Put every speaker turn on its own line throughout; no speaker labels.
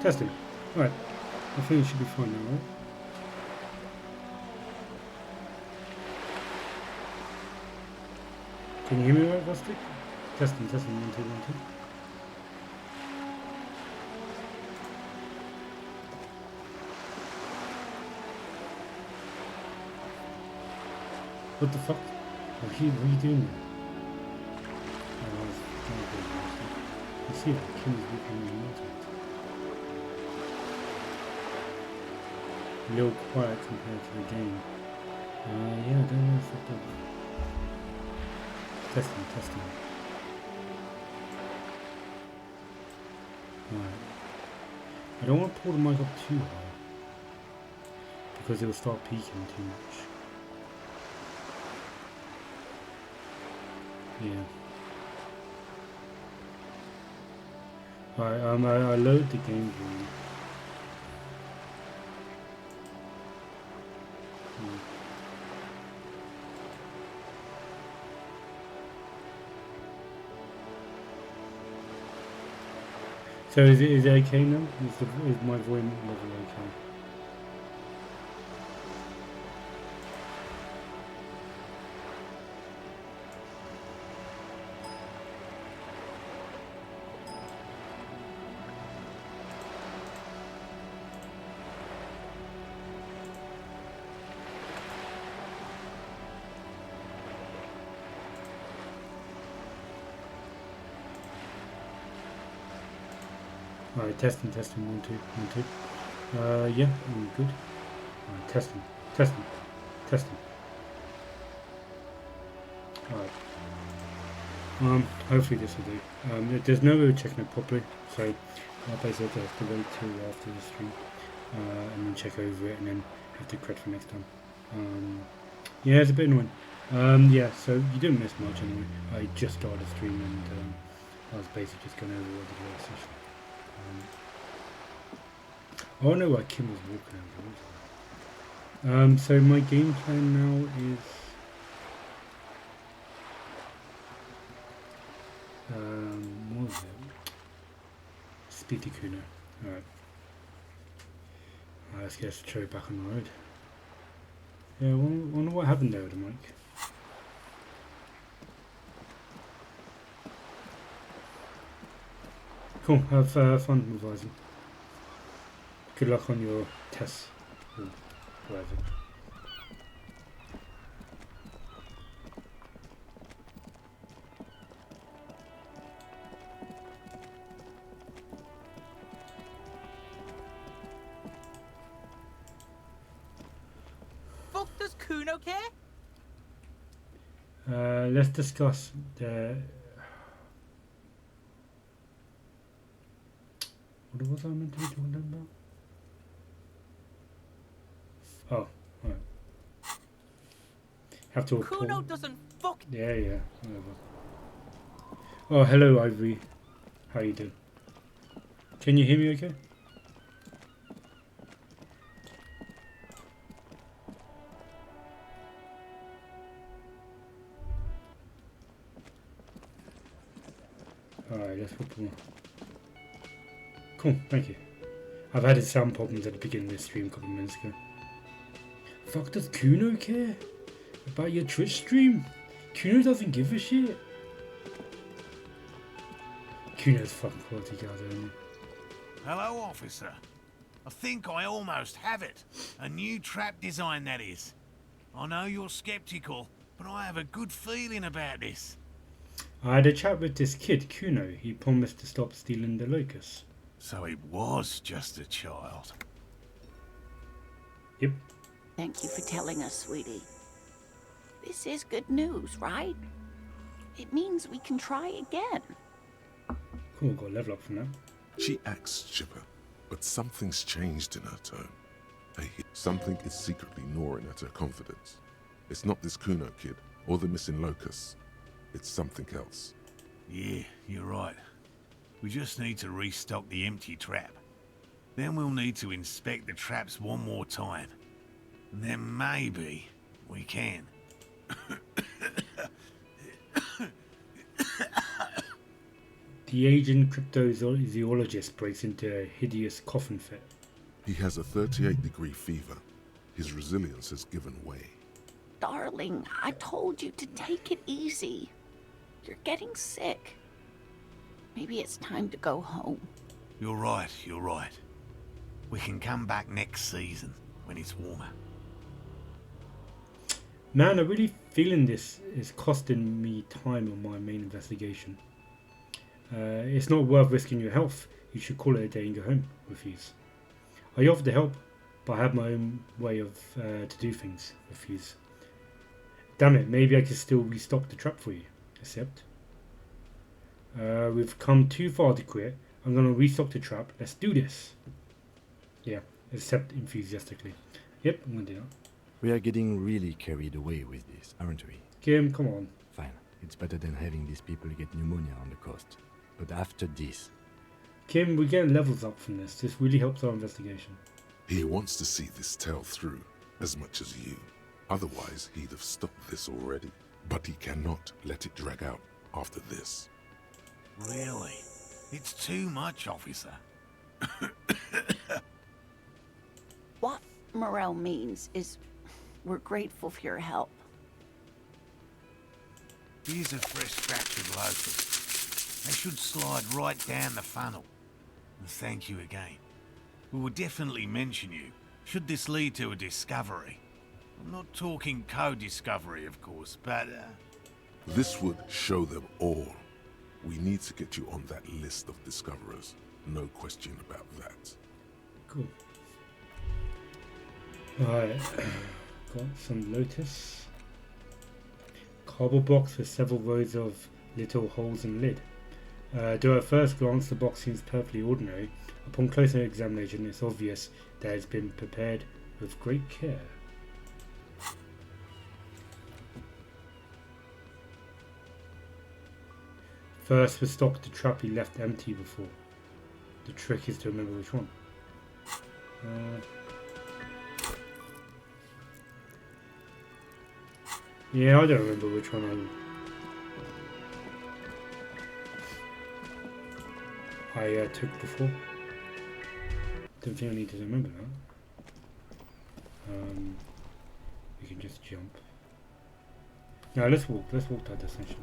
Testing. Alright. I think it should be fine now, right? Can you hear me right, Rustic? Testing, testing, 1, 2, 1, 2. What the fuck? What are you doing there? Oh, that's kind of good. You see that? Kim's becoming a motor. A little quiet compared to the game. Yeah, I don't know if it does. Testing, testing. Alright. I don't want to pull the mic up too high because it will start peaking too much. Yeah. Alright, I load the game for you. So is it okay now? Is my volume level okay? Alright, testing, testing, 1, 2, 1, 2. Yeah, I'm good. Alright, testing, testing, testing. Alright. Hopefully this will do. There's no way of checking it properly, so I'll basically have to wait till after the stream, and then check over it, and then have to correct for next time. Yeah, it's a bit annoying. Yeah, so you didn't miss much anyway. I just started the stream, and I was basically just going over what I did last session. Oh no, Kim was walking over. So my game plan now is what was it? Speed to Kuno. Alright. Let's get the tray back on the road. Yeah, I wonder what happened there with the mic. Cool, have fun revising. Good luck on your tests, or whatever.
Fuck, does Kuno care?
Let's discuss the... What was I meant to be talking about? Oh, right. Have to report.
Kuno doesn't fuck.
Yeah, whatever. Oh, hello, Ivory. How you doing? Can you hear me okay? Alright, let's report. Cool, thank you. I've had sound problems at the beginning of the stream a couple of minutes ago. Fuck, does Kuno care about your Twitch stream? Kuno doesn't give a shit. Kuno's fucking quality guy, isn't he?
Hello, officer. I think I almost have it. A new trap design, that is. I know you're skeptical, but I have a good feeling about this.
I had a chat with this kid, Kuno. He promised to stop stealing the locusts.
So it was just a child.
Yep.
Thank you for telling us, sweetie. This is good news, right? It means we can try again.
Cool, got a level up from that.
She acts chipper, but something's changed in her tone. Something is secretly gnawing at her confidence. It's not this Kuno kid or the missing locusts. It's something else.
Yeah, you're right. We just need to restock the empty trap. Then we'll need to inspect the traps one more time. And then maybe we can.
The aging cryptozoologist breaks into a hideous coughin fit.
He has a 38-degree fever. His resilience has given way.
Darling, I told you to take it easy. You're getting sick. Maybe it's time to go home.
You're right, you're right. We can come back next season, when it's warmer.
Man, I'm really feeling this is costing me time on my main investigation. It's not worth risking your health. You should call it a day and go home. Refuse. I offered to help, but I have my own way of to do things. Refuse. Damn it, maybe I can still restock the trap for you. Accept. We've come too far to quit. I'm gonna restock the trap. Let's do this. Yeah, accept enthusiastically. Yep, I'm gonna do that.
We are getting really carried away with this, aren't we?
Kim, come on.
Fine. It's better than having these people get pneumonia on the coast. But after this...
Kim, we're getting levels up from this. This really helps our investigation.
He wants to see this tale through, as much as you. Otherwise, he'd have stopped this already. But he cannot let it drag out after this.
Really? It's too much, officer.
What Morel means is we're grateful for your help.
Here's a fresh scratch of locust. They should slide right down the funnel. And thank you again. We will definitely mention you, should this lead to a discovery. I'm not talking co-discovery, of course, but...
This would show them all. We need to get you on that list of discoverers. No question about that.
Cool. Alright. Got some lotus. Cardboard box with several rows of little holes in the lid. Though at first glance the box seems perfectly ordinary, upon closer examination it's obvious that it's been prepared with great care. First restock the trap he left empty before. The trick is to remember which one. Yeah, I don't remember which one I took before. Don't think I need to remember that. We can just jump. No, let's walk that destination.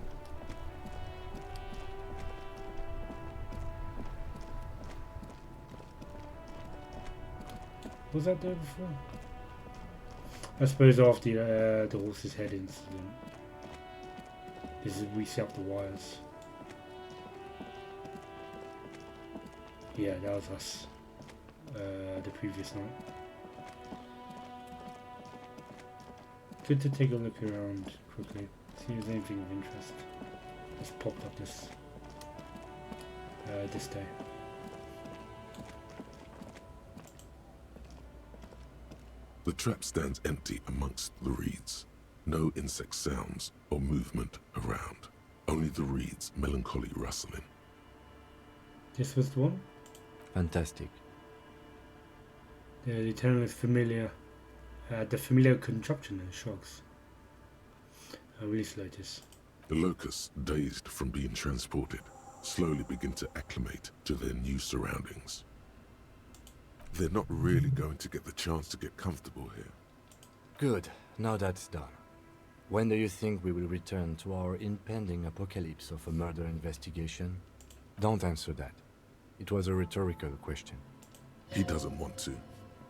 Was that there before? I suppose after the horse's head incident. This is reset up the wires. Yeah, that was us. The previous night. Good to take a look around quickly. See if there's anything of interest that's popped up this day.
The trap stands empty amongst the reeds. No insect sounds or movement around. Only the reeds' melancholy rustling.
This was the one?
Fantastic.
The lieutenant is familiar. The familiar contraption and shrugs. Release lotus.
The locusts, dazed from being transported, slowly begin to acclimate to their new surroundings. They're not really going to get the chance to get comfortable here.
Good. Now that's done. When do you think we will return to our impending apocalypse of a murder investigation? Don't answer that. It was a rhetorical question.
He doesn't want to.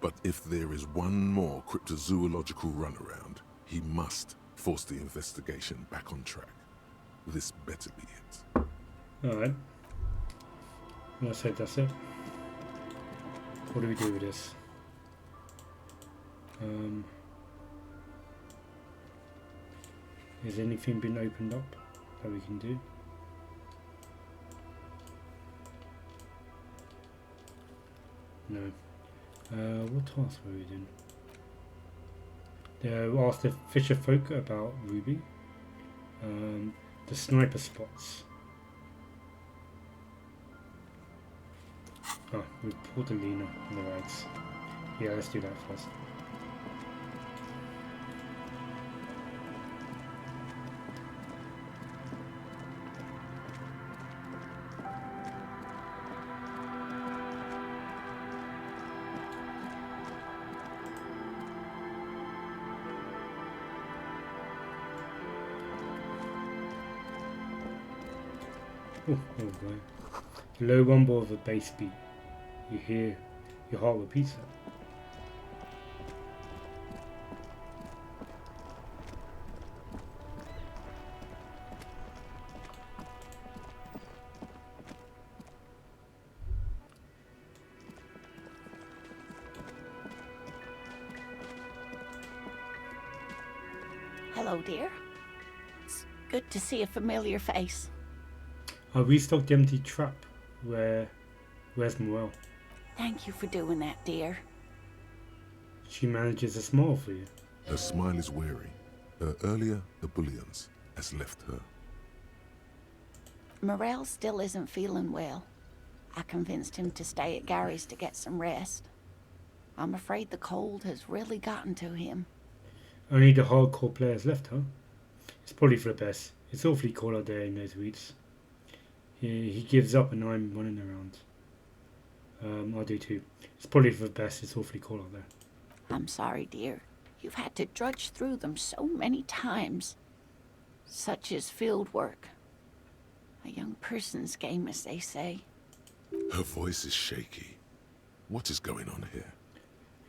But if there is one more cryptozoological runaround, he must force the investigation back on track. This better be it.
Alright. Let's say that's it. What do we do with this? Has anything been opened up that we can do? No. What task were we doing? They asked the fisher folk about Ruby. The sniper spots. Oh, report to Lena on the rights. Yeah, let's do that first. Oh, there we go. The low rumble of a bass beat. You hear your heart repeats it.
Hello, dear. It's good to see a familiar face.
I restocked the empty trap. Where's Morel?
Thank you for doing that, dear.
She manages a smile for you.
Her smile is weary. Her earlier ebullience has left her.
Morel still isn't feeling well. I convinced him to stay at Gary's to get some rest. I'm afraid the cold has really gotten to him.
Only the hardcore players left, huh? It's probably for the best. It's awfully cold out there in those weeds. He gives up and I'm running around. I do too. It's probably for the best. It's awfully cold out there.
I'm sorry, dear. You've had to drudge through them so many times. Such is field work. A young person's game, as they say.
Her voice is shaky. What is going on here?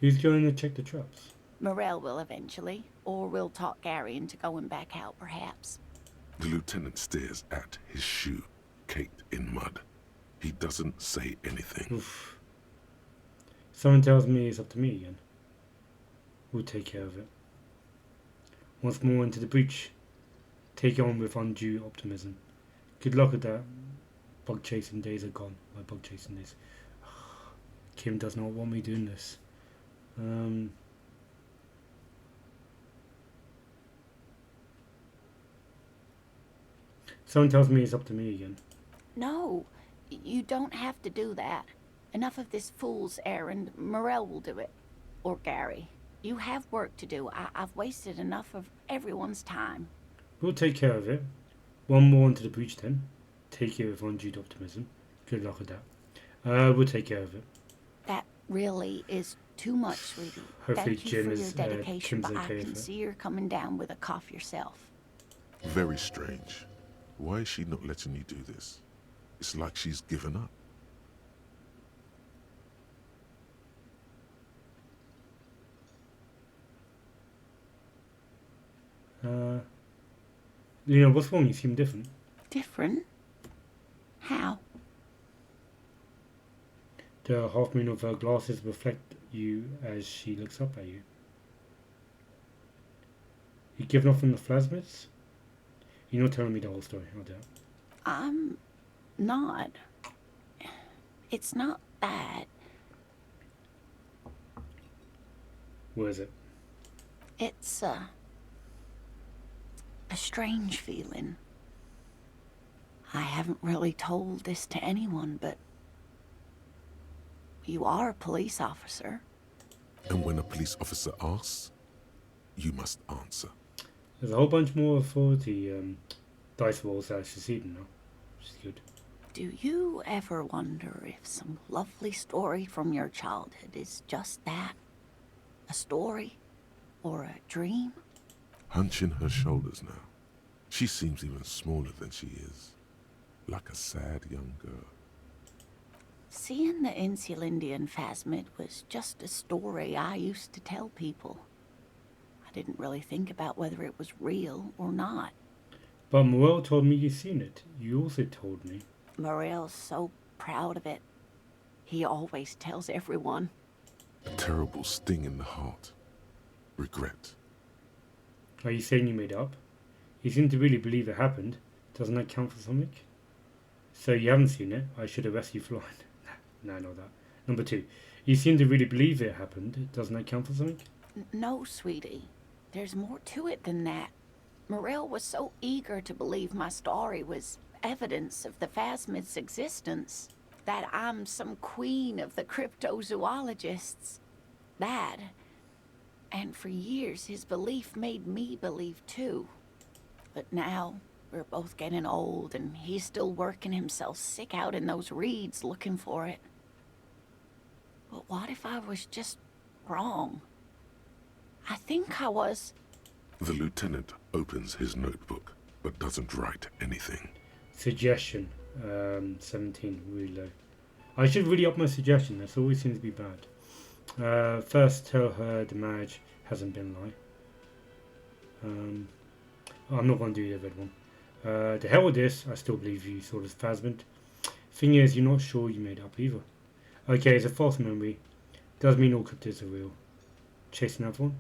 Who's going to check the traps?
Morel will eventually, or we'll talk Gary into going back out, perhaps.
The lieutenant stares at his shoe, caked in mud. He doesn't say anything.
Oof. Someone tells me it's up to me again. We'll take care of it. Once more into the breach. Take on with undue optimism. Good luck with that. Bug chasing days are gone. My bug chasing days. Kim does not want me doing this. Someone tells me it's up to me again.
No, you don't have to do that. Enough of this fool's errand. Morel will do it. Or Gary. You have work to do. I've wasted enough of everyone's time.
We'll take care of it. One more into the breach then. Take it with undue optimism. Good luck with that. We'll take care of it.
That really is too much, sweetie.
Hopefully
Thank you
Jim
for
is,
your dedication,
Kim's
but I
okay
can
with it.
see you're coming down with a cough yourself.
Very strange. Why is she not letting me do this? It's like she's given up.
What's wrong? You seem different.
Different? How?
The half moon of her glasses reflect you as she looks up at you. You given off from the plasmids? You're not telling me the whole story, I doubt.
I'm not. It's not that.
What is it?
It's a strange feeling. I haven't really told this to anyone, but you are a police officer.
And when a police officer asks, you must answer.
There's a whole bunch more authority dice rolls that I succeeded now, which is good.
Do you ever wonder if some lovely story from your childhood is just that? A story? Or a dream?
Hunching her shoulders now. She seems even smaller than she is. Like a sad young girl.
Seeing the Insulindian phasmid was just a story I used to tell people. I didn't really think about whether it was real or not.
But Morel told me you've seen it. You also told me.
Morel's so proud of it. He always tells everyone.
A terrible sting in the heart. Regret.
Are you saying you made it up? You seem to really believe it happened. Doesn't that count for something? So you haven't seen it. I should arrest you for lying. No, not that. Number 2. You seem to really believe it happened. Doesn't that count for something?
No, sweetie. There's more to it than that. Morel was so eager to believe my story was evidence of the phasmid's existence, that I'm some queen of the cryptozoologists. That. And for years, his belief made me believe too. But now, we're both getting old, and he's still working himself sick out in those reeds looking for it. But what if I was just wrong? I think I was.
The lieutenant opens his notebook, but doesn't write anything.
Suggestion. 17, really low. I should really up my suggestion. This always seems to be bad. First, tell her the marriage hasn't been a lie. I'm not going to do the red one. The hell with this. I still believe you saw this phasmid. Thing is, you're not sure you made it up either. Okay, it's a false memory. Does mean all cryptids are real. Chase another one.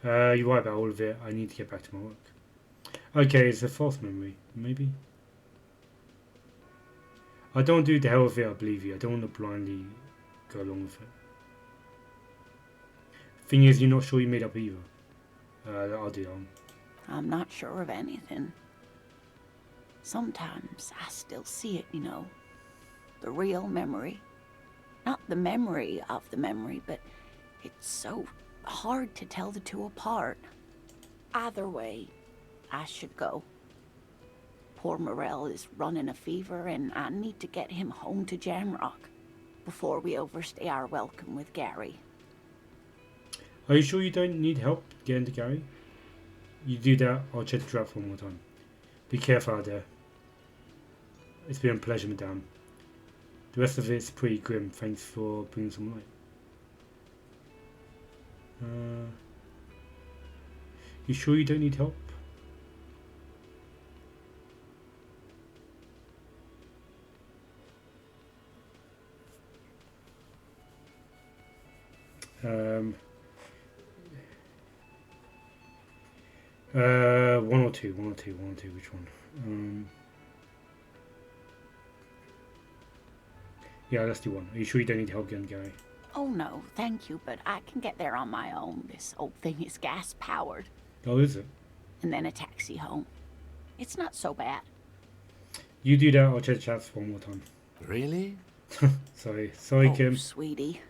You're right about all of it. I need to get back to my work. Okay, it's a false memory. Maybe. I don't do the hell with it. I believe you. I don't want to blindly go along with it. Thing is, you're not sure you made up either. I'll do that one.
I'm not sure of anything. Sometimes I still see it, you know. The real memory. Not the memory of the memory, but it's so hard to tell the two apart. Either way, I should go. Poor Morel is running a fever, and I need to get him home to Jamrock before we overstay our welcome with Gary.
Are you sure you don't need help getting to Gary? You do that, I'll check the trap one more time. Be careful out there. It's been a pleasure, madame. The rest of it's pretty grim. Thanks for bringing some light. You sure you don't need help? One or two, which one? Yeah, let's do one. Are you sure you don't need help getting Gary?
Oh no, thank you, but I can get there on my own. This old thing is gas-powered.
Oh, is it?
And then a taxi home. It's not so bad.
You do that, I'll check the chats one more time.
Really?
Sorry,
Oh,
Kim.
sweetie.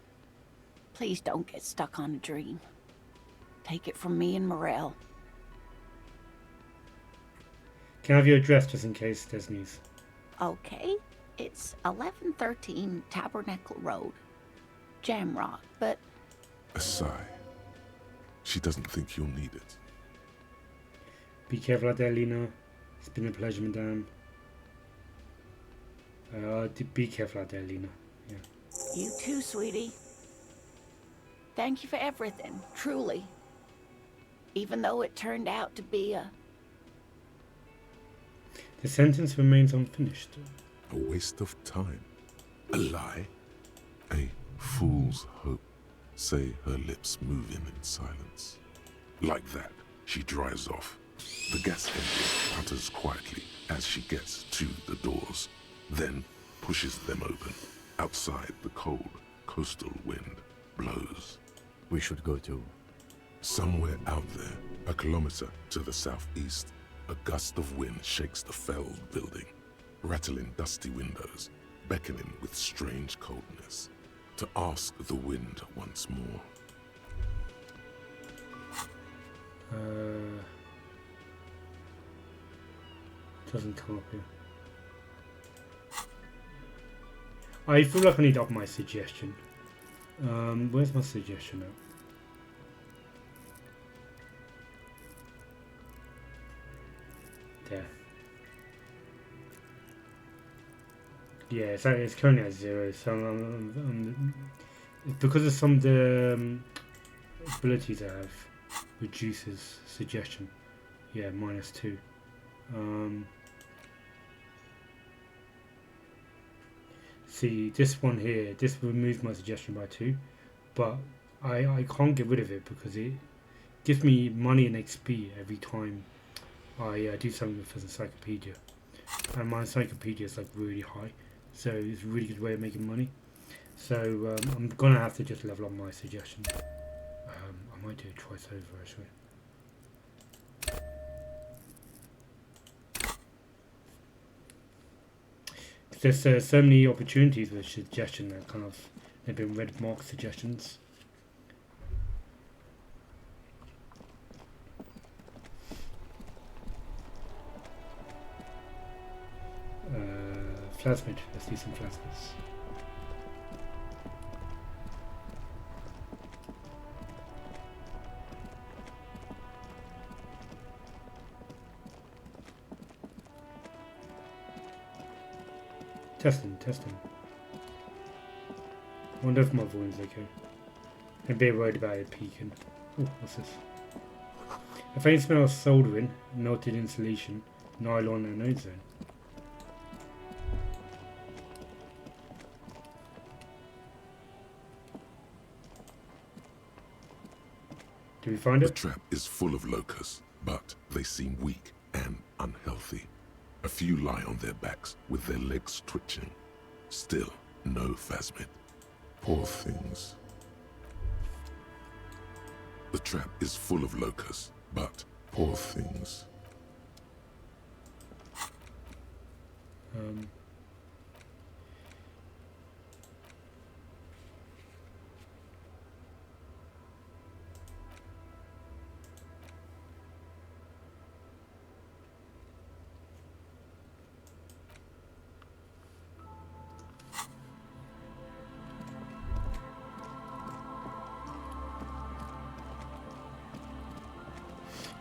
Please don't get stuck on a dream. Take it from me and Morel.
Can I have your address just in case there's news?
Okay, it's 1113 Tabernacle Road, Jamrock, but
A sigh. She doesn't think you'll need it.
Be careful out there, Lena. It's been a pleasure, madame. Be careful out there, Lena. Yeah.
you too, sweetie. Thank you for everything, truly. Even though it turned out to be a...
The sentence remains unfinished.
A waste of time. A lie. A fool's hope. Say her lips move in silence. Like that, she drives off. The gas engine putters quietly as she gets to the doors, then pushes them open. Outside, the cold, coastal wind blows.
We should go too.
Somewhere out there, a kilometer to the southeast, a gust of wind shakes the felled building, rattling dusty windows, beckoning with strange coldness. To ask the wind once more.
Doesn't come up here. I feel like I need to up my suggestion. Where's my suggestion at? There. Yeah, it's currently at 0, so because of some of the abilities I have, reduces suggestion. Yeah, -2. See, this one here, this removes my suggestion by 2, but I can't get rid of it because it gives me money and XP every time I do something with an encyclopedia, and my encyclopedia is like really high, so it's a really good way of making money. So I'm gonna have to just level up my suggestion. I might do it twice over actually. There's so many opportunities with suggestion that kind of they've been red marked suggestions. Plasmid. Let's do some plasmids. Testing, testing. Wonder if my volume's okay. I'm a bit worried about it peaking. Oh, what's this? A faint smell of soldering, melted insulation, nylon and ozone. Do we find
The
it?
trap is full of locusts, but they seem weak and unhealthy. A few lie on their backs with their legs twitching. Still, no phasmid. Poor things. The trap is full of locusts, but poor things.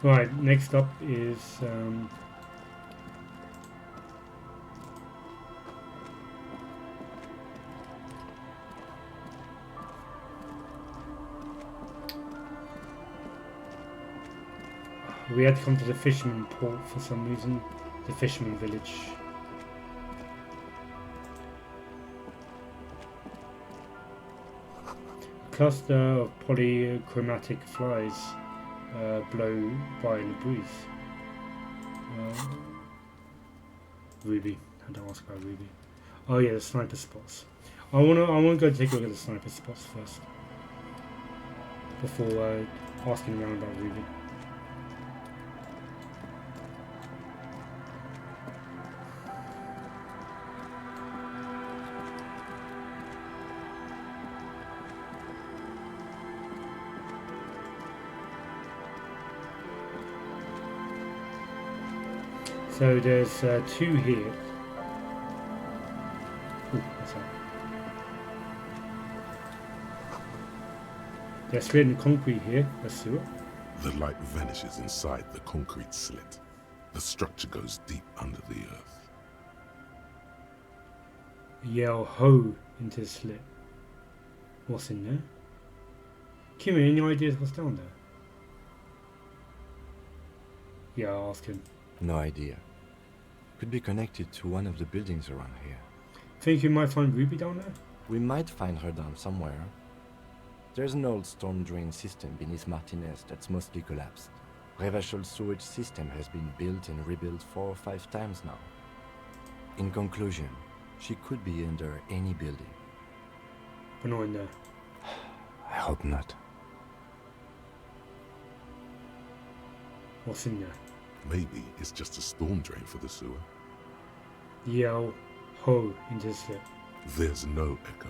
Right, next up is we had to come to the fisherman port for some reason, the fisherman village. A cluster of polychromatic flies blow by in the breeze. Ruby. I don't ask about Ruby. Oh yeah, the sniper spots. I wanna go take a look at the sniper spots first before asking around about Ruby. So there's two here. Ooh, what's that? They're split in concrete here. Let's see it.
The light vanishes inside the concrete slit. The structure goes deep under the earth.
Yell ho into the slit. What's in there? Kimmy, any ideas what's down there? Yeah, I'll ask him.
No idea. Could be connected to one of the buildings around here.
Think you might find Ruby down there?
We might find her down somewhere. There's an old storm drain system beneath Martinez that's mostly collapsed. Revachel's sewage system has been built and rebuilt 4 or 5 times now. In conclusion, she could be under any building.
But not in there.
I hope not.
What's in there?
Maybe it's just a storm drain for the sewer.
Yell ho into the slit.
There's no echo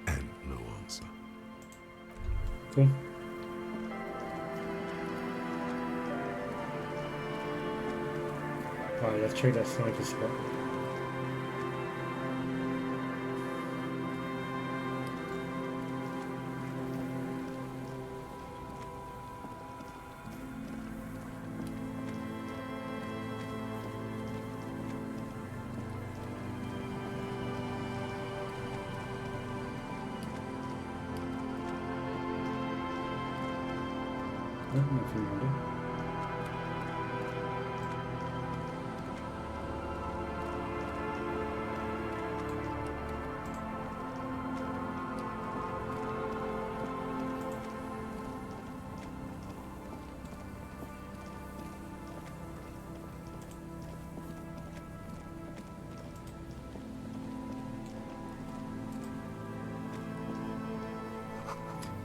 and no answer.
Cool. Alright, let's check that sniper spot. No, nothing on it.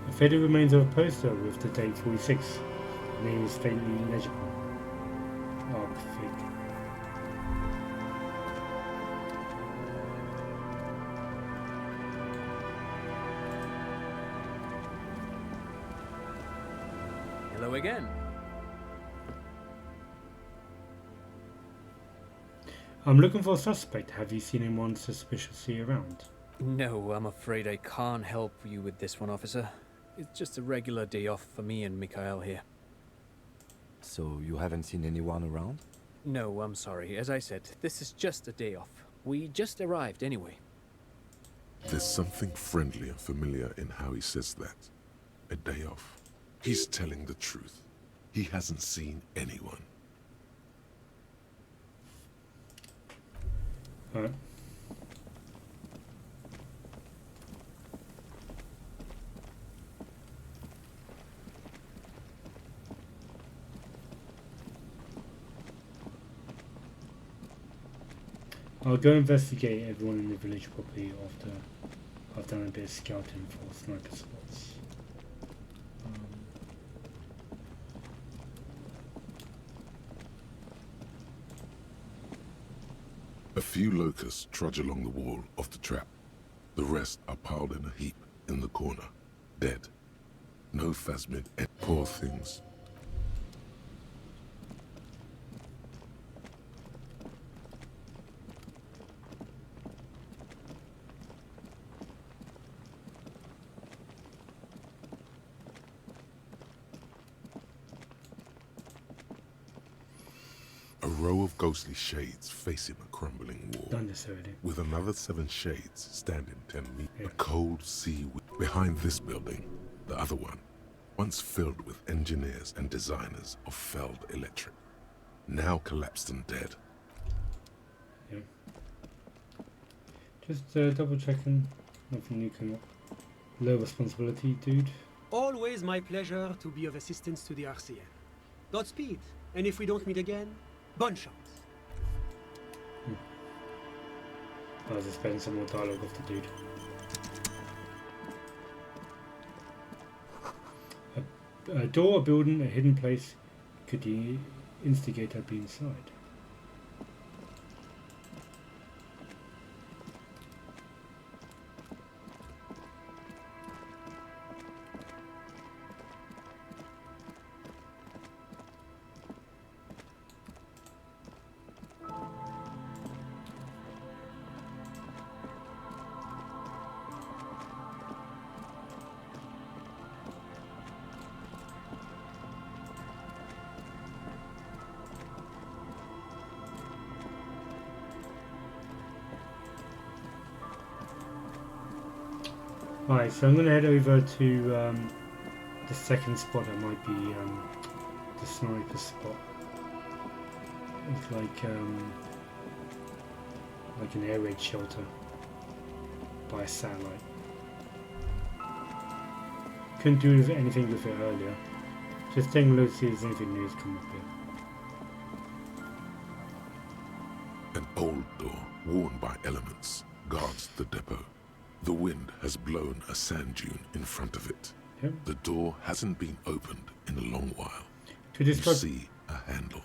A faded remains of a poster with the date 46. The name is faintly legible. Oh, fake.
Hello again.
I'm looking for a suspect. Have you seen anyone suspiciously around?
No, I'm afraid I can't help you with this one, officer. It's just a regular day off for me and Mikhail here.
So you haven't seen anyone around?
No, I'm sorry. As I said, this is just a day off. We just arrived anyway.
There's something friendly and familiar in how he says that. A day off. He's telling the truth. He hasn't seen anyone.
Alright. I'll go investigate everyone in the village properly after I've done a bit of scouting for sniper spots.
A few locusts trudge along the wall of the trap. The rest are piled in a heap in the corner, dead. No phasmid and poor things. A row of ghostly shades facing a crumbling wall,
Done this already.
with another 7 shades standing 10 meters.
Yeah.
A cold sea behind this building, the other one, once filled with engineers and designers of Feld Electric, now collapsed and dead.
Yeah. Just double checking. Nothing new came up. Low responsibility, dude.
Always my pleasure to be of assistance to the RCN. Godspeed, and if we don't meet again, bonne chance.
I was expecting some more dialogue off the dude. A door, a building, a hidden place. Could the instigator be inside? Alright, so I'm going to head over to the second spot that might be the sniper spot. It's like an air raid shelter by a satellite. Couldn't do anything with it earlier. Just taking a look to see if there's anything new has come up here.
An old door, worn by elements, guards the depot. The wind has blown a sand dune in front of it.
Yep.
The door hasn't been opened in a long while.
Could
You
this
see a handle.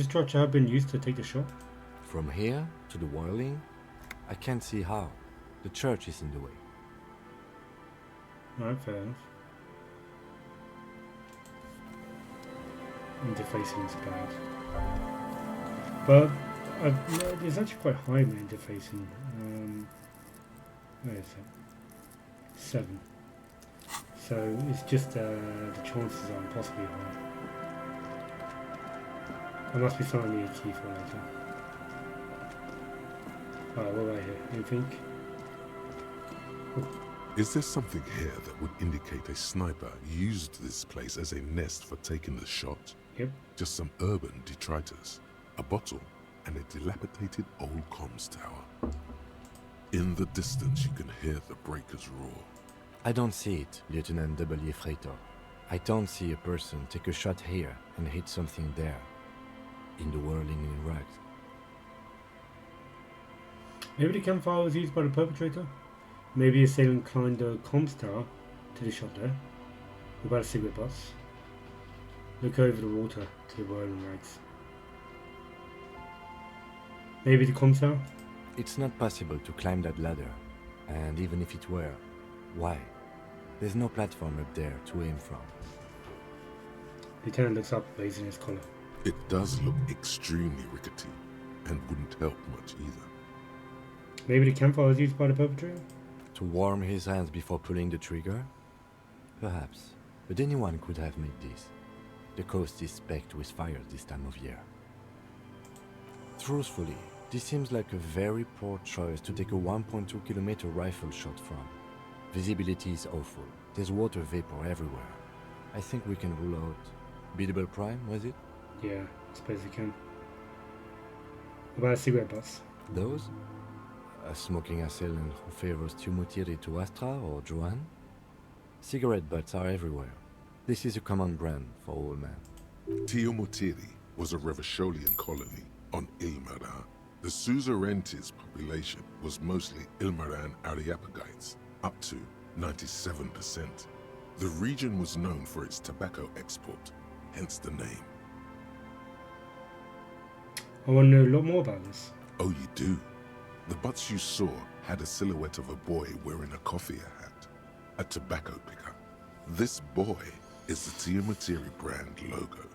structure have been used to take the shot?
From here to the whirling, I can't see how. The church is in the way.
Alright, fair enough. Interfacing is bad. But it's actually quite high in interfacing. Where is it? 7. So it's just the chances are impossibly high. There must be something I need a key for later. Alright, what about here? Anything?
Is there something here that would indicate a sniper used this place as a nest for taking the shot?
Yep.
Just some urban detritus, a bottle, and a dilapidated old comms tower. In the distance, you can hear the breakers roar.
I don't see it, Lieutenant W. Freitor. I don't see a person take a shot here and hit something there, in the whirling in rags.
Maybe the campfire was used by the perpetrator? Maybe the assailant climbed the comms tower to the shot there. What about a cigarette butts? Look over the water to the whirling rags. Maybe the comms tower?
It's not possible to climb that ladder, and even if it were, why? There's no platform up there to aim from.
Lieutenant looks up, raising his collar.
It does look extremely rickety, and wouldn't help much either.
Maybe the campfire was used by the perpetrator?
To warm his hands before pulling the trigger? Perhaps, but anyone could have made this. The coast is specked with fires this time of year. Truthfully, This seems like a very poor choice to take a 1.2 kilometer rifle shot from. Visibility is awful. There's water vapor everywhere. I think we can rule out Biddable Prime, was it?
Yeah, I suppose we can. What about cigarette butts?
Those? A smoking assailant who favors Tumutiri to Astra or Joanne? Cigarette butts are everywhere. This is a common brand for all men.
Tiomotiri was a Revacholian colony on Ilmaran. The Suzerainties population was mostly Ilmaran Areopagites, up to 97%. The region was known for its tobacco export, hence the name.
I want to know a lot more about this.
Oh, you do? The butts you saw had a silhouette of a boy wearing a coffee hat, a tobacco picker. This boy is the Tiomotiri brand logo.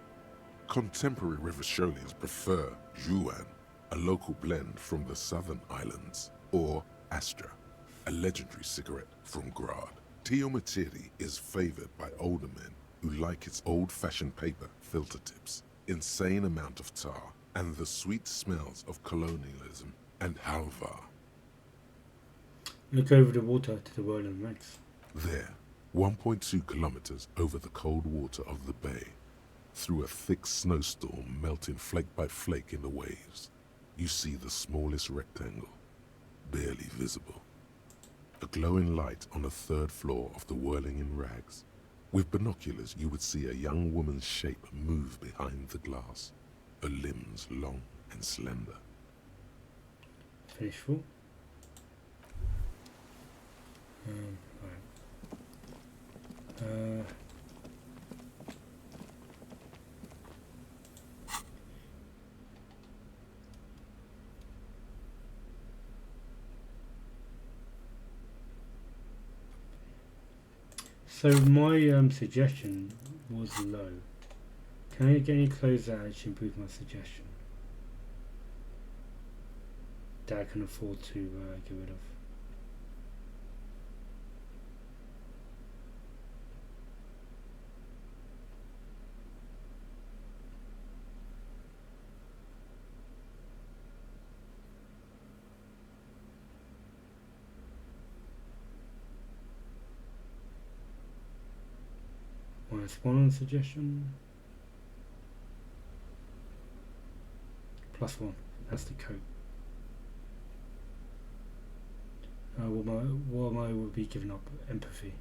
Contemporary Revacholians prefer Juan, a local blend from the southern islands, or Astra, a legendary cigarette from Grad. Tiomotiri is favored by older men who like its old-fashioned paper filter tips, insane amount of tar, and the sweet smells of colonialism and halva.
Look over the water to the Whirling Lakes.
There, 1.2 kilometers over the cold water of the bay, through a thick snowstorm melting flake by flake in the waves, you see the smallest rectangle, barely visible. A glowing light on the third floor of the Whirling in Rags. With binoculars, you would see a young woman's shape move behind the glass, her limbs long and slender.
Finish full. Right. So my suggestion was low. Can I get any clothes that actually improve my suggestion? That I can afford to get rid of. -1 on suggestion. +1. That's the coat. What am I would be giving up? Empathy.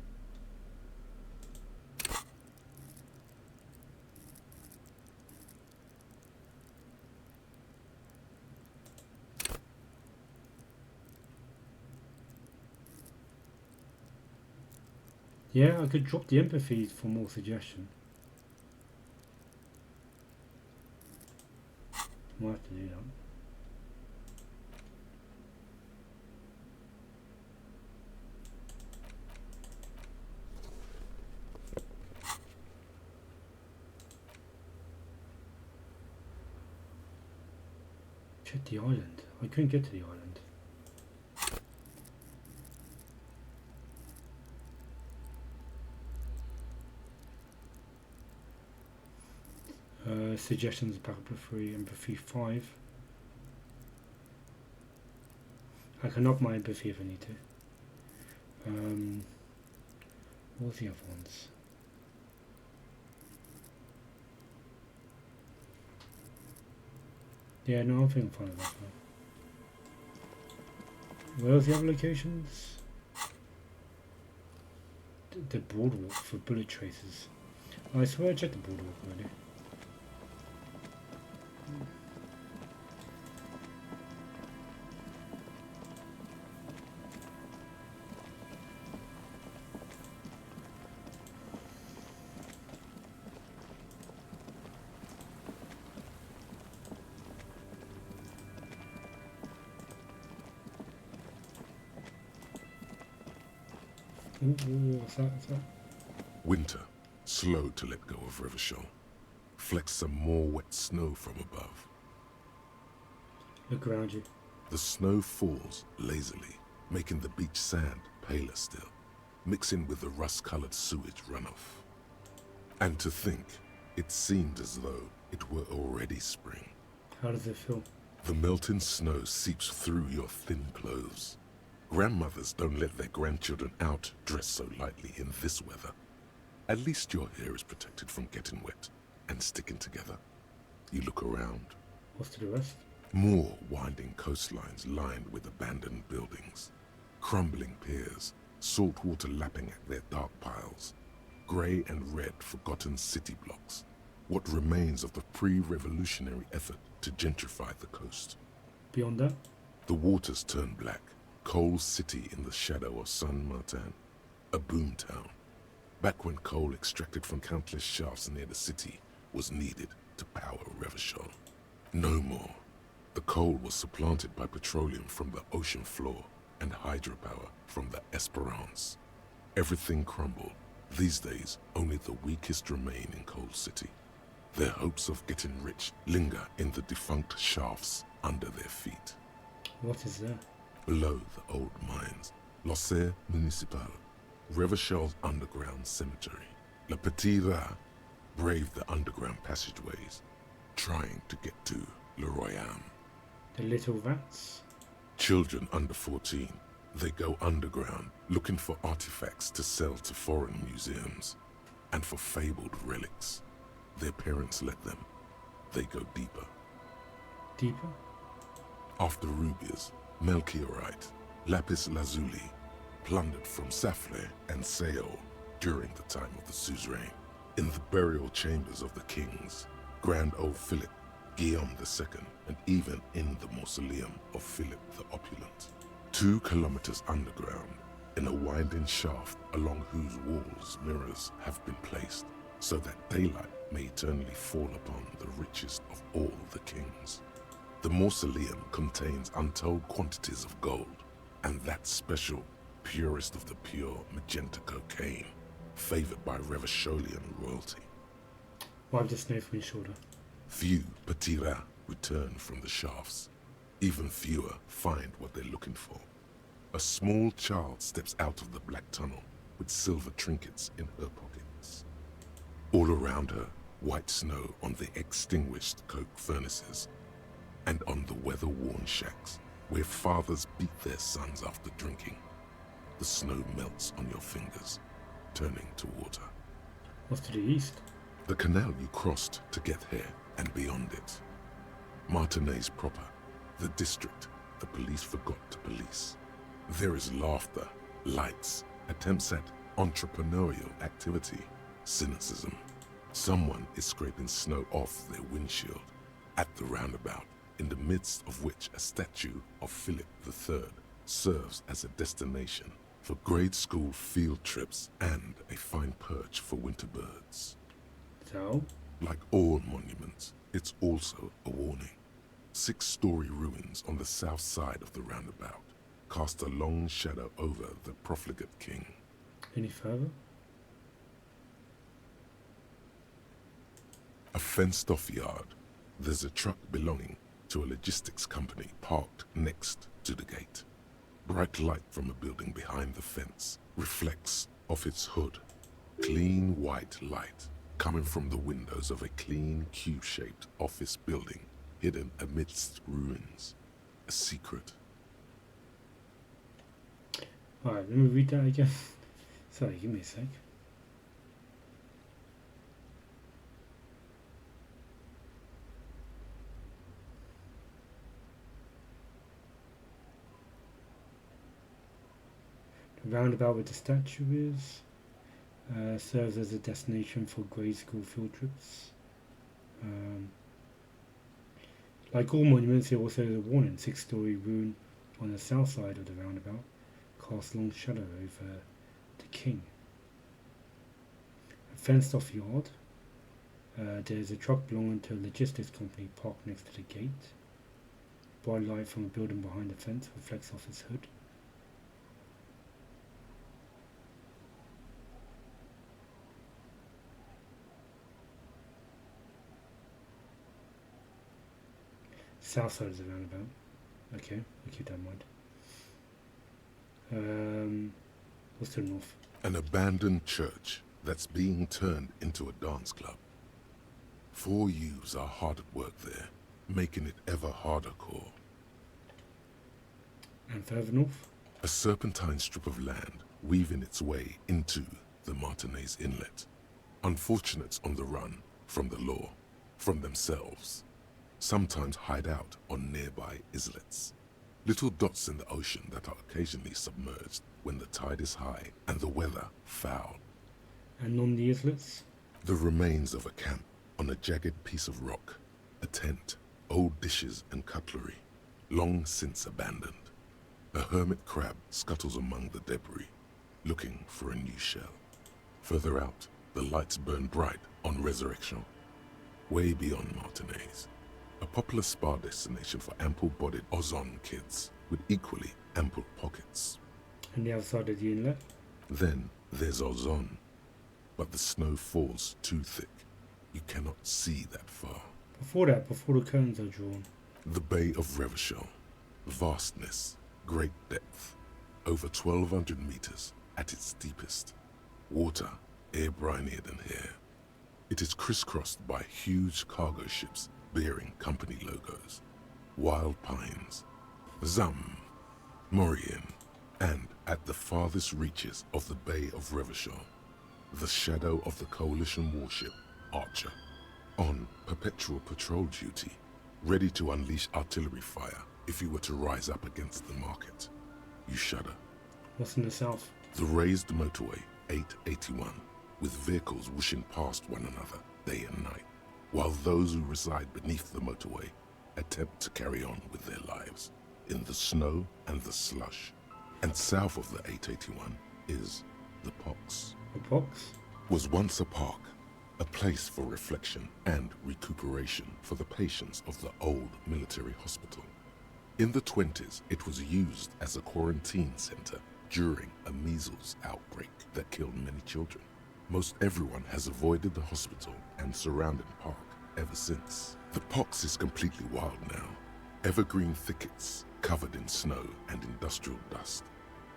Yeah, I could drop the empathy for more suggestion. Might have to do that. Check the island. I couldn't get to the island. Suggestions back up to 3, empathy 5. I can up my empathy if I need to. What's the other ones? Yeah, no, I'm feeling fine about that. Where's the other locations? The boardwalk for bullet tracers. Oh, I swear I checked the boardwalk already. Ooh, what's that? What's that?
Winter, slow to let go of Revachol. Flecks some more wet snow from above.
Look around you.
The snow falls lazily, making the beach sand paler still, mixing with the rust-colored sewage runoff. And to think, it seemed as though it were already spring.
How does it feel?
The melting snow seeps through your thin clothes. Grandmothers don't let their grandchildren out dressed so lightly in this weather. At least your hair is protected from getting wet and sticking together. You look around.
What's to the west?
More winding coastlines lined with abandoned buildings. Crumbling piers, salt water lapping at their dark piles. Grey and red forgotten city blocks. What remains of the pre-revolutionary effort to gentrify the coast.
Beyond that?
The waters turn black. Coal City in the shadow of San Martin. A boom town. Back when coal extracted from countless shafts near the city was needed to power Revachol. No more. The coal was supplanted by petroleum from the ocean floor and hydropower from the Esperance. Everything crumbled. These days, only the weakest remain in Coal City. Their hopes of getting rich linger in the defunct shafts under their feet.
What is there?
Below the old mines, L'Océan Municipal, Revachol's underground cemetery. Le Petit Rat braved the underground passageways, trying to get to Le Royaume.
The little rats?
Children under 14, they go underground looking for artifacts to sell to foreign museums, and for fabled relics. Their parents let them. They go deeper.
Deeper?
After rubies, Melchiorite, lapis lazuli, plundered from Safle and Seol during the time of the suzerain. In the burial chambers of the kings, Grand Old Philip, Guillaume II, and even in the mausoleum of Philip the Opulent. 2 kilometers underground, in a winding shaft along whose walls mirrors have been placed, so that daylight may eternally fall upon the richest of all the kings. The mausoleum contains untold quantities of gold, and that special, purest of the pure magenta cocaine, favored by Revacholian royalty.
Wipe the snow from your shoulder.
Few Petit Rats return from the shafts. Even fewer find what they're looking for. A small child steps out of the black tunnel with silver trinkets in her pockets. All around her, white snow on the extinguished coke furnaces and on the weather-worn shacks where fathers beat their sons after drinking. The snow melts on your fingers, turning to water.
What's to the east?
The canal you crossed to get here and beyond it. Martinez proper, the district the police forgot to police. There is laughter, lights, attempts at entrepreneurial activity, cynicism. Someone is scraping snow off their windshield at the roundabout, in the midst of which a statue of Philip III serves as a destination for grade school field trips and a fine perch for winter birds.
So?
Like all monuments, it's also a warning. 6-story ruins on the south side of the roundabout cast a long shadow over the profligate king.
Any further?
A fenced-off yard. There's a truck belonging to a logistics company parked next to the gate. Bright light from a building behind the fence reflects off its hood. Clean white light coming from the windows of a clean cube-shaped office building hidden amidst ruins. A secret.
Alright, let me read that again. Sorry, give me a sec. The roundabout where the statue is serves as a destination for grade school field trips. Like all monuments, it also has a warning. 6-story ruin on the south side of the roundabout casts long shadow over the king. A fenced off yard. There's a truck belonging to a logistics company parked next to the gate. Bright light from a building behind the fence reflects off its hood. South side of the roundabout. Okay, we'll keep that in mind. What's to the north?
An abandoned church that's being turned into a dance club. 4 youths are hard at work there, making it ever harder core.
And further north?
A serpentine strip of land weaving its way into the Martinez Inlet. Unfortunates on the run from the law, from themselves, sometimes hide out on nearby islets. Little dots in the ocean that are occasionally submerged when the tide is high and the weather foul.
And on the islets?
The remains of a camp on a jagged piece of rock, a tent, old dishes and cutlery, long since abandoned. A hermit crab scuttles among the debris, looking for a new shell. Further out, the lights burn bright on Resurrection, way beyond Martinez. A popular spa destination for ample-bodied Ozon kids with equally ample pockets.
And the other side of the inlet?
Then there's Ozon, but the snow falls too thick. You cannot see that far.
Before that, before the curtains are drawn.
The Bay of Revachol, vastness, great depth, over 1,200 meters at its deepest. Water, air brinier than here. It is crisscrossed by huge cargo ships bearing company logos. Wild pines, Zam, Morian, and at the farthest reaches of the Bay of Revachol, the shadow of the Coalition warship Archer, on perpetual patrol duty, ready to unleash artillery fire if you were to rise up against the market. You shudder.
What's in the south?
The raised motorway 881, with vehicles whooshing past one another day and night, while those who reside beneath the motorway attempt to carry on with their lives in the snow and the slush. And south of the 881 is the Pox.
The Pox?
Was once a park, a place for reflection and recuperation for the patients of the old military hospital. In the 20s, it was used as a quarantine center during a measles outbreak that killed many children. Most everyone has avoided the hospital and surrounding park ever since. The Pox is completely wild now. Evergreen thickets covered in snow and industrial dust.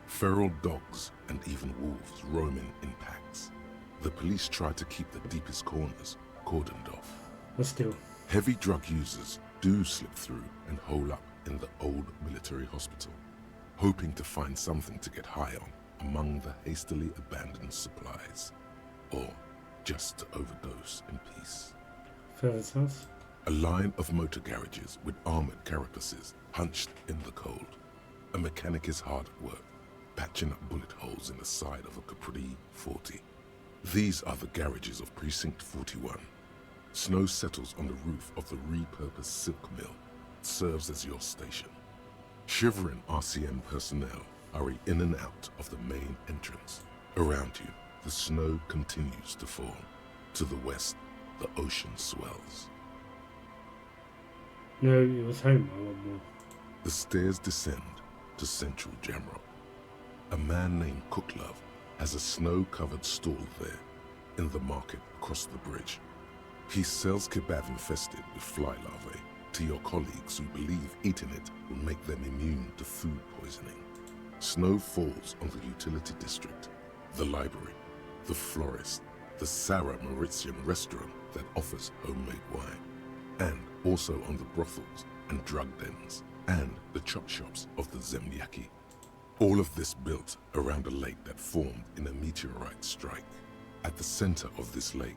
Feral dogs and even wolves roaming in packs. The police try to keep the deepest corners cordoned off.
But still.
Heavy drug users do slip through and hole up in the old military hospital, hoping to find something to get high on among the hastily abandoned supplies, or just to overdose in peace.
Further south?
A line of motor garages with armored carapaces hunched in the cold. A mechanic is hard at work, patching up bullet holes in the side of a Capri 40. These are the garages of Precinct 41. Snow settles on the roof of the repurposed silk mill. It serves as your station. Shivering RCM personnel hurry in and out of the main entrance. Around you, the snow continues to fall. To the west, the ocean swells.
No, it was home. I want more.
The stairs descend to Central Jamrock. A man named Cooklove has a snow-covered stall there in the market across the bridge. He sells kebab infested with fly larvae to your colleagues who believe eating it will make them immune to food poisoning. Snow falls on the utility district, the library, the florist, the Sarah Mauritian restaurant that offers homemade wine, and also on the brothels and drug dens, and the chop shops of the Zemlyaki. All of this built around a lake that formed in a meteorite strike. At the center of this lake,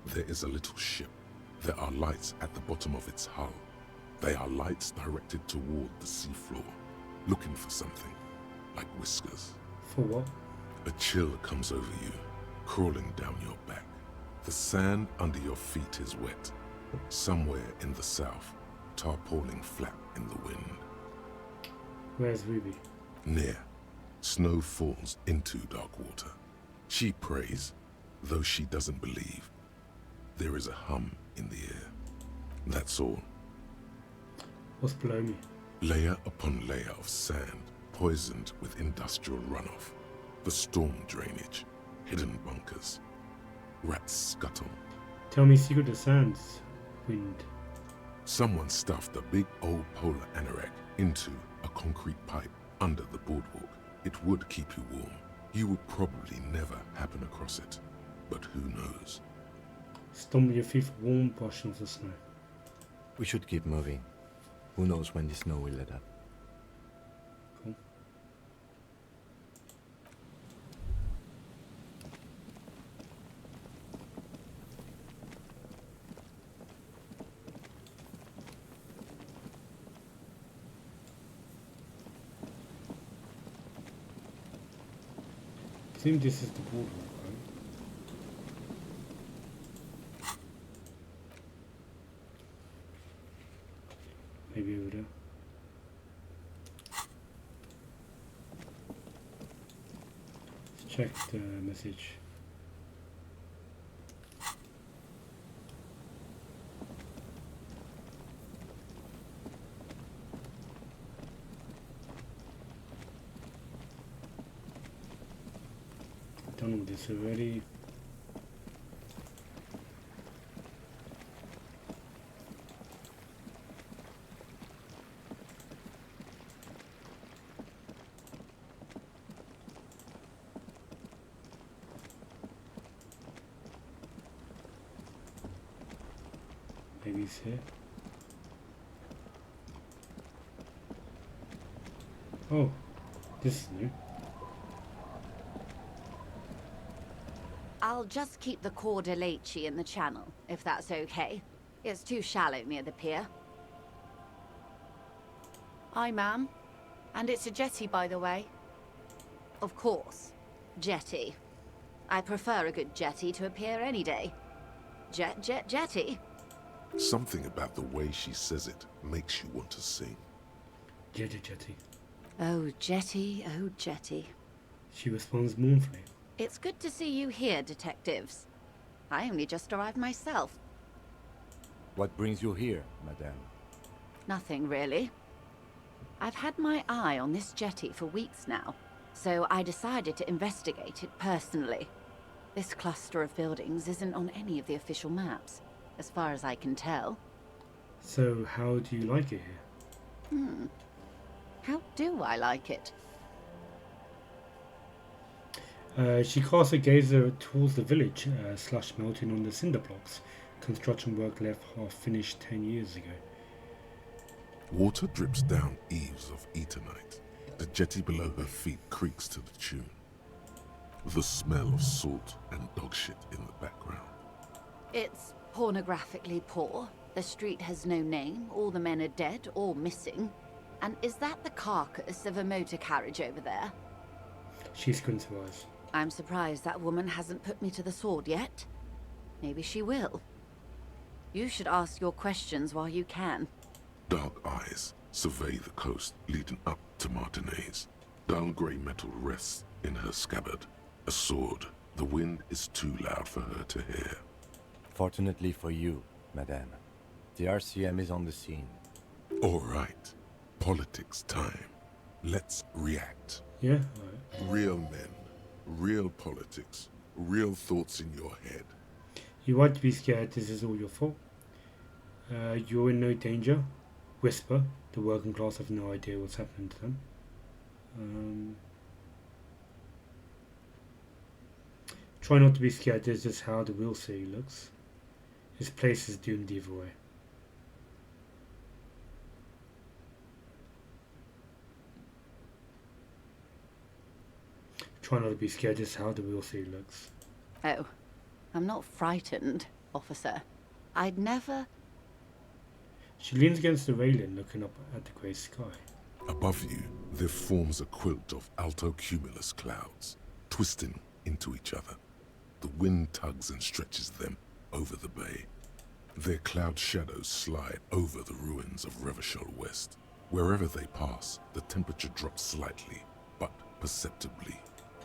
there is a little ship. There are lights at the bottom of its hull. They are lights directed toward the seafloor, looking for something, like whiskers.
For what?
A chill comes over you, crawling down your back. The sand under your feet is wet. Somewhere in the south, tarpaulin flap in the wind.
Where's Ruby?
Near, snow falls into Darkwater. She prays, though she doesn't believe. There is a hum in the air. That's all.
What's below me?
Layer upon layer of sand, poisoned with industrial runoff. The storm drainage, hidden bunkers. Rats scuttle.
Tell me secret of sands. Wind.
Someone stuffed a big old polar anorak into a concrete pipe under the boardwalk. It would keep you warm. You would probably never happen across it. But who knows?
Stomp your feet for warm, brush off the snow.
We should keep moving. Who knows when the snow will let up.
Cool. I think this is the boardwalk, right? Maybe over there. Let's check the message. Done with this already. Maybe it's here. Oh, this is new.
I'll just keep the Cor de Leche in the channel, if that's okay. It's too shallow near the pier. Hi, ma'am. And it's a jetty, by the way. Of course. Jetty. I prefer a good jetty to a pier any day. Jetty?
Something about the way she says it makes you want to sing.
Jetty, jetty.
Oh, jetty, oh, jetty.
She responds mournfully.
It's good to see you here, detectives. I only just arrived myself.
What brings you here, madame?
Nothing, really. I've had my eye on this jetty for weeks now, so I decided to investigate it personally. This cluster of buildings isn't on any of the official maps, as far as I can tell.
So, how do you like it here?
How do I like it?
She casts a gazer towards the village, slash melting on the cinder blocks. Construction work left half finished 10 years ago.
Water drips down eaves of Eternite. The jetty below her feet creaks to the tune. The smell of salt and dog shit in the background.
It's pornographically poor. The street has no name, all the men are dead or missing. And is that the carcass of a motor carriage over there?
She squints her eyes.
I'm surprised that woman hasn't put me to the sword yet. Maybe she will. You should ask your questions while you can.
Dark eyes survey the coast leading up to Martinez. Dull grey metal rests in her scabbard. A sword. The wind is too loud for her to hear.
Fortunately for you, madame, the RCM is on the scene.
All right. Politics time. Let's react.
Yeah? Alright.
Real men. Real politics. Real thoughts in your head.
You want to be scared, this is all your fault. You're in no danger. Whisper. The working class have no idea what's happening to them. Try not to be scared, this is how the real city looks. This place is doomed either way. Try not to be scared, this is how the real city looks.
Oh, I'm not frightened, officer. I'd never...
She leans against the railing, looking up at the grey sky.
Above you, there forms a quilt of altocumulus clouds, twisting into each other. The wind tugs and stretches them over the bay. Their cloud shadows slide over the ruins of Revachol West. Wherever they pass, the temperature drops slightly, but perceptibly.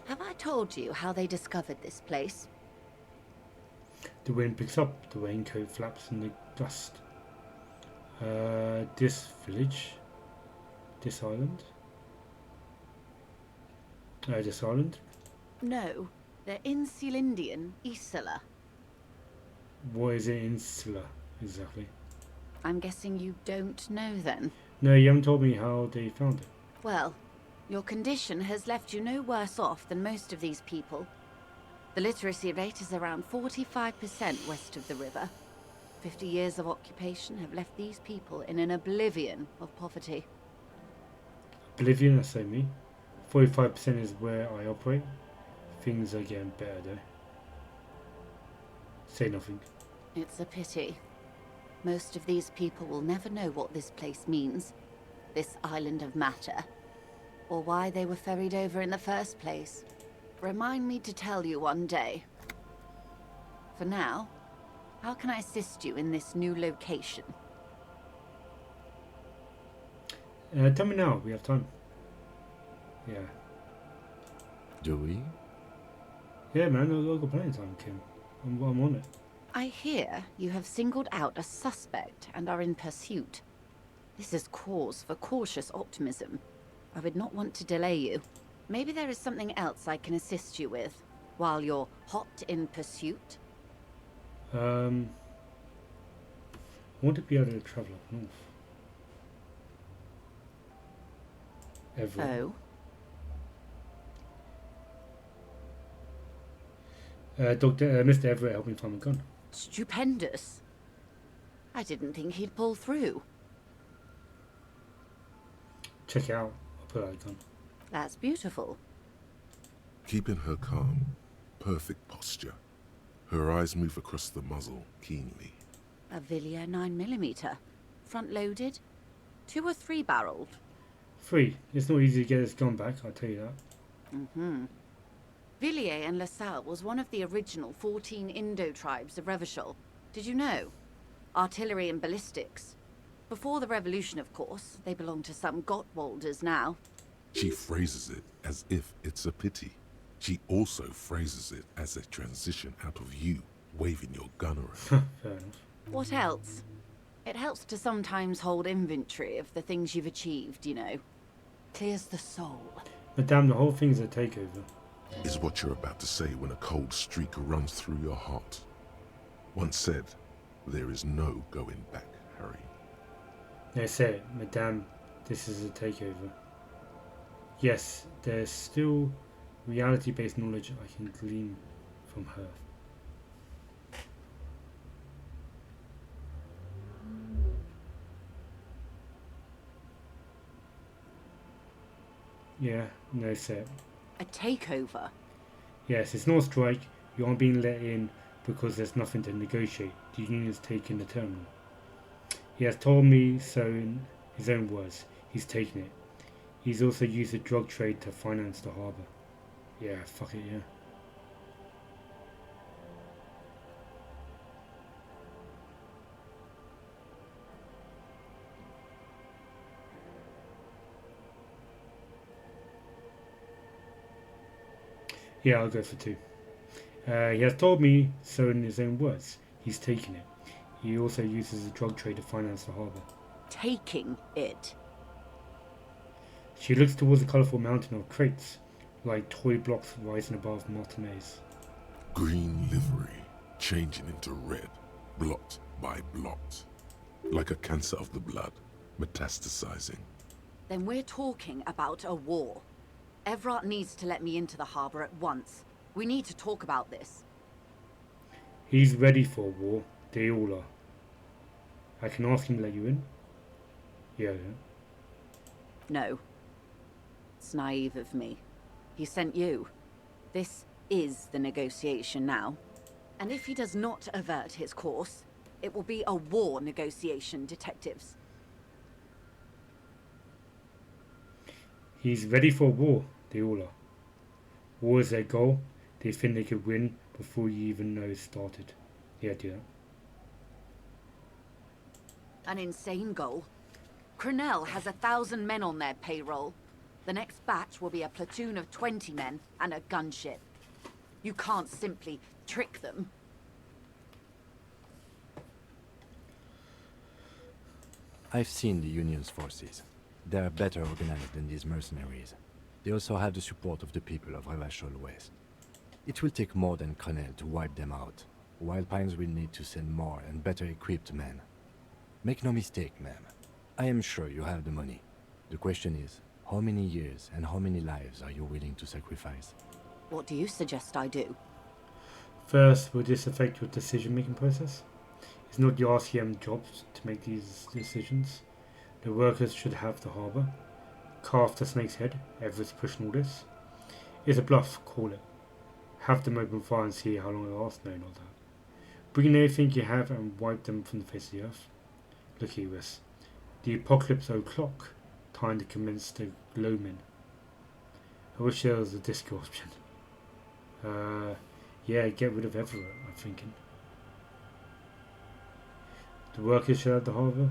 Have I told you how they discovered this place?
The wind picks up, the raincoat flaps in the dust. This village? This island? This island?
No, they're in Celindian, Isola.
What is it insula, exactly?
I'm guessing you don't know then.
No, you haven't told me how they found it.
Well, your condition has left you no worse off than most of these people. The literacy rate is around 45% west of the river. 50 years of occupation have left these people in an oblivion of poverty.
Oblivion, I say me. 45% is where I operate. Things are getting better though. Say nothing.
It's a pity. Most of these people will never know what this place means, this island of matter, or why they were ferried over in the first place. Remind me to tell you one day. For now, how can I assist you in this new location?
Tell me now, we have time. Yeah.
Do we?
Yeah, man, I've got plenty of time, Kim. I'm on it.
I hear you have singled out a suspect and are in pursuit. This is cause for cautious optimism. I would not want to delay you. Maybe there is something else I can assist you with, while you're hot in pursuit?
I want to be able to travel up north. Everett.
Oh?
Mr. Everett helped me find my gun.
Stupendous. I didn't think he'd pull through.
Check it out. I'll put out a gun.
That's beautiful.
Keeping her calm, perfect posture. Her eyes move across the muzzle keenly.
A Villiers 9mm. Front-loaded? 2 or 3 barreled?
3. It's not easy to get this gun back, I'll tell you that.
Mm-hmm. Villiers and LaSalle was one of the original 14 Indo tribes of Revachol. Did you know? Artillery and ballistics. Before the revolution, of course. They belong to some Gottwalders now.
She phrases it as if it's a pity. She also phrases it as a transition out of you waving your gun around.
Fair enough.
What else? It helps to sometimes hold inventory of the things you've achieved, you know. Clears the soul.
Madame, the whole thing's a takeover.
Is what you're about to say when a cold streak runs through your heart. Once said, there is no going back, Harry.
They say it, Madame, this is a takeover. Yes, there's still reality-based knowledge I can glean from her. Yeah, no, say it.
A takeover?
Yes, it's not a strike. You aren't being let in because there's nothing to negotiate. The union's taking the terminal. He has told me so in his own words. He's taken it. He's also used the drug trade to finance the harbour. Yeah, fuck it, yeah. Yeah, I'll go for 2. He has told me so in his own words. He's taken it. He also uses the drug trade to finance the harbour.
Taking it?
She looks towards the colourful mountain of crates, like toy blocks rising above Martinez.
Green livery, changing into red, blot by blot. Like a cancer of the blood, metastasizing.
Then we're talking about a war. Everett needs to let me into the harbour at once. We need to talk about this.
He's ready for war. They all are. I can ask him to let you in? Yeah.
No. It's naive of me. He sent you. This is the negotiation now. And if he does not avert his course, it will be a war negotiation, detectives.
He's ready for war. They all are. War is their goal. They think they could win before you even know it started. Yeah, do that.
An insane goal. Crenell has 1,000 men on their payroll. The next batch will be a platoon of 20 men and a gunship. You can't simply trick them.
I've seen the Union's forces. They are better organized than these mercenaries. They also have the support of the people of Revachol West. It will take more than Crenell to wipe them out. Wild Pines will need to send more and better equipped men. Make no mistake, ma'am. I am sure you have the money. The question is, how many years and how many lives are you willing to sacrifice?
What do you suggest I do?
First, will this affect your decision-making process? It's not the RCM job to make these decisions. The workers should have the harbour. Carve the snake's head. Everett's pushing all this. It's a bluff, call it. Have them open fire and see how long it lasts. No, not that. Bring in everything you have and wipe them from the face of the earth. Look here, Wes. The apocalypse o'clock. Time to commence the gloaming. I wish there was a disco option. Yeah, get rid of Everett, I'm thinking. The workers should have the harbour.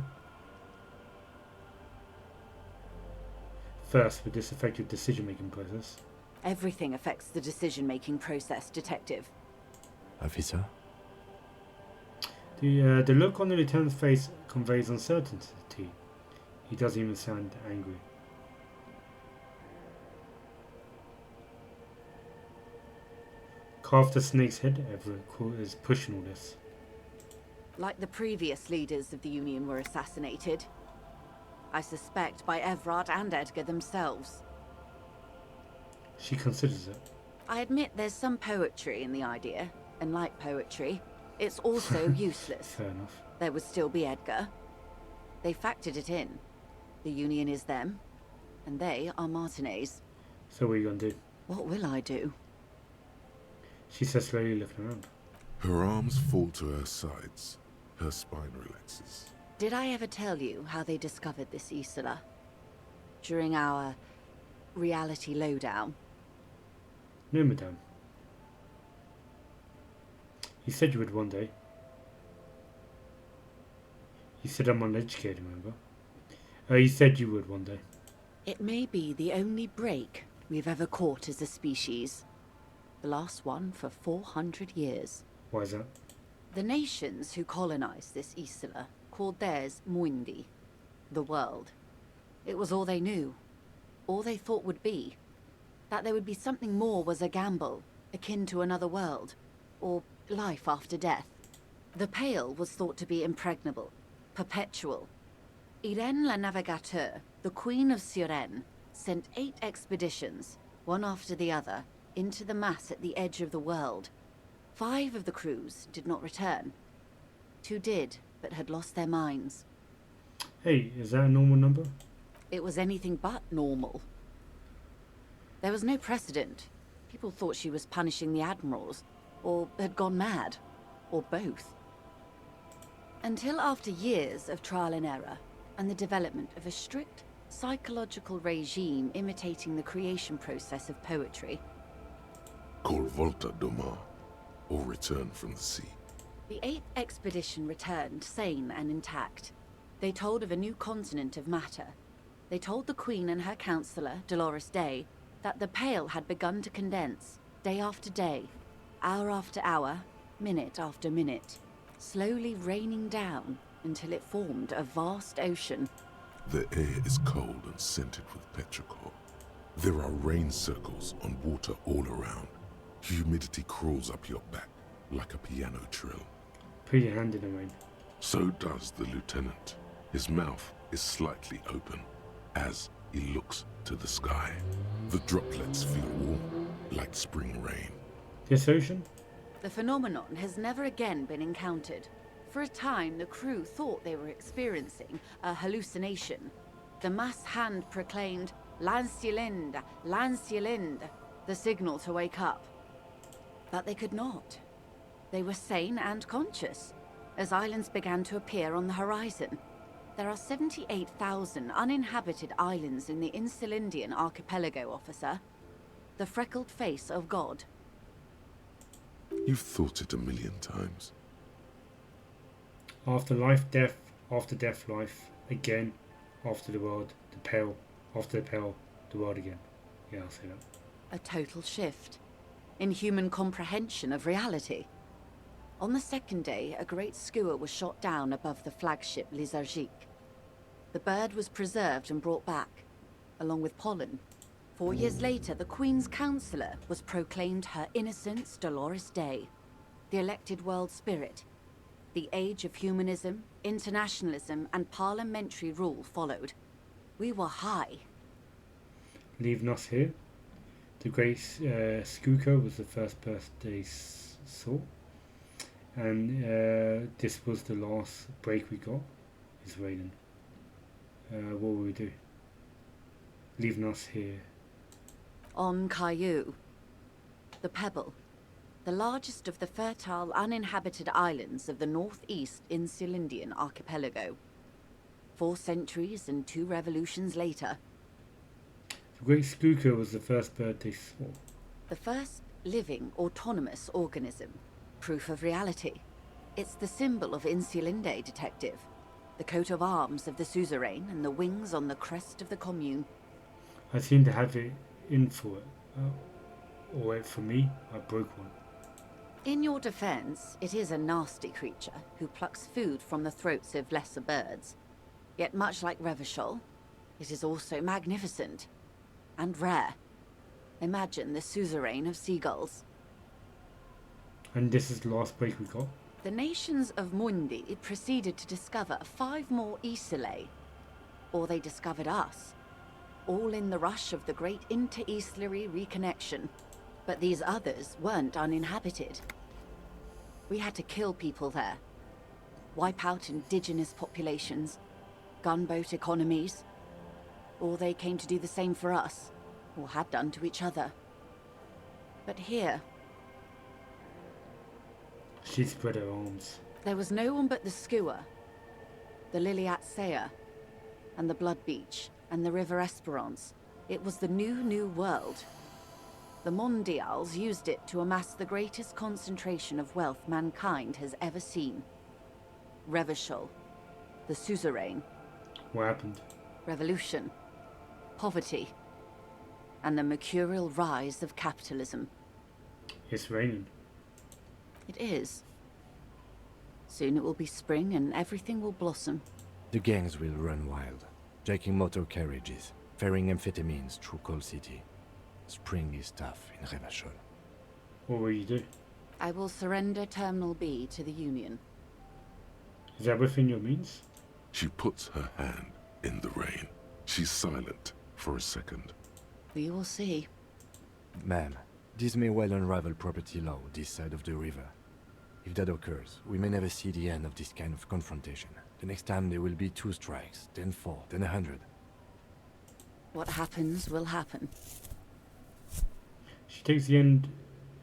First, would this affect your decision-making process?
Everything affects the decision-making process, Detective.
Officer?
The look on the lieutenant's face conveys uncertainty. He doesn't even sound angry. Carve the snake's head. Everett is pushing all this.
Like the previous leaders of the Union were assassinated. I suspect by Everard and Edgar themselves.
She considers it.
I admit there's some poetry in the idea, and like poetry, it's also useless.
Fair enough.
There would still be Edgar. They factored it in. The Union is them, and they are Martinez.
So what are you going to do?
What will I do?
She says, slowly looking around.
Her arms fall to her sides. Her spine relaxes.
Did I ever tell you how they discovered this Isola? During our reality lowdown?
No, madame. You said you would one day. You said I'm uneducated, remember? You said you would one day.
It may be the only break we've ever caught as a species. The last one for 400 years.
Why is that?
The nations who colonized this Isola called theirs Muindi, the world. It was all they knew, all they thought would be. That there would be something more was a gamble, akin to another world, or life after death. The Pale was thought to be impregnable, perpetual. Irene la Navigateur, the Queen of Suren, sent 8 expeditions, one after the other, into the mass at the edge of the world. 5 of the crews did not return. 2 did, but had lost their minds.
Hey, is that a normal number?
It was anything but normal. There was no precedent. People thought she was punishing the admirals, or had gone mad, or both. Until after years of trial and error, and the development of a strict psychological regime imitating the creation process of poetry.
Called Volta do Mar, or Return from the Sea.
The 8th expedition returned sane and intact. They told of a new continent of matter. They told the Queen and her counselor, Dolores Day, that the Pale had begun to condense, day after day, hour after hour, minute after minute, slowly raining down until it formed a vast ocean.
The air is cold and scented with petrichor. There are rain circles on water all around. Humidity crawls up your back like a piano trill.
Put your hand in the rain.
So does the lieutenant. His mouth is slightly open as he looks to the sky. The droplets feel warm, like spring rain.
This ocean?
The phenomenon has never again been encountered. For a time, the crew thought they were experiencing a hallucination. The mass hand proclaimed, "Lancielinde, Lancielinde," the signal to wake up. But they could not. They were sane and conscious, as islands began to appear on the horizon. There are 78,000 uninhabited islands in the Insulindian archipelago, officer. The freckled face of God.
You've thought it a million times.
After life, death, after death, life, again, after the world, the Pale, after the Pale, the world again. Yeah, I'll say that.
A total shift in human comprehension of reality. On the second day, a great skua was shot down above the flagship Lizargique. The bird was preserved and brought back, along with pollen. 4 years later, the Queen's Counselor was proclaimed Her Innocence Dolores Day, the elected world spirit. The age of humanism, internationalism, and parliamentary rule followed. We were high.
Leaving us here. The great Skuko was the first birthday saw. And this was the last break we got. It's raining. What will we do? Leaving us here.
On Caillou, the Pebble, the largest of the fertile, uninhabited islands of the northeast Insulindian archipelago. 4 centuries and 2 revolutions later,
The Great Skooka was the first bird they saw.
the first living, autonomous organism. Proof of reality. It's the symbol of Insulinde, detective. The coat of arms of the suzerain and the wings on the crest of the commune.
I seem to have it in for it. Or for me, I broke one.
In your defense, it is a nasty creature who plucks food from the throats of lesser birds. Yet much like Revachol, it is also magnificent and rare. Imagine the suzerain of seagulls.
And this is the last break we got.
The nations of Mundi proceeded to discover 5 more Isolae. Or they discovered us. All in the rush of the great inter-Islary reconnection. But these others weren't uninhabited. We had to kill people there. Wipe out indigenous populations. Gunboat economies. Or they came to do the same for us. Or had done to each other. But here,
She spread her arms.
there was no one but the Skua, the Liliat Seya, and the Blood Beach, and the River Esperance. It was the new world. The Mondials used it to amass the greatest concentration of wealth mankind has ever seen. Revachol, the suzerain,
What happened?
revolution, poverty, and the mercurial rise of capitalism.
It's raining.
It is. Soon it will be spring and everything will blossom.
The gangs will run wild, jacking motor carriages, ferrying amphetamines through Coal City. Spring is tough in Revachol.
What will you do?
I will surrender Terminal B to the Union.
Is that within your means?
She puts her hand in the rain. She's silent for a second.
We will see.
Ma'am, this may well unravel property law this side of the river. If that occurs, we may never see the end of this kind of confrontation. The next time there will be 2 strikes, then 4, then 100.
What happens will happen.
She takes the end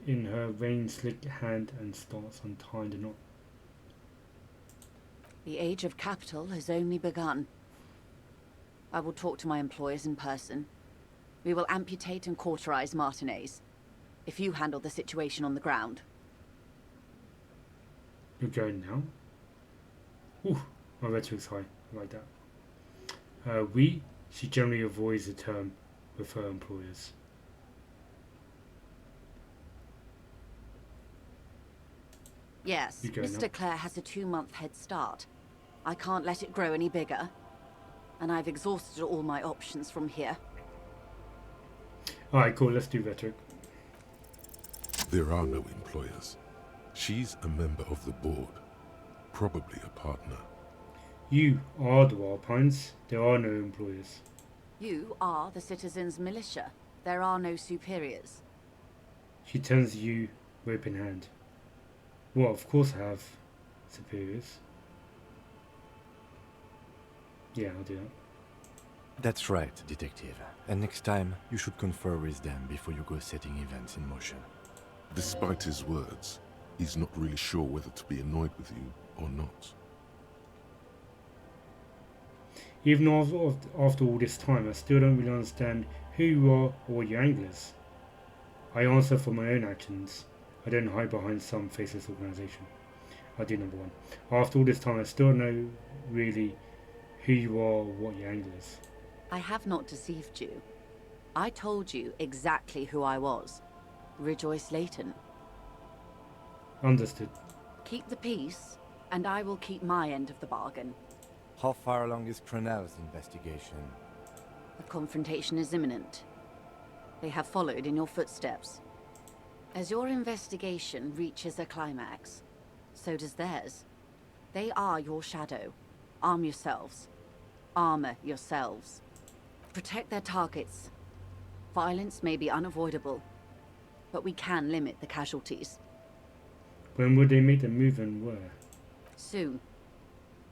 in her rain-slick hand and starts untying the knot.
The age of capital has only begun. I will talk to my employers in person. We will amputate and cauterize Martinez. If you handle the situation on the ground.
You're going now? Ooh, my rhetoric's high. I like that. She generally avoids the term with her employers.
Yes,
You go now.
Mr. Clare has a 2-month head start. I can't let it grow any bigger. And I've exhausted all my options from here.
Alright, cool, let's do rhetoric.
There are no employers. She's a member of the board. Probably a partner.
You are the Warpines. There are no employers.
You are the citizens' militia. There are no superiors.
She turns to you, rope in hand. Well, of course I have superiors. Yeah, I'll do that.
That's right, detective. And next time, you should confer with them before you go setting events in motion.
Despite his words, he's not really sure whether to be annoyed with you or not.
Even after all this time, I still don't really understand who you are or what your angle is. I answer for my own actions. I don't hide behind some faceless organization. I do number 1. After all this time, I still don't know really who you are or what your angle is.
I have not deceived you. I told you exactly who I was. Rejoice Layton.
Understood.
Keep the peace, and I will keep my end of the bargain.
How far along is Cronell's investigation?
A confrontation is imminent. They have followed in your footsteps. As your investigation reaches a climax, so does theirs. They are your shadow. Arm yourselves. Armor yourselves. Protect their targets. Violence may be unavoidable, but we can limit the casualties.
When would they make the move and where?
Soon.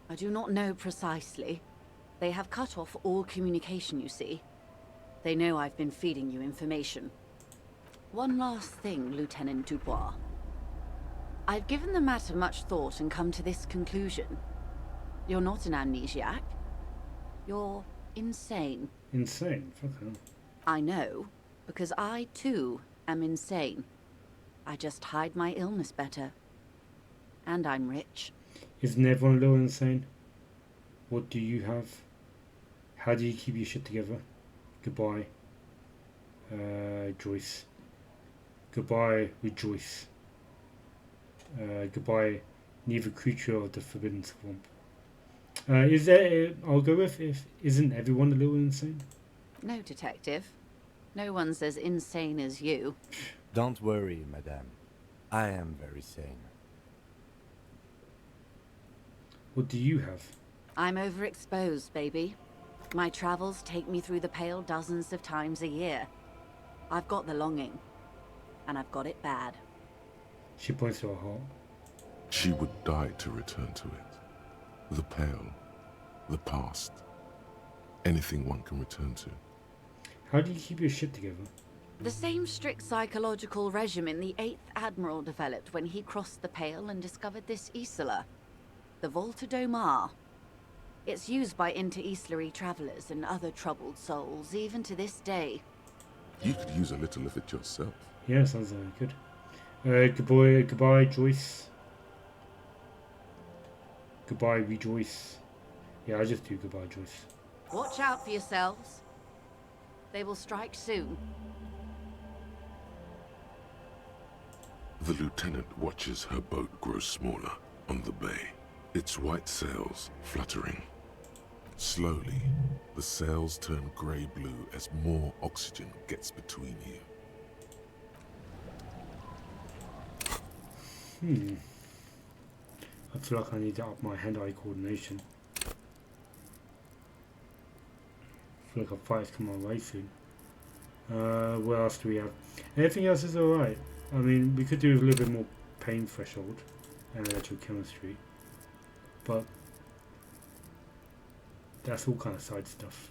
I do not know precisely. They have cut off all communication, you see. They know I've been feeding you information. One last thing, Lieutenant Dubois. I've given the matter much thought and come to this conclusion. You're not an amnesiac. You're insane.
Insane? Fuck hell.
I know, because I, too, am insane. I just hide my illness better. And I'm rich.
Isn't everyone a little insane? What do you have? How do you keep your shit together? Goodbye, Joyce. Goodbye, Rejoice. Goodbye, neither creature of the forbidden swamp. Is there? I'll go with if isn't everyone a little insane?
No, Detective. No one's as insane as you.
Don't worry, madame. I am very sane.
What do you have?
I'm overexposed, baby. My travels take me through the Pale dozens of times a year. I've got the longing. And I've got it bad.
She points to her heart.
She would die to return to it. The Pale, the past, anything one can return to.
How do you keep your shit together?
The same strict psychological regimen the 8th Admiral developed when he crossed the Pale and discovered this Isola, the Volta do Mar. It's used by inter-Islary travelers and other troubled souls, even to this day.
You could use a little of it yourself.
Yeah, sounds like good. Goodbye, Joyce. Goodbye, Rejoice. Yeah, I just do goodbye, Joyce.
Watch out for yourselves. They will strike soon.
The lieutenant watches her boat grow smaller on the bay, its white sails fluttering. Slowly, the sails turn grey-blue as more oxygen gets between you.
I feel like I need to up my hand-eye coordination. I feel like a fight's coming my way soon. What else do we have? Everything else is alright. I mean, we could do with a little bit more pain threshold and electrochemistry. But that's all kind of side stuff.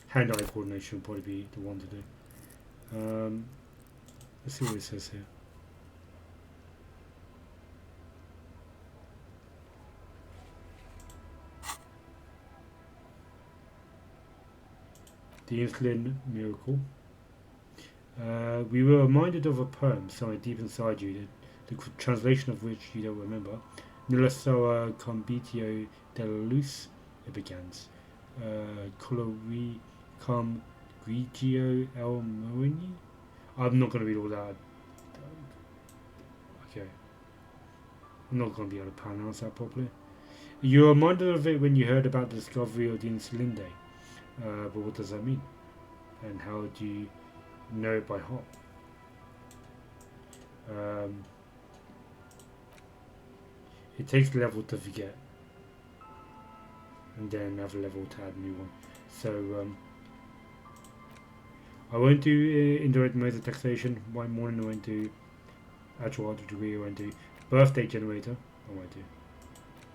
Hand-eye coordination would probably be the one to do. Let's see what it says here. The insulin miracle. We were reminded of a poem somewhere deep inside you, the translation of which you don't remember. Nulla soa combitio della luz, it begins. Colori cum grigio el morini. I'm not going to read all that. Okay. I'm not going to be able to pronounce that properly. You were reminded of it when you heard about the discovery of the insulin day. But what does that mean? And how do you know it by heart? It takes level to forget, and then another level to add a new one. So I won't do indirect modes of taxation. One morning I won't do actual art degree. I won't do birthday generator. I won't do,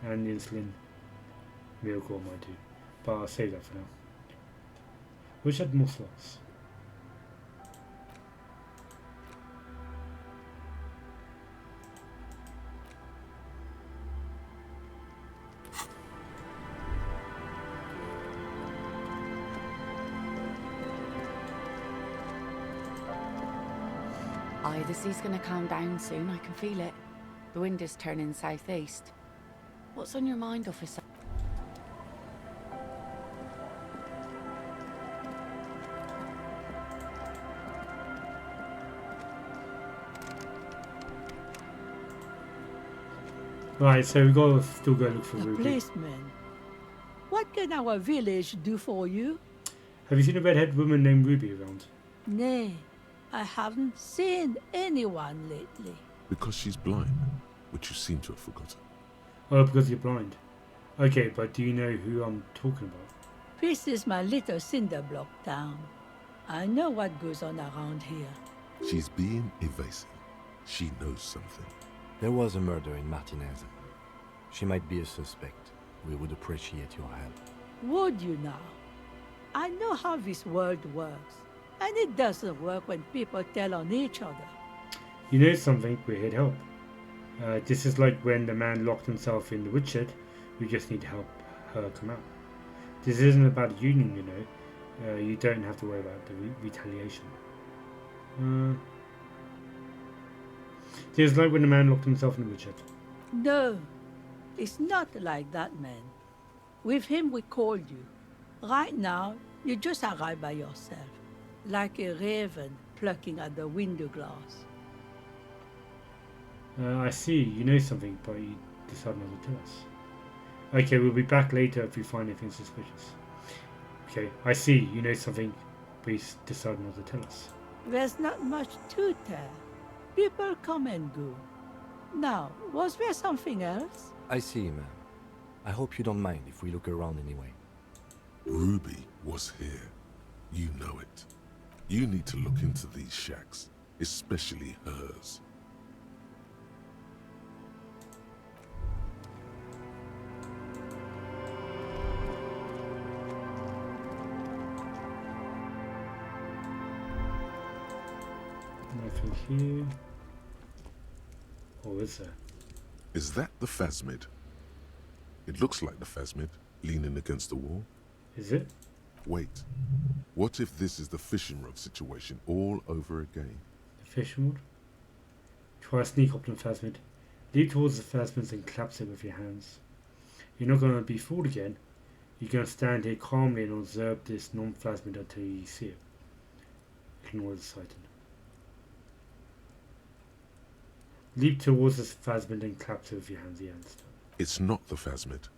and insulin miracle I might do, but I'll save that for now. Which had more slots?
Aye, the sea's gonna calm down soon, I can feel it. The wind is turning southeast. What's on your mind, officer?
Right, so we gotta still go look for
The
Ruby.
policeman. What can our village do for you?
Have you seen a redhead woman named Ruby around?
Nay, I haven't seen anyone lately.
Because she's blind, which you seem to have forgotten.
Oh, because you're blind. Okay, but do you know who I'm talking about?
This is my little cinder block town. I know what goes on around here.
She's being evasive. She knows something.
There was a murder in Martinez. She might be a suspect. We would appreciate your help.
Would you now? I know how this world works, and it doesn't work when people tell on each other.
You know something? We're here to help. This is like when the man locked himself in the woodshed. We just need to help her come out. This isn't about a union, you know. You don't have to worry about the retaliation. This is like when the man locked himself in the woodshed.
No, it's not like that, man. With him, we called you. Right now, you just arrived by yourself, like a raven plucking at the window glass.
I see. You know something, but you decide not to tell us. Okay, we'll be back later if we find anything suspicious. Okay, I see. You know something, but you decide not to tell us.
There's not much to tell. People come and go. Now, was there something else?
I see, ma'am. I hope you don't mind if we look around anyway.
Ruby was here. You know it. You need to look into these shacks, especially hers.
Nothing here. Oh, is there?
Is that the phasmid? It looks like the phasmid, leaning against the wall.
Is it?
Wait. What if this is the fishing rod situation all over again?
The fishing rod? Try a sneak up to the phasmid. Leap towards the phasmid and collapse it with your hands. You're not going to be fooled again. You're going to stand here calmly and observe this non-phasmid until you see it. Ignore the sighting. Leap towards the phasmid and collapse it with your hands.
It's not the phasmid.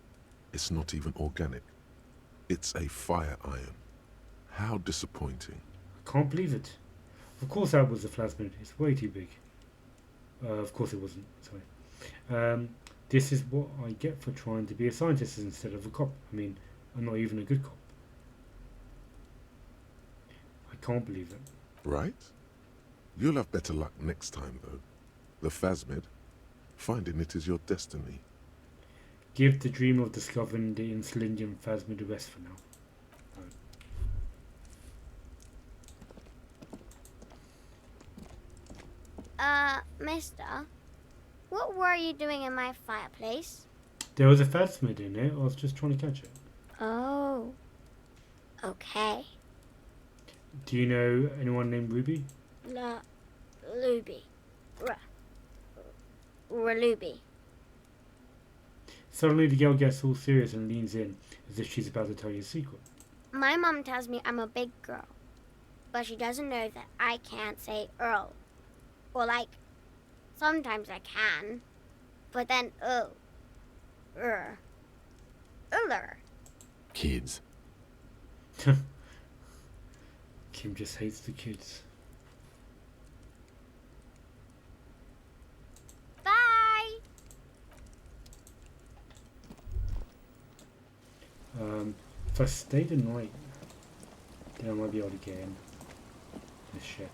It's not even organic. It's a fire iron. How disappointing.
I can't believe it. Of course that was the phasmid. It's way too big. Of course it wasn't. Sorry. This is what I get for trying to be a scientist instead of a cop. I mean, I'm not even a good cop. I can't believe it.
Right? You'll have better luck next time, though. The phasmid, finding it is your destiny.
Give the dream of discovering the Elysium phasmid a rest for now.
Mister, what were you doing in my fireplace?
There was a phasmid in it. I was just trying to catch it.
Oh. Okay.
Do you know anyone named Ruby?
Ruby. Ruby.
Suddenly the girl gets all serious and leans in as if she's about to tell you a secret.
My mom tells me I'm a big girl, but she doesn't know that I can't say Earl. Or sometimes I can, but then
Kids.
Kim just hates the kids.
Bye!
If I stay the night, then I might be able to get in this shed.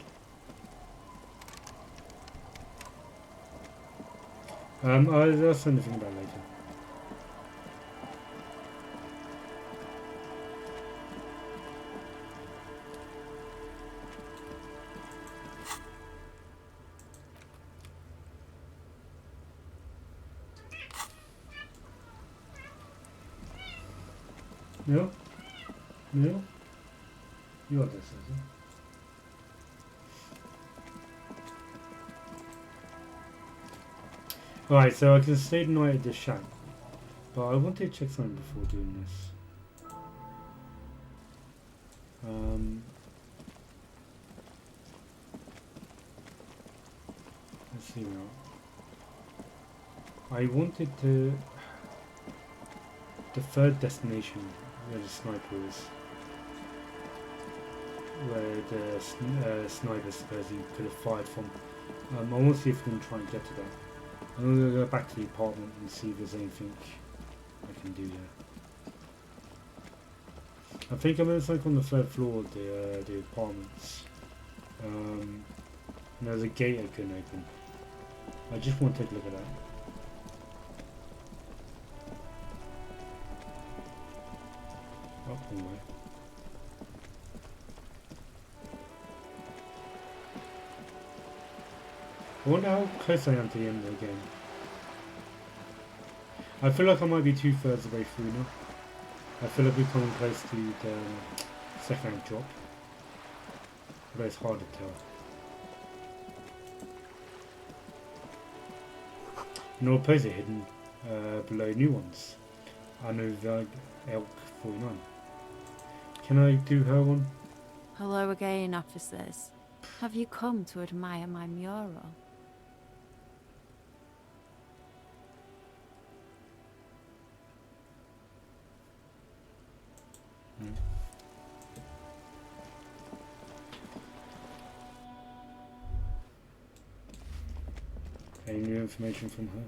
I'll send the thing about later. No? No? You got this, isn't it? Alright, so I can stay the night at this shack, but I want to check something before doing this. Let's see now. I wanted to... The third destination where the sniper is. Where the sniper supposedly could have fired from. I want to see if we can try and get to that. I'm going to go back to the apartment and see if there's anything I can do there. I think I'm going to on the third floor of the apartments. There's a gate I can open. I just want to take a look at that. Up all the way. I wonder how close I am to the end of the game. I feel like I might be 2/3 of the way through now. I feel like we're coming close to the second rank drop. But it's hard to tell. No opposite hidden below new ones. I know the Elk 49. Can I do her one?
Hello again, officers. Have you come to admire my mural?
Any new information from her?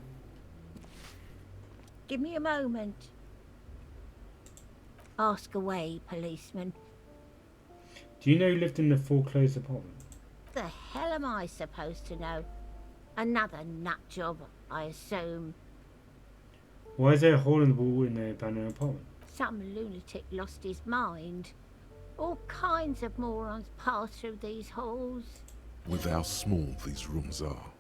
Give me a moment. Ask away, policeman.
Do you know you lived in the foreclosed apartment?
The hell am I supposed to know? Another nut job, I assume.
Why is there a hole in the wall in the abandoned apartment?
Some lunatic lost his mind. All kinds of morons pass through these halls.
With how small these rooms are,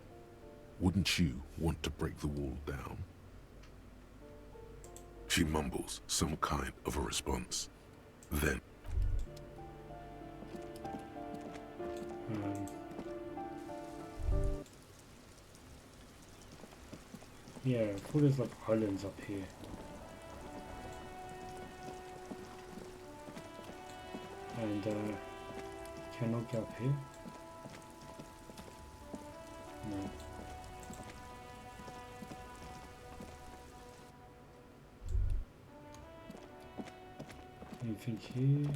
wouldn't you want to break the wall down? She mumbles some kind of a response. Then...
yeah, I thought there's like islands up here. And cannot get up here? No. Anything here?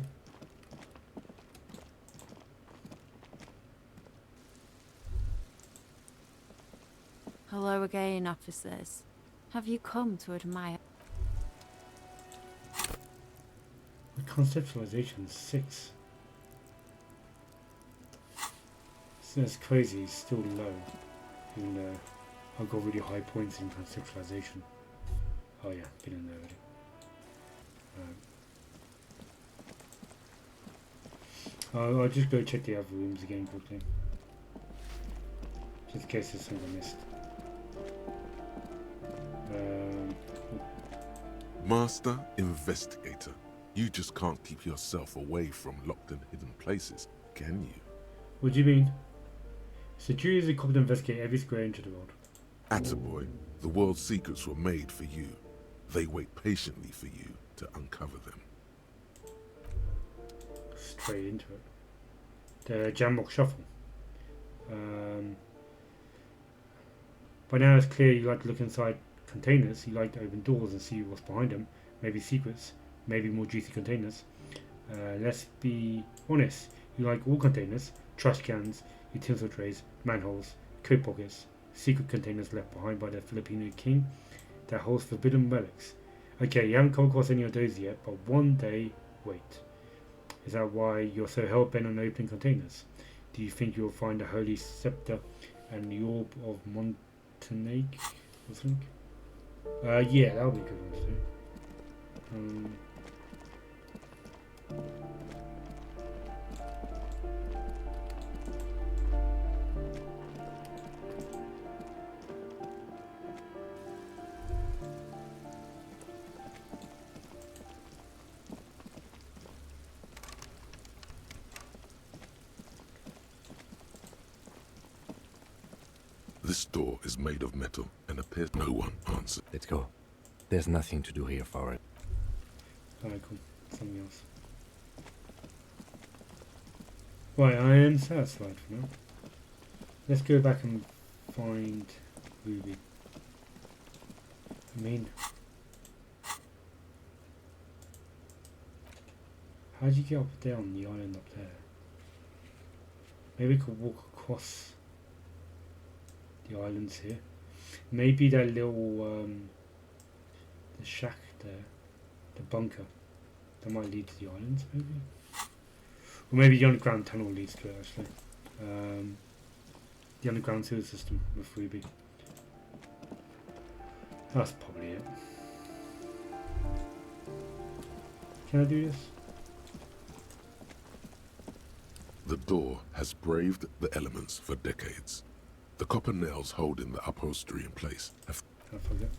Hello again, officers. Have you come to admire?
The conceptualization 6. That's crazy, it's still low. Even though I've got really high points in conceptualization. Oh yeah, been in there already. I'll just go check the other rooms again quickly. Just in case there's something I missed.
Master Investigator, you just can't keep yourself away from locked and hidden places, can you?
What do you mean? So duty is equipped to investigate every square inch of the world.
Attaboy, the world's secrets were made for you. They wait patiently for you to uncover them.
Straight into it. The Jamrock Shuffle. By now it's clear you like to look inside containers, you like to open doors and see what's behind them. Maybe secrets, maybe more juicy containers. Let's be honest, you like all containers, trash cans, utensil trays, manholes, coat pockets, secret containers left behind by the Filipino king that holds forbidden relics. Okay, you haven't come across any of those yet, but one day, wait. Is that why you're so hell-bent on opening containers? Do you think you'll find the Holy Scepter and the Orb of Montenegro or something? Yeah, that'll be a good one to do.
This door is made of metal and appears no one answered.
Let's go. There's nothing to do here for it.
Alright, cool. Something else. Right, I am satisfied for now. Let's go back and find Ruby. I mean, how do you get up there on the island up there? Maybe we could walk across the islands here. Maybe that little the shack there, the bunker, that might lead to the islands, maybe. Or maybe the underground tunnel leads to it actually. The underground sewer system with Ruby. That's probably it. Can I do this?
The door has braved the elements for decades. The copper nails holding the upholstery in place have...
I forget.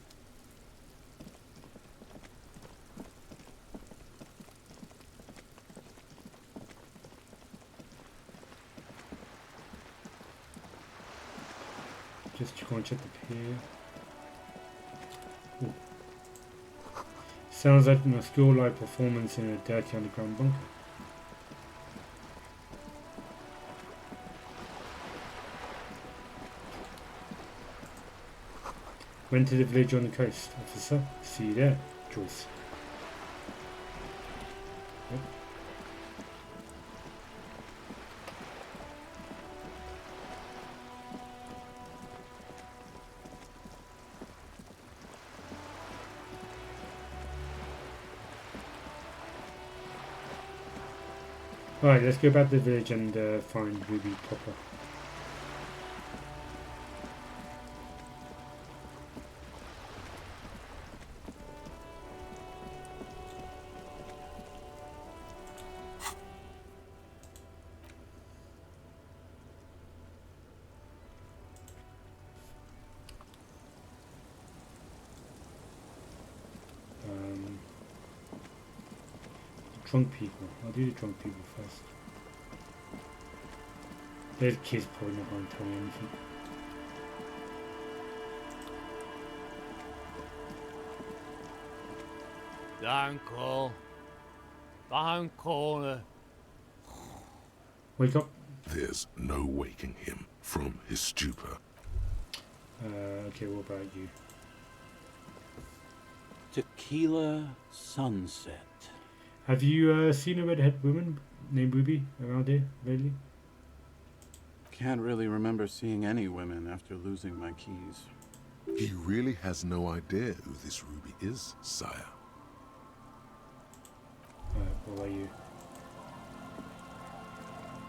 Just go and check the pier. Ooh. Sounds like a school-like performance in a dirty underground bunker. Went to the village on the coast, officer. See you there, Joyce. Yep. Alright, let's go back to the village and find Ruby proper. Drunk people. I'll do the drunk people first. There's kids probably not going to tell me anything.
Don't call. Don't call her.
Wake up.
There's no waking him from his stupor.
Okay, what about you?
Tequila sunset.
Have you seen a redhead woman named Ruby around here lately?
Can't really remember seeing any women after losing my keys.
He really has no idea who this Ruby is, sire.
What about you?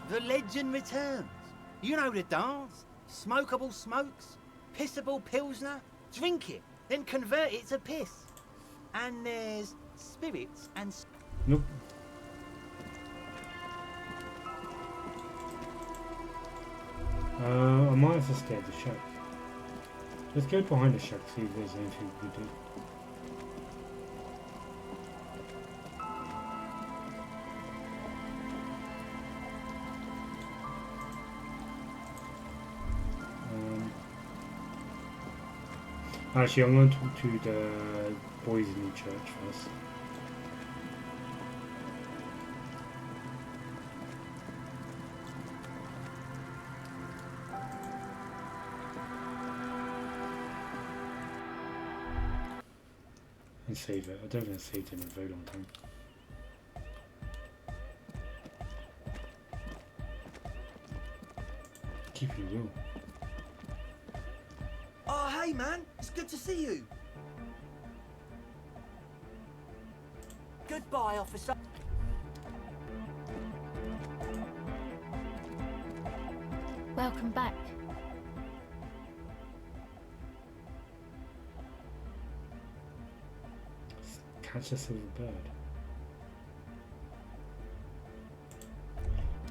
The legend returns. You know the dance. Smokable smokes, pissable pilsner. Drink it, then convert it to piss. And there's spirits and...
Nope. I might have to stay at the shack. Let's go behind the shack, see if there's anything we can do. Actually, I'm going to talk to the boys in the church first. And save it. I don't think I saved it in a very long time. Keep it real.
Oh, hey man, it's good to see you. Goodbye, officer.
Welcome back.
Catch a silver bird.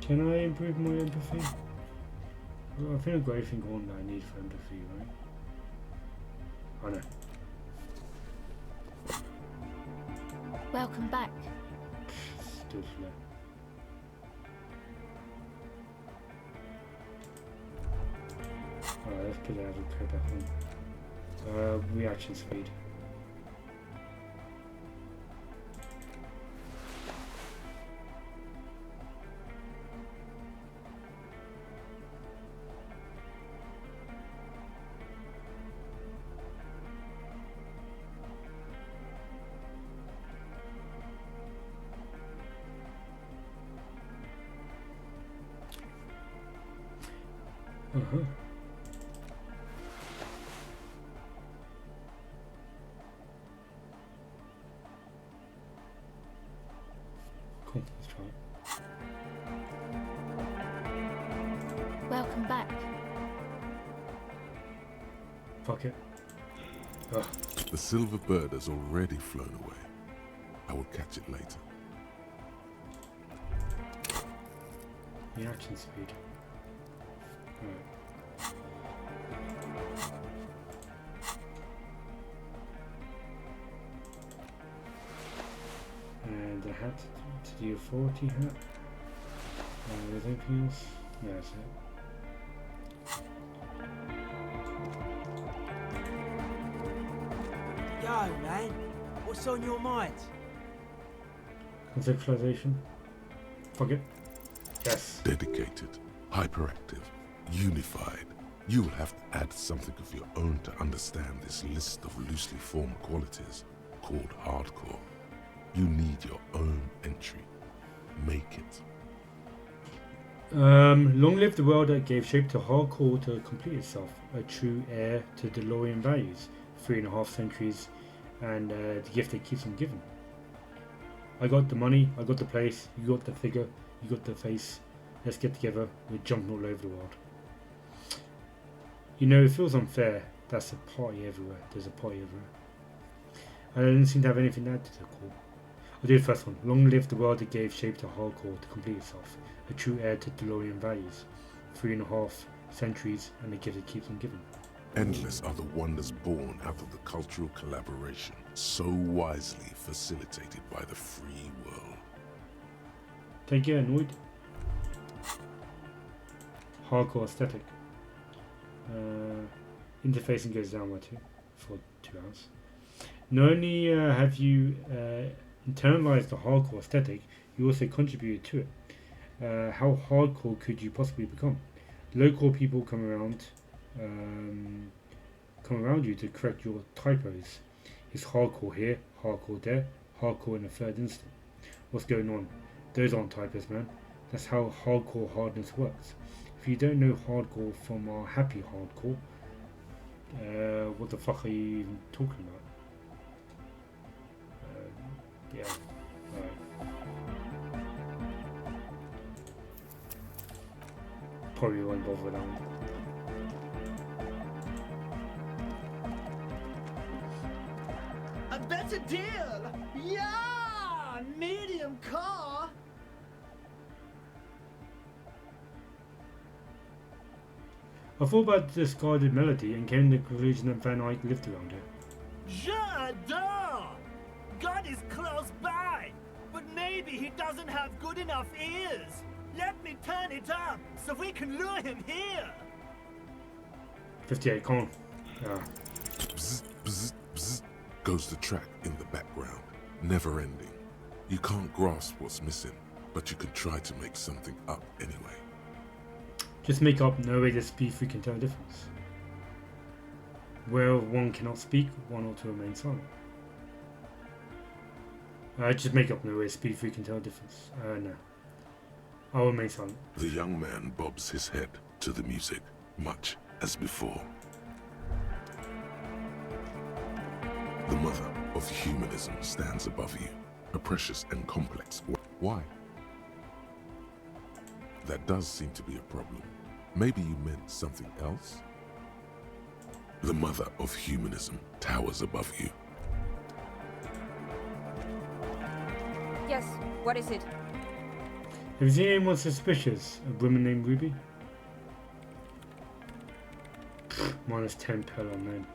Can I improve my empathy? Well, I think I've got everything on that I need for empathy, right? I know.
Welcome back.
Still slow. Alright, let's put that code back on. Reaction speed. Uh-huh. Cool, let's try it.
Welcome back.
Fuck it. Ugh.
The silver bird has already flown away. I will catch it later.
Reaction speed. Alright. And the hat to the authority hat. There's anything else? No, that's it.
Yo, man, what's on your mind?
Conceptualization. Fuck it. Yes.
Dedicated, hyperactive, unified. You will have to add something of your own to understand this list of loosely formed qualities called hardcore. You need your own entry. Make it.
Long live the world that gave shape to hardcore to complete itself. A true heir to DeLorean values. 3.5 centuries, and the gift that keeps on giving. I got the money, I got the place, you got the figure, you got the face. Let's get together. We're jumping all over the world. You know, it feels unfair. That's a party everywhere. There's a party everywhere. I didn't seem to have anything to add to the call. I'll do the first one. Long live the world that gave shape to hardcore to complete itself. A true heir to DeLorean values. 3.5 centuries, and the gift that keeps on giving.
Endless are the wonders born out of the cultural collaboration, so wisely facilitated by the free world.
Take care, Noid. Hardcore aesthetic. Interfacing goes down by 2 for 2 hours. Not only have you internalized the hardcore aesthetic, you also contributed to it. How hardcore could you possibly become? Local people come around you to correct your typos. It's hardcore here, hardcore there, hardcore in the third instant. What's going on? Those aren't typos, man. That's how hardcore hardness works. If you don't know hardcore from our happy hardcore, what the fuck are you even talking about? Yeah, alright. Probably won't bother with that one.
A better deal! Yeah! Medium car!
I thought about the discarded melody and came to the conclusion that Van Eyck lived around here.
J'adore! God is close by, but maybe he doesn't have good enough ears. Let me turn it up so we can lure him here.
58, come on.
Bzz, bzz, bzz, goes the track in the background, never ending. You can't grasp what's missing, but you can try to make something up anyway.
Just make up no way to speak we can tell the difference. Where one cannot speak, one ought to remain silent. Just make up no way to speak we can tell the difference. No. I will remain silent.
The young man bobs his head to the music, much as before. The mother of humanism stands above you, a precious and complex. Why? That does seem to be a problem. Maybe you meant something else? The mother of humanism towers above you.
Yes, what is it?
Have you seen anyone suspicious? A woman named Ruby? Minus 10 per on them.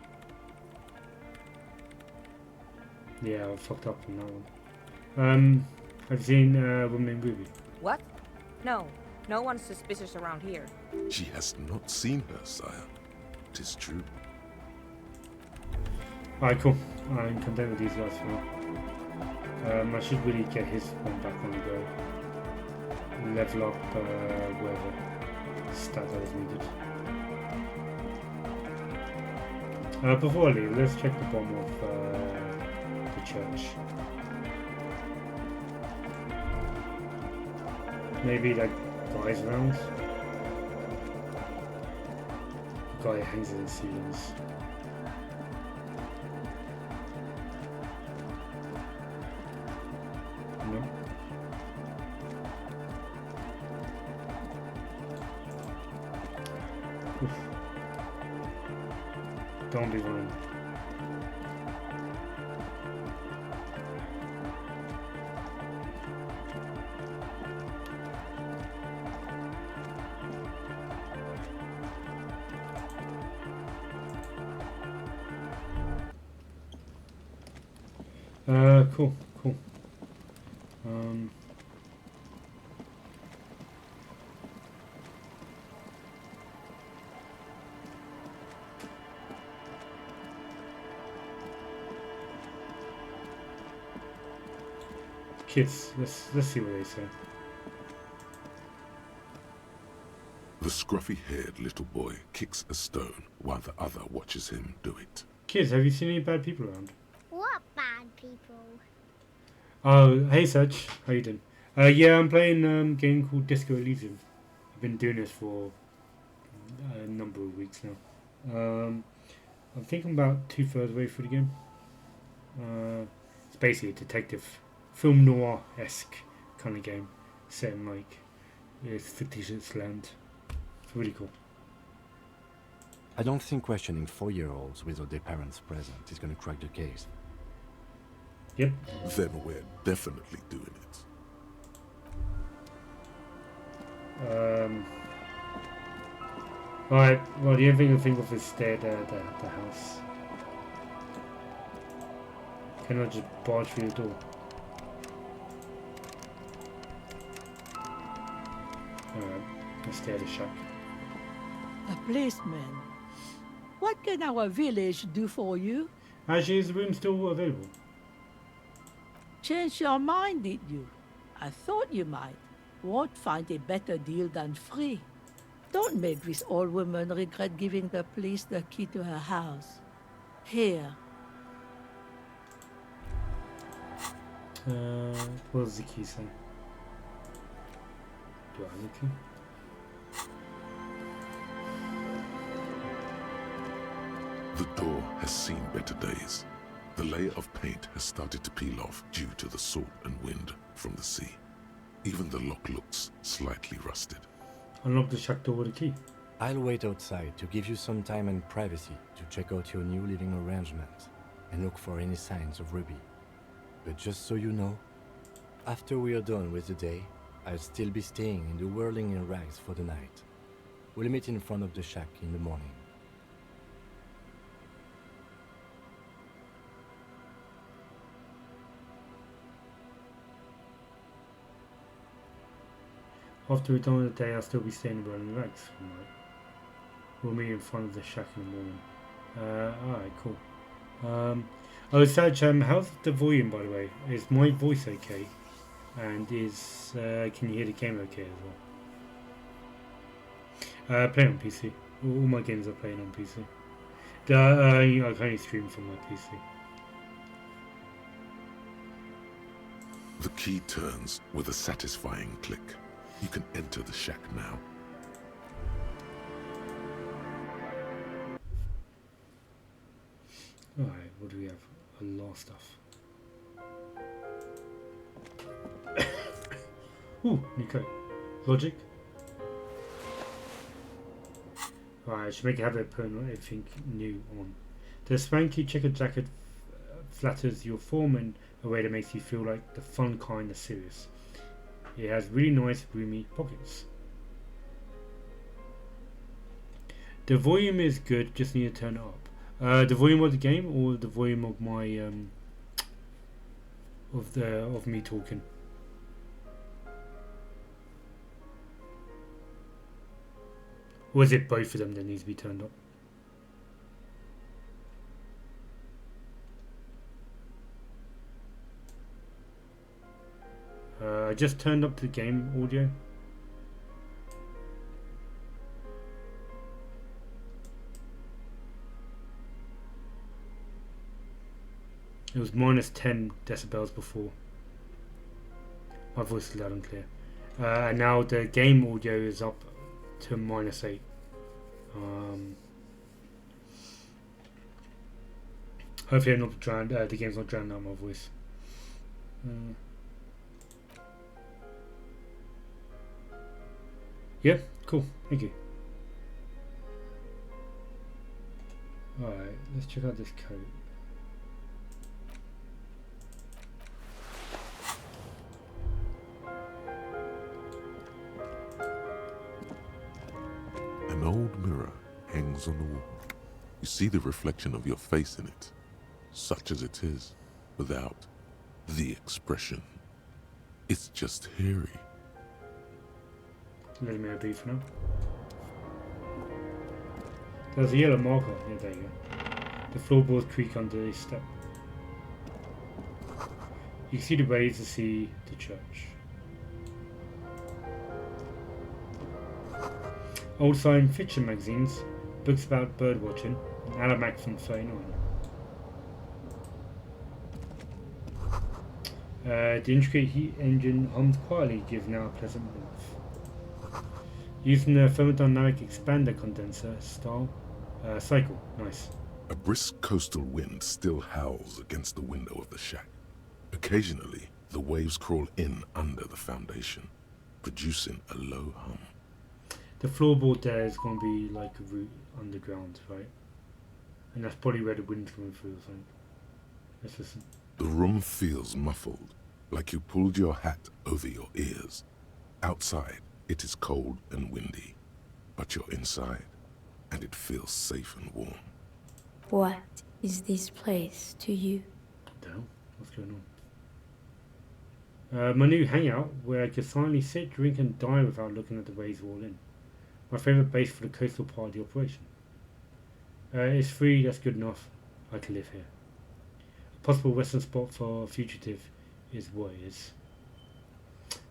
Yeah, I fucked up on that one. Have you seen a woman named Ruby?
What? No, no one's suspicious around here.
She has not seen her, sire. 'Tis true.
Alright, cool. I'm content with these guys for now. I should really get his one back on the go. Level up whatever stat that is needed. Before I leave, let's check the bottom of the church. Maybe that guy's around. The guy hangs in the ceilings. No. Oof. Don't be running. Cool, cool. Kids, let's see what they say.
The scruffy-haired little boy kicks a stone while the other watches him do it.
Kids, have you seen any bad people around?
What bad people?
Oh, hey Serge, how you doing? Yeah, I'm playing a game called Disco Elysium. I've been doing this for a number of weeks now. I think I'm about 2/3 way through the game. It's basically a detective, film noir-esque kind of game, set in like it's fictitious land. It's really cool.
I don't think questioning 4-year-olds without their parents present is gonna crack the case.
Yep.
Then we're definitely doing it.
Alright, well the only thing I think of is the house. Can I just barge through the door? Alright, let's stay at the shack.
A policeman. What can our village do for you?
Actually, is the room still available?
Change your mind, did you? I thought you might. Won't find a better deal than free. Don't make this old woman regret giving the police the key to her house. Here.
What does the key say? Do I have the key?
The door has seen better days. The layer of paint has started to peel off due to the salt and wind from the sea. Even the lock looks slightly rusted.
Unlock the shack door with a key.
I'll wait outside to give you some time and privacy to check out your new living arrangements and look for any signs of Ruby. But just so you know, after we are done with the day, I'll still be staying in the whirling in rags for the night. We'll meet in front of the shack in the morning.
After we're done with the day, I'll still be staying around in the rags. Right. We'll meet in front of the shack in the morning. Alright, cool. Oh, Saj, how's the volume, by the way? Is my voice okay? And is, can you hear the game okay as well? Playing on PC. All my games are playing on PC. I can only stream from my PC.
The key turns with a satisfying click. You can enter the shack now.
Alright, what do we have? A lot of stuff. Ooh, new code. Logic. Alright, I should make a habit of putting everything new on. The spanky checkered jacket flatters your form in a way that makes you feel like the fun kind of serious. It has really nice, roomy pockets. The volume is good, just need to turn it up. The volume of the game or the volume of my of me talking. Or is it both of them that needs to be turned up? I just turned up the game audio. It was minus 10 decibels before. My voice is loud and clear. And now the game audio is up to minus 8. Hopefully I'm not drowned, the game's not drowning out my voice. Yeah, cool, thank you. Alright, let's check out this code.
An old mirror hangs on the wall. You see the reflection of your face in it, such as it is, without the expression. It's just hairy.
Let me be for now. There's a yellow marker. Yeah, there you go. The floorboards creak under the step. You can see the waves to see the church. Old science fiction magazines, books about bird watching, and Alamac from 39. The intricate heat engine hums quietly, giving out a pleasant warmth. Using the thermodynamic expander condenser style cycle. Nice.
A brisk coastal wind still howls against the window of the shack. Occasionally, the waves crawl in under the foundation, producing a low hum.
The floorboard there is going to be like a route underground, right? And that's probably where the wind's coming through or something. Let's listen.
The room feels muffled, like you pulled your hat over your ears. Outside, it is cold and windy, but you're inside, and it feels safe and warm.
What is this place to you?
What the hell? What's going on? My new hangout, where I can silently sit, drink and die without looking at the waves all in. My favourite base for the coastal part of the operation. It's free, that's good enough. I can live here. A possible western spot for a fugitive is what it is.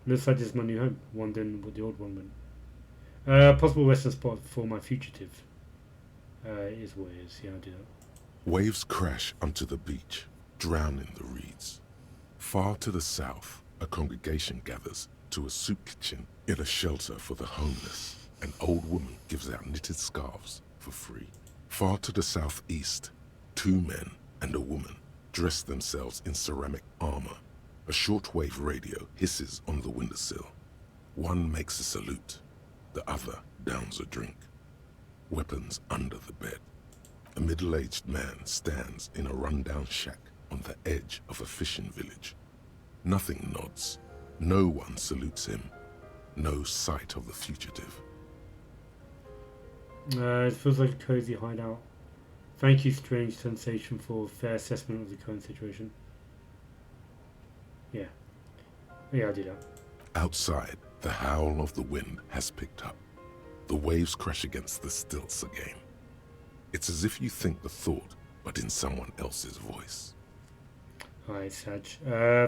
Looks like this is my new home, wondering what the old one went. A possible western spot for my fugitive is what it is. Yeah, I'll do that.
Waves crash onto the beach, drowning the reeds. Far to the south, a congregation gathers to a soup kitchen in a shelter for the homeless. An old woman gives out knitted scarves for free. Far to the southeast, 2 men and a woman dress themselves in ceramic armor. A shortwave radio hisses on the windowsill. One makes a salute, the other downs a drink. Weapons under the bed. A middle-aged man stands in a rundown shack on the edge of a fishing village. Nothing nods. No one salutes him. No sight of the fugitive.
It feels like a cozy hideout. Thank you, strange sensation, for a fair assessment of the current situation. Yeah. Yeah, I'll do that.
Outside, the howl of the wind has picked up. The waves crash against the stilts again. It's as if you think the thought, but in someone else's voice.
Alright, Sag.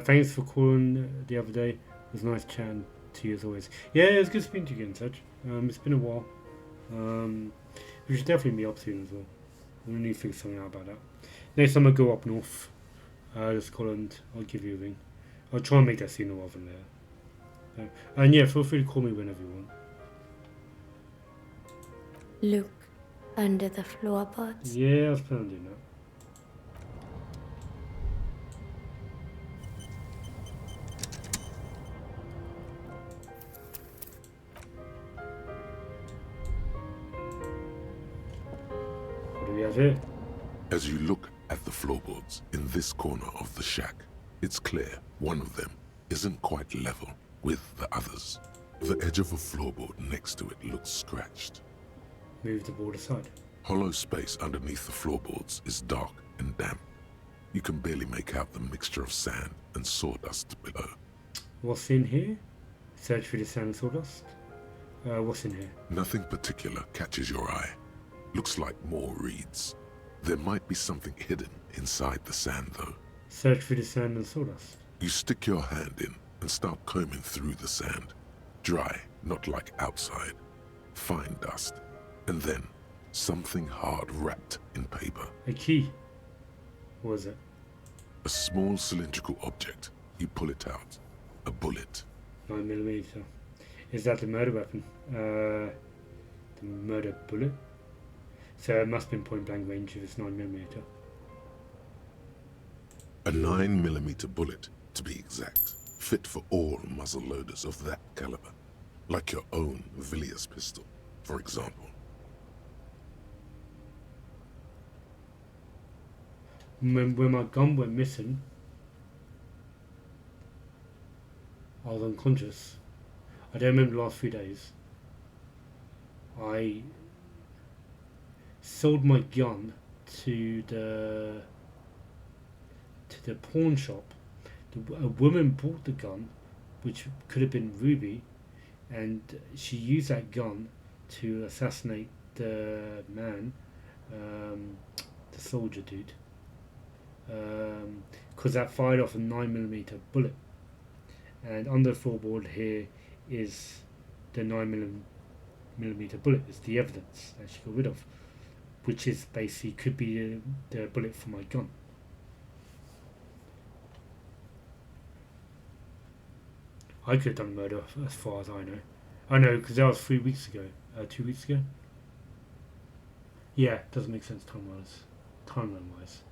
Thanks for calling the other day. It was nice chatting to you as always. Yeah, it was good speaking to you again, Sag. It's been a while. We should definitely meet up soon as well. We need to figure something out about that. Next time I go up north, just call and I'll give you a ring. I'll try and make that sooner rather than later. And yeah, feel free to call me whenever you want.
Look under the floorboards.
Yeah, I was planning on doing that. What do we have here?
As you look at the floorboards in this corner of the shack, it's clear one of them isn't quite level with the others. The edge of a floorboard next to it looks scratched.
Move the board aside.
Hollow space underneath the floorboards is dark and damp. You can barely make out the mixture of sand and sawdust below.
What's in here? Search for the sand and sawdust. What's in here?
Nothing particular catches your eye. Looks like more reeds. There might be something hidden inside the sand, though.
Search for the sand and sawdust.
You stick your hand in and start combing through the sand. Dry, not like outside. Fine dust. And then, something hard wrapped in paper.
A key. What was it?
A small cylindrical object. You pull it out. A bullet.
9mm. Is that the murder weapon? The murder bullet? So it must be in point blank range if it's 9mm.
A 9mm bullet, to be exact. Fit for all muzzle loaders of that caliber. Like your own Villiers pistol, for example.
When my gun went missing, I was unconscious. I don't remember the last 3 days. I sold my gun to the pawn shop. A woman bought the gun, which could have been Ruby, and she used that gun to assassinate the man, the soldier dude, because that fired off a 9mm bullet. And on the floorboard here is the 9mm bullet. It's the evidence that she got rid of, which is basically could be the bullet for my gun. I could have done murder as far as I know. I know because that was 3 weeks ago, 2 weeks ago. Yeah, doesn't make sense timeline wise.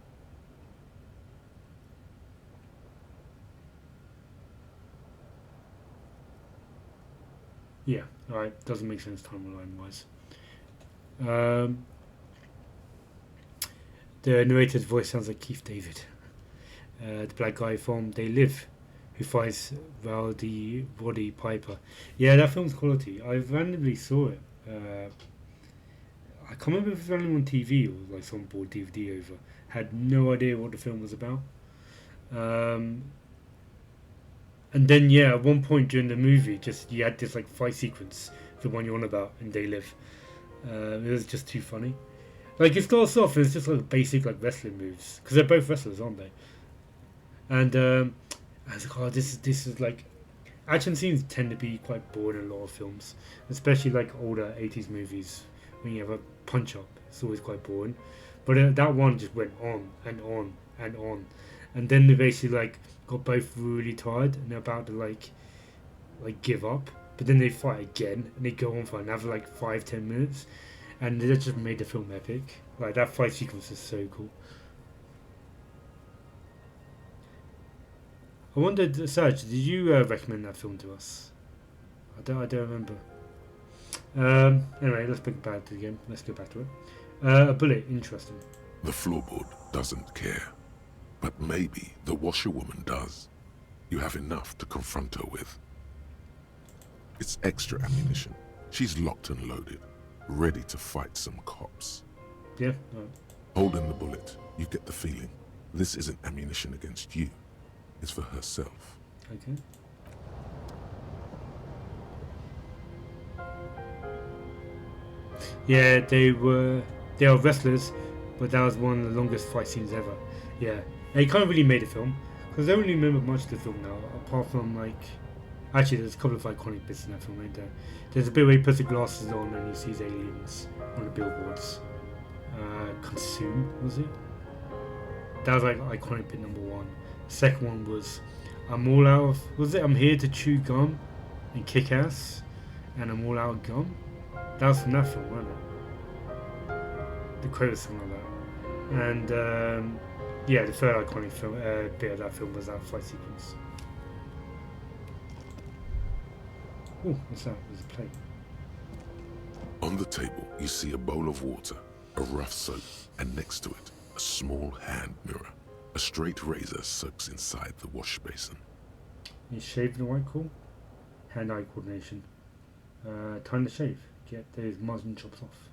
Yeah, alright, doesn't make sense timeline wise. The narrator's voice sounds like Keith David, the black guy from They Live, who fights Roddy Piper. Yeah, that film's quality. I randomly saw it. I can't remember if it was only on TV or like someone bought DVD over. Had no idea what the film was about. And then yeah, at one point during the movie, just you had this like fight sequence, the one you're on about in They Live. It was just too funny. Like it starts off and it's just like basic like wrestling moves because they're both wrestlers, aren't they? And I was like, oh, this is like action scenes tend to be quite boring in a lot of films, especially like older 80s movies. When you have a punch up, it's always quite boring. But that one just went on and on and on, and then they basically like got both really tired and they're about to like give up. But then they fight again and they go on for another like 5-10 minutes, and that just made the film epic. Like that fight sequence is so cool. I wondered, Serge, did you recommend that film to us? I don't remember. Anyway, let's pick back it again. Let's go back to it. A bullet, interesting.
The floorboard doesn't care. But maybe the washerwoman does. You have enough to confront her with. It's extra ammunition. She's locked and loaded, ready to fight some cops.
Yeah. Right.
Holding the bullet, you get the feeling this isn't ammunition against you. It's for herself.
Okay. Yeah, they are wrestlers, but that was one of the longest fight scenes ever. Yeah, they can't really made a film because I don't really remember much of the film now, apart from like, actually there's a couple of iconic bits in that film. Right there. There's a bit where he puts the glasses on and he sees aliens on the billboards. Consume, was it? That was like iconic bit number one. The second one was I'm all out of, was it I'm here to chew gum and kick ass and I'm all out of gum? That was from that film, wasn't it? The quote was something like that. And yeah, the third iconic film, bit of that film was that fight sequence. Oh, what's that? There's a plate.
On the table, you see a bowl of water, a rough soap, and next to it, a small hand mirror. A straight razor soaks inside the wash basin.
You shave the white cool. Hand-eye coordination. Time to shave. Get those muslin chops off.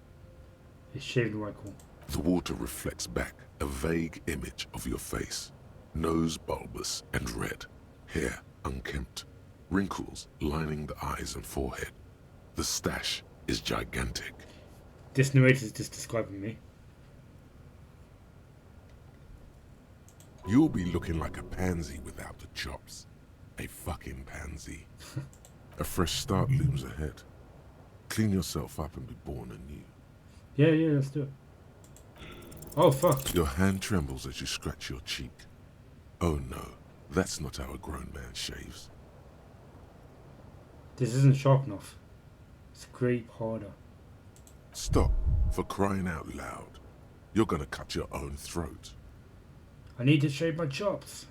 It's shaved the white cool.
The water reflects back a vague image of your face. Nose bulbous and red. Hair unkempt. Wrinkles lining the eyes and forehead. The stash is gigantic.
This narrator is just describing me.
You'll be looking like a pansy without the chops. A fucking pansy. A fresh start looms ahead. Clean yourself up and be born anew.
Yeah, let's do it. Oh, fuck.
Your hand trembles as you scratch your cheek. Oh no, that's not how a grown man shaves.
This isn't sharp enough. Scrape harder.
Stop, for crying out loud. You're gonna cut your own throat.
I need to shave my chops.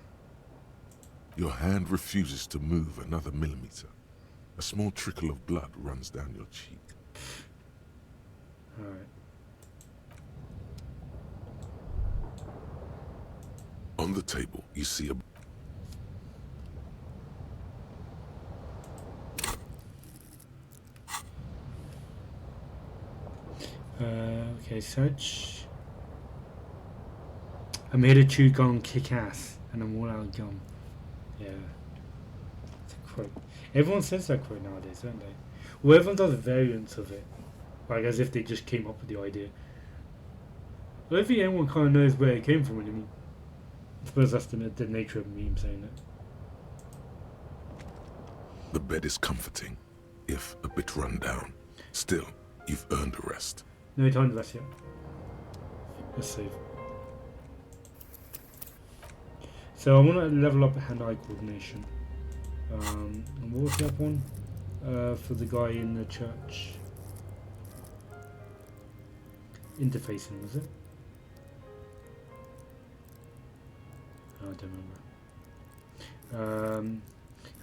Your hand refuses to move another millimeter. A small trickle of blood runs down your cheek.
Alright.
On the table, you see a...
Okay, search. I'm here to chew gum, kick ass, and I'm all out of gum. Yeah. It's a quote. Everyone says that quote nowadays, don't they? Well, everyone does variants of it. Like as if they just came up with the idea. I don't think anyone kind of knows where it came from anymore. I suppose that's the nature of me saying it.
The bed is comforting, if a bit run down. Still, you've earned a rest.
No time to rest yet. Let's save. So I want to level up hand-eye coordination. And what was the other one? For the guy in the church. Interfacing, was it? I don't remember.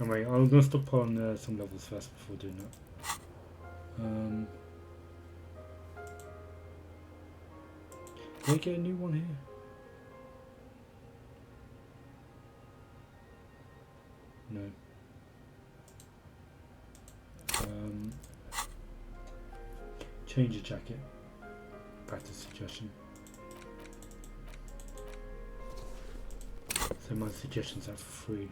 Anyway, I'm going to stop on some levels first before doing that. Can I get a new one here? No. Change the jacket. Practice suggestion. So my suggestions are free.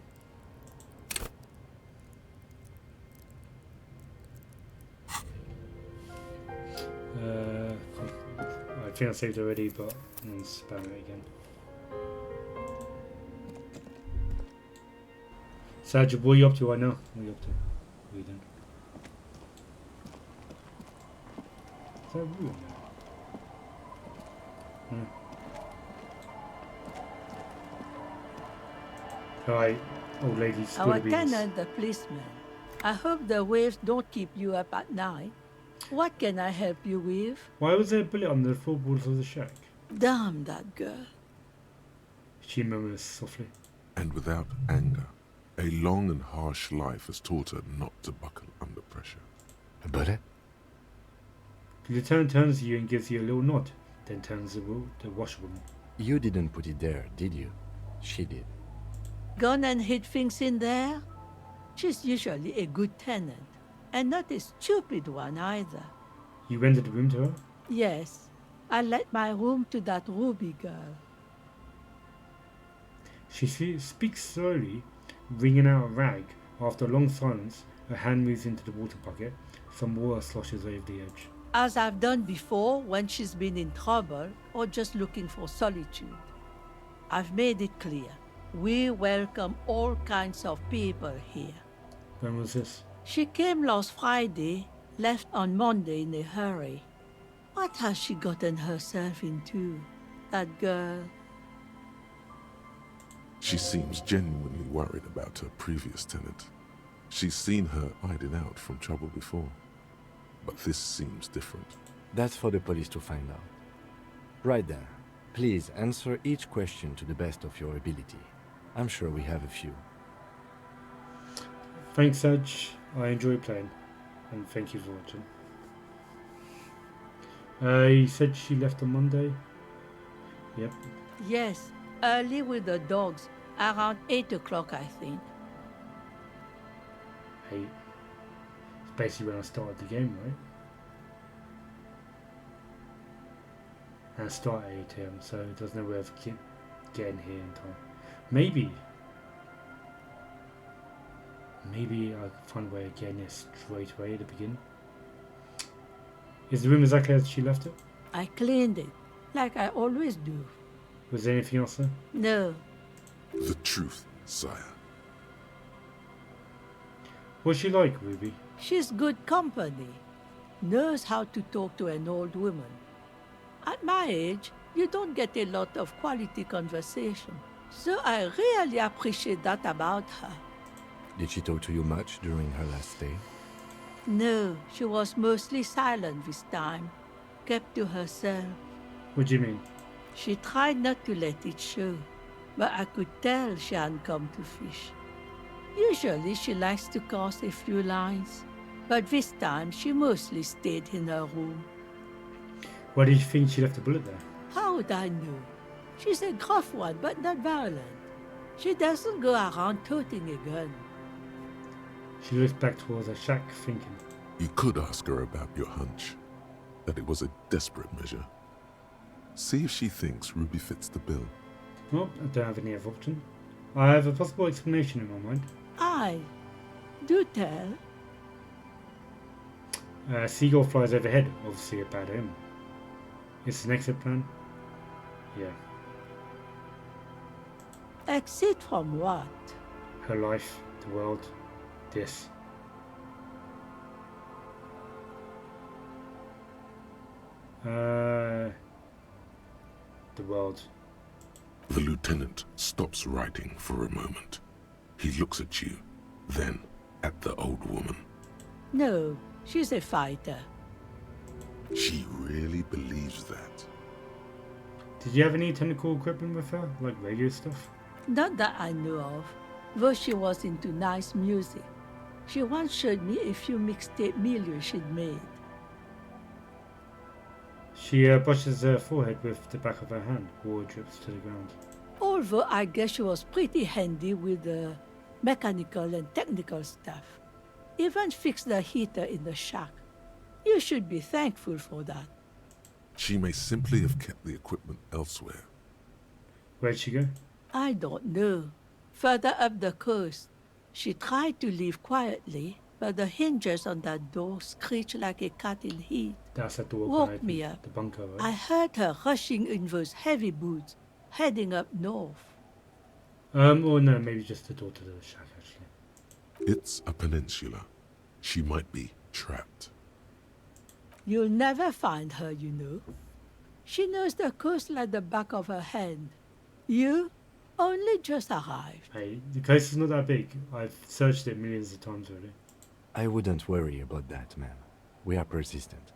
I think I saved already, but I'm going to spam it again. Sajid, what are you up to right now? What are you up to? What are you doing? Is that real now? Alright, old lady, spill
Our
the beans.
tenant, the policeman. I hope the waves don't keep you up at night. What can I help you with?
Why was there a bullet on the floorboards of the shack?
Damn that girl.
She murmurs softly.
And without anger, a long and harsh life has taught her not to buckle under pressure.
A bullet?
The lieutenant turns to you and gives you a little nod, then turns to the washwoman.
You didn't put it there, did you? She did.
Gone and hid things in there? She's usually a good tenant, and not a stupid one either.
You rented the room to her?
Yes, I let my room to that Ruby girl.
She speaks slowly, wringing out a rag. After a long silence, her hand moves into the water bucket. Some water sloshes over the edge.
As I've done before when she's been in trouble or just looking for solitude. I've made it clear. We welcome all kinds of people here.
When was this?
She came last Friday, left on Monday in a hurry. What has she gotten herself into, that girl?
She seems genuinely worried about her previous tenant. She's seen her hiding out from trouble before. But this seems different.
That's for the police to find out. Right then, please answer each question to the best of your ability. I'm sure we have a few.
Thanks, Saj. I enjoy playing. And thank you for watching. You said she left on Monday? Yep.
Yes, early with the dogs, around 8 o'clock, I think.
8. It's basically when I started the game, right? And I start at 8 AM, so there's no way of getting here in time. Maybe I'll find a way of getting it straight away at the beginning. Is the room exactly as she left it?
I cleaned it, like I always do.
Was there anything else there?
No.
The truth, sire.
What's she like, Ruby?
She's good company. Knows how to talk to an old woman. At my age, you don't get a lot of quality conversation. So I really appreciate that about her.
Did she talk to you much during her last stay?
No, she was mostly silent this time. Kept to herself.
What do you mean?
She tried not to let it show, but I could tell she hadn't come to fish. Usually she likes to cast a few lines, but this time she mostly stayed in her room.
Why did you think she left a bullet there?
How would I know? She's a gruff one, but not violent. She doesn't go around toting a gun.
She looks back towards her shack, thinking.
You could ask her about your hunch, that it was a desperate measure. See if she thinks Ruby fits the bill.
Well, I don't have any other option. I have a possible explanation in my mind.
Aye. Do tell.
Seagull flies overhead, obviously a bad omen. It's an exit plan? Yeah.
Exit from what?
Her life, the world, this. The world.
The lieutenant stops writing for a moment. He looks at you, then at the old woman.
No, she's a fighter.
She really believes that.
Did you have any technical equipment with her, like radio stuff?
Not that I know of, though she was into nice music. She once showed me a few mixtape millions she'd made.
She brushes her forehead with the back of her hand. Water drips to the ground.
Although I guess she was pretty handy with the mechanical and technical stuff. Even fixed the heater in the shack. You should be thankful for that.
She may simply have kept the equipment elsewhere.
Where'd she go?
I don't know. Further up the coast. She tried to leave quietly, but the hinges on that door screeched like a cat in heat.
That's at the
Woke me up.
The bunker, right?
I heard her rushing in those heavy boots, heading up north.
Or no, maybe just the door to the shack, actually.
It's a peninsula. She might be trapped.
You'll never find her, you know. She knows the coast like the back of her hand. You only just arrived.
Hey, the coast is not that big. I've searched it millions of times already.
I wouldn't worry about that, ma'am. We are persistent.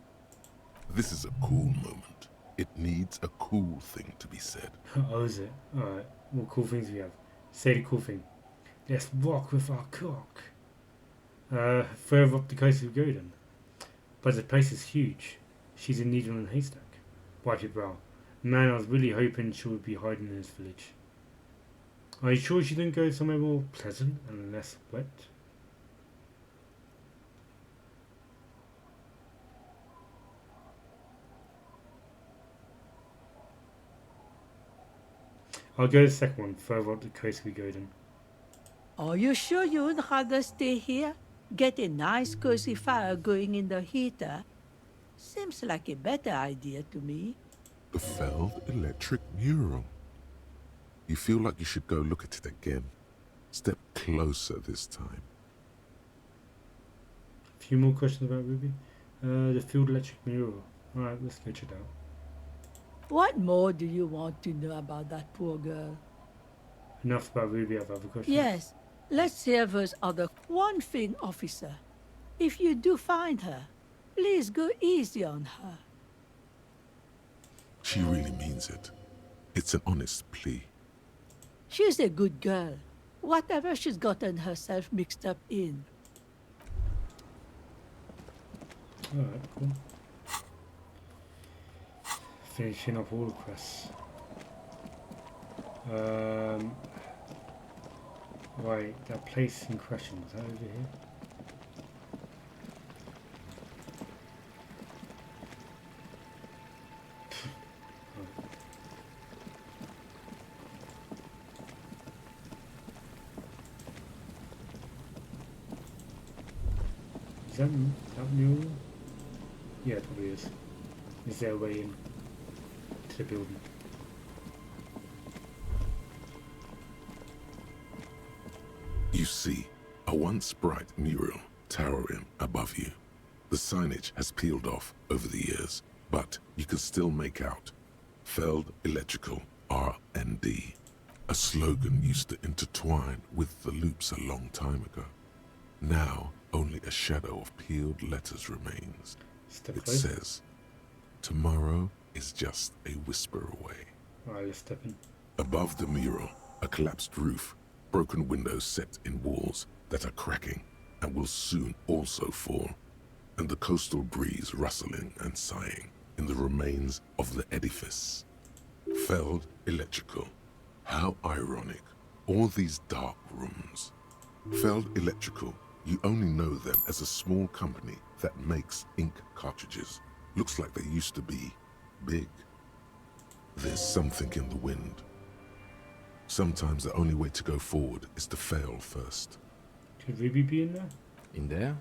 This is a cool moment. It needs a cool thing to be said.
Oh, is it? Alright, what cool things we have? Say the cool thing. Let's rock with our cock. Further up the coast we go then. But the place is huge. She's a needle in a haystack. Wipe your brow. Man, I was really hoping she would be hiding in this village. Are you sure she didn't go somewhere more pleasant and less wet? I'll go the second one. Further up the coast we go then.
Are you sure you would rather stay here? Get a nice cozy fire going in the heater? Seems like a better idea to me.
The Feld electric mural. You feel like you should go look at it again. Step closer this time.
A few more questions about Ruby. The field electric mural. Alright, let's go check it out.
What more do you want to know about that poor girl?
Enough about Ruby, I have other questions.
Yes, let's hear those other. One thing, officer. If you do find her, please go easy on her.
She really means it. It's an honest plea.
She's a good girl. Whatever she's gotten herself mixed up in.
Alright, cool. Finishing up all the quests. Right, that place in question, was that over here? Is that mule? Yeah, it probably is. Is there a way in to the building?
You see a once bright mural towering above you. The signage has peeled off over the years, but you can still make out Feld Electrical R&D. A slogan used to intertwine with the loops a long time ago. Now, only a shadow of peeled letters remains. It says, tomorrow is just a whisper away.
Alright, let's step in.
Above the mural, a collapsed roof, broken windows set in walls that are cracking and will soon also fall, and the coastal breeze rustling and sighing in the remains of the edifice. Feld Electrical. How ironic. All these dark rooms. Feld Electrical, you only know them as a small company that makes ink cartridges. Looks like they used to be big. There's something in the wind. Sometimes the only way to go forward is to fail first.
Could Ruby be in there?
In there?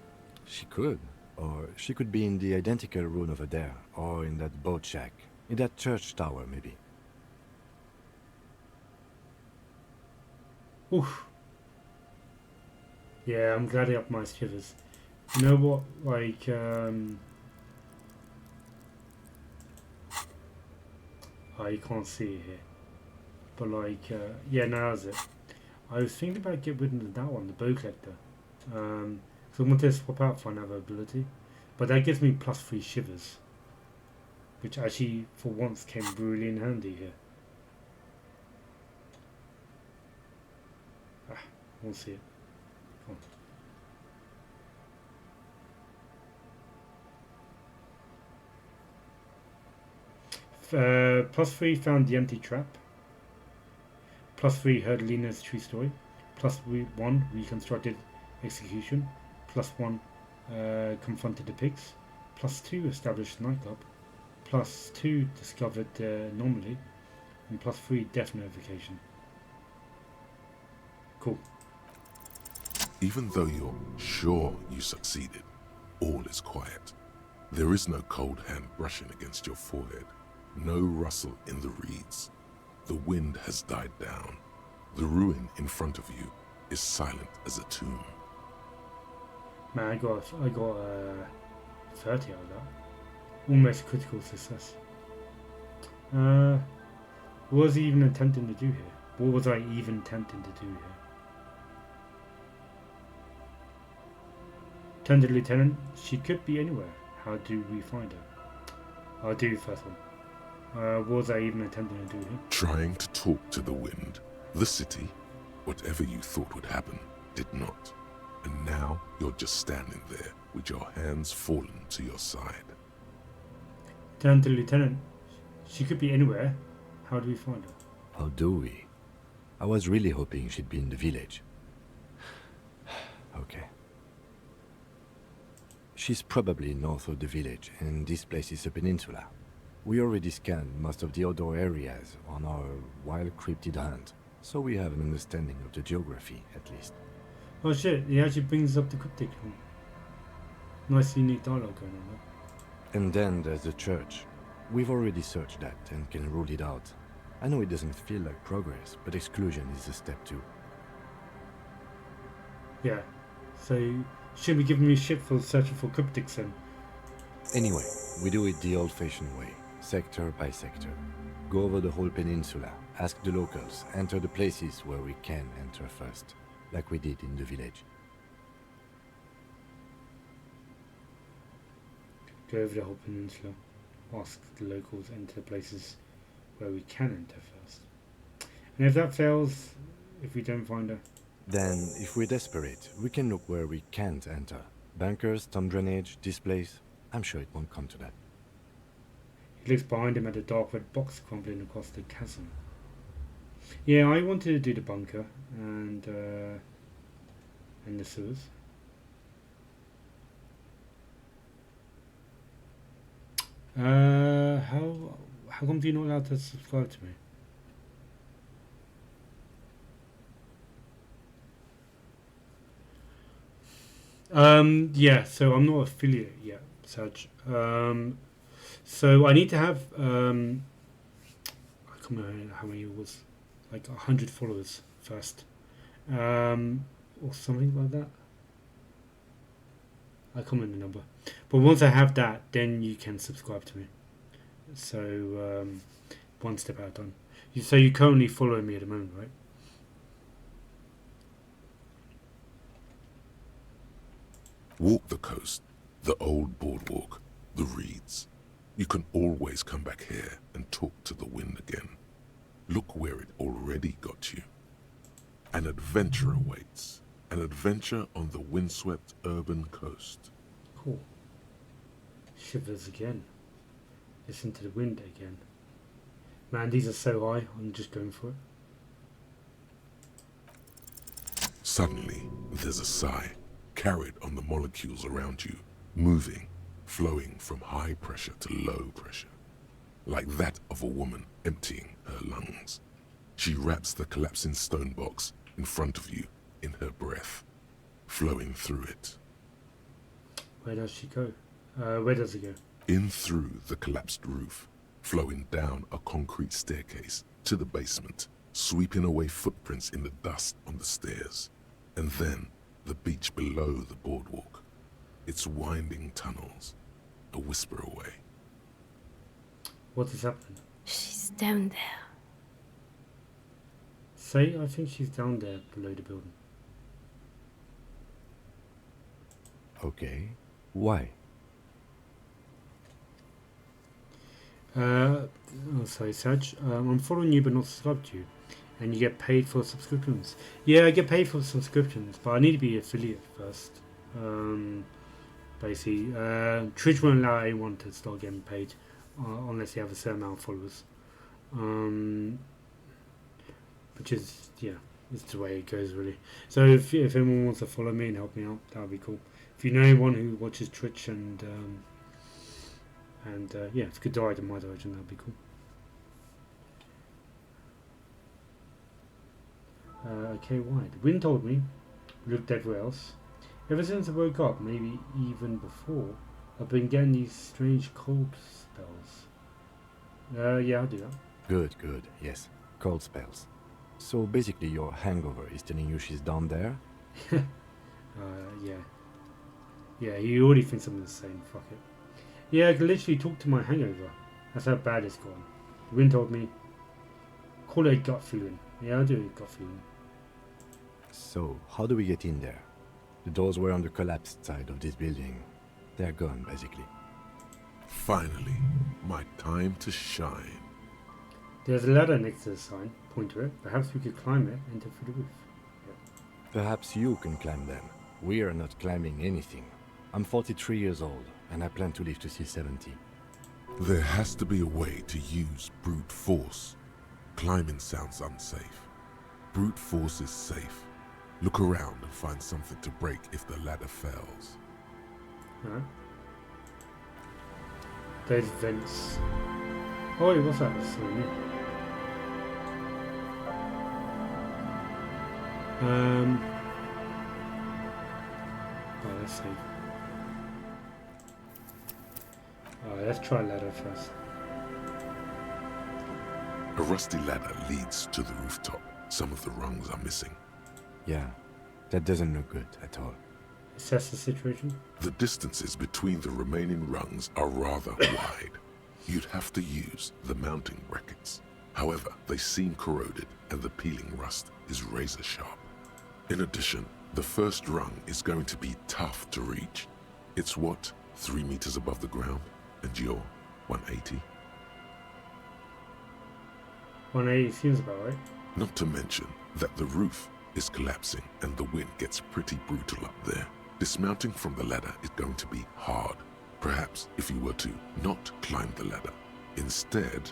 She could. Or she could be in the identical room over there, or in that boat shack, in that church tower, maybe.
Oof. Yeah, I'm glad I upped my shivers. You know what? Like, oh, you can't see it here. But like, yeah, now is it. I was thinking about getting rid of that one, the bow collector. So I wanted to swap out for another ability. But that gives me +3 shivers. Which actually, for once, came really in handy here. Ah, I won't see it. Come on. +3 found the empty trap. +3 heard Lena's true story. +1 reconstructed execution. +1 confronted the pigs. +2 established nightclub. +2 discovered anomaly. And +3 death notification. Cool.
Even though you're sure you succeeded, all is quiet. There is no cold hand brushing against your forehead. No rustle in the reeds. The wind has died down. The ruin in front of you is silent as a tomb.
Man, I got 30 out of that. Almost critical success. What was he even attempting to do here? What was I even attempting to do here? Tender Lieutenant, she could be anywhere. How do we find her? I'll do the first one. What was I even attempting to do here?
Trying to talk to the wind. The city, whatever you thought would happen, did not. And now you're just standing there with your hands fallen to your side.
Tender Lieutenant, she could be anywhere. How do we find her?
How do we? I was really hoping she'd be in the village. Okay. She's probably north of the village, and this place is a peninsula. We already scanned most of the outdoor areas on our wild cryptid hunt, so we have an understanding of the geography, at least.
Oh shit, he actually brings up the cryptic. Nice unique dialogue going on there.
And then there's the church. We've already searched that and can rule it out. I know it doesn't feel like progress, but exclusion is a step too.
Yeah, so shouldn't be giving me shit for searching for cryptics then.
Anyway, we do it the old-fashioned way, sector by sector. Go over the whole peninsula, ask the locals, enter the places where we can enter first, like we did in the village.
Go over the whole peninsula, ask the locals, enter the places where we can enter first. And if that fails, if we don't find her?
Then, if we're desperate, we can look where we can't enter. Bunkers, storm drainage, this place. I'm sure it won't come to that.
He looks behind him at a dark red box crumbling across the chasm. Yeah, I wanted to do the bunker and the sewers. How come you're not allowed to subscribe to me? Yeah, so I'm not affiliate yet, such. So I need to have I can't remember how many it was, like 100 followers first, or something like that. I can't remember the number, but once I have that, then you can subscribe to me. So one step at a time. So you currently follow me at the moment, right?
Walk the coast, the old boardwalk, the reeds. You can always come back here and talk to the wind again. Look where it already got you. An adventure awaits. An adventure on the windswept urban coast.
Cool. Shivers again. Listen to the wind again. Man, these are so high, I'm just going for it.
Suddenly, there's a sigh, carried on the molecules around you, moving, flowing from high pressure to low pressure, like that of a woman emptying her lungs. She wraps the collapsing stone box in front of you in her breath, flowing through it.
Where does she go? Where does it go?
In through the collapsed roof, flowing down a concrete staircase to the basement, sweeping away footprints in the dust on the stairs, and then the beach below the boardwalk, its winding tunnels, a whisper away.
What is happening?
She's down there.
Say, I think she's down there below the building.
Okay. Why?
Oh, sorry, Saj. I'm following you but not subscribed to you. And you get paid for subscriptions. Yeah, I get paid for subscriptions, but I need to be affiliate first. Basically, Twitch won't allow anyone to start getting paid unless you have a certain amount of followers. Which is, yeah, it's the way it goes, really. So if anyone wants to follow me and help me out, that would be cool. If you know anyone who watches Twitch and yeah, if you could donate in my direction, that would be cool. Okay, why? The wind told me, looked everywhere else. Ever since I woke up, maybe even before, I've been getting these strange cold spells. Yeah, I'll do that.
Good, good, yes. Cold spells. So basically your hangover is telling you she's down there?
Yeah. Yeah, he already thinks I'm insane, fuck it. Yeah, I can literally talk to my hangover. That's how bad it's gone. The wind told me, call it a gut feeling. Yeah, I'll do a gut feeling.
So, how do we get in there? The doors were on the collapsed side of this building. They're gone, basically.
Finally, my time to shine.
There's a ladder next to the sign. Point to it. Perhaps we could climb it and enter through the roof. Yep.
Perhaps you can climb them. We are not climbing anything. I'm 43 years old, and I plan to live to see 70.
There has to be a way to use brute force. Climbing sounds unsafe. Brute force is safe. Look around and find something to break if the ladder fails.
Alright. There's vents. Oh wait, what's that? That's something new. Oh, let's see. Alright, let's try ladder first.
A rusty ladder leads to the rooftop. Some of the rungs are missing.
Yeah, that doesn't look good at all.
Assess the situation.
The distances between the remaining rungs are rather wide. You'd have to use the mounting brackets. However, they seem corroded and the peeling rust is razor sharp. In addition, the first rung is going to be tough to reach. It's what, 3 meters above the ground? And you're 180?
180 seems about right.
Not to mention that the roof is collapsing and the wind gets pretty brutal up there. Dismounting from the ladder is going to be hard. Perhaps if you were to not climb the ladder. Instead,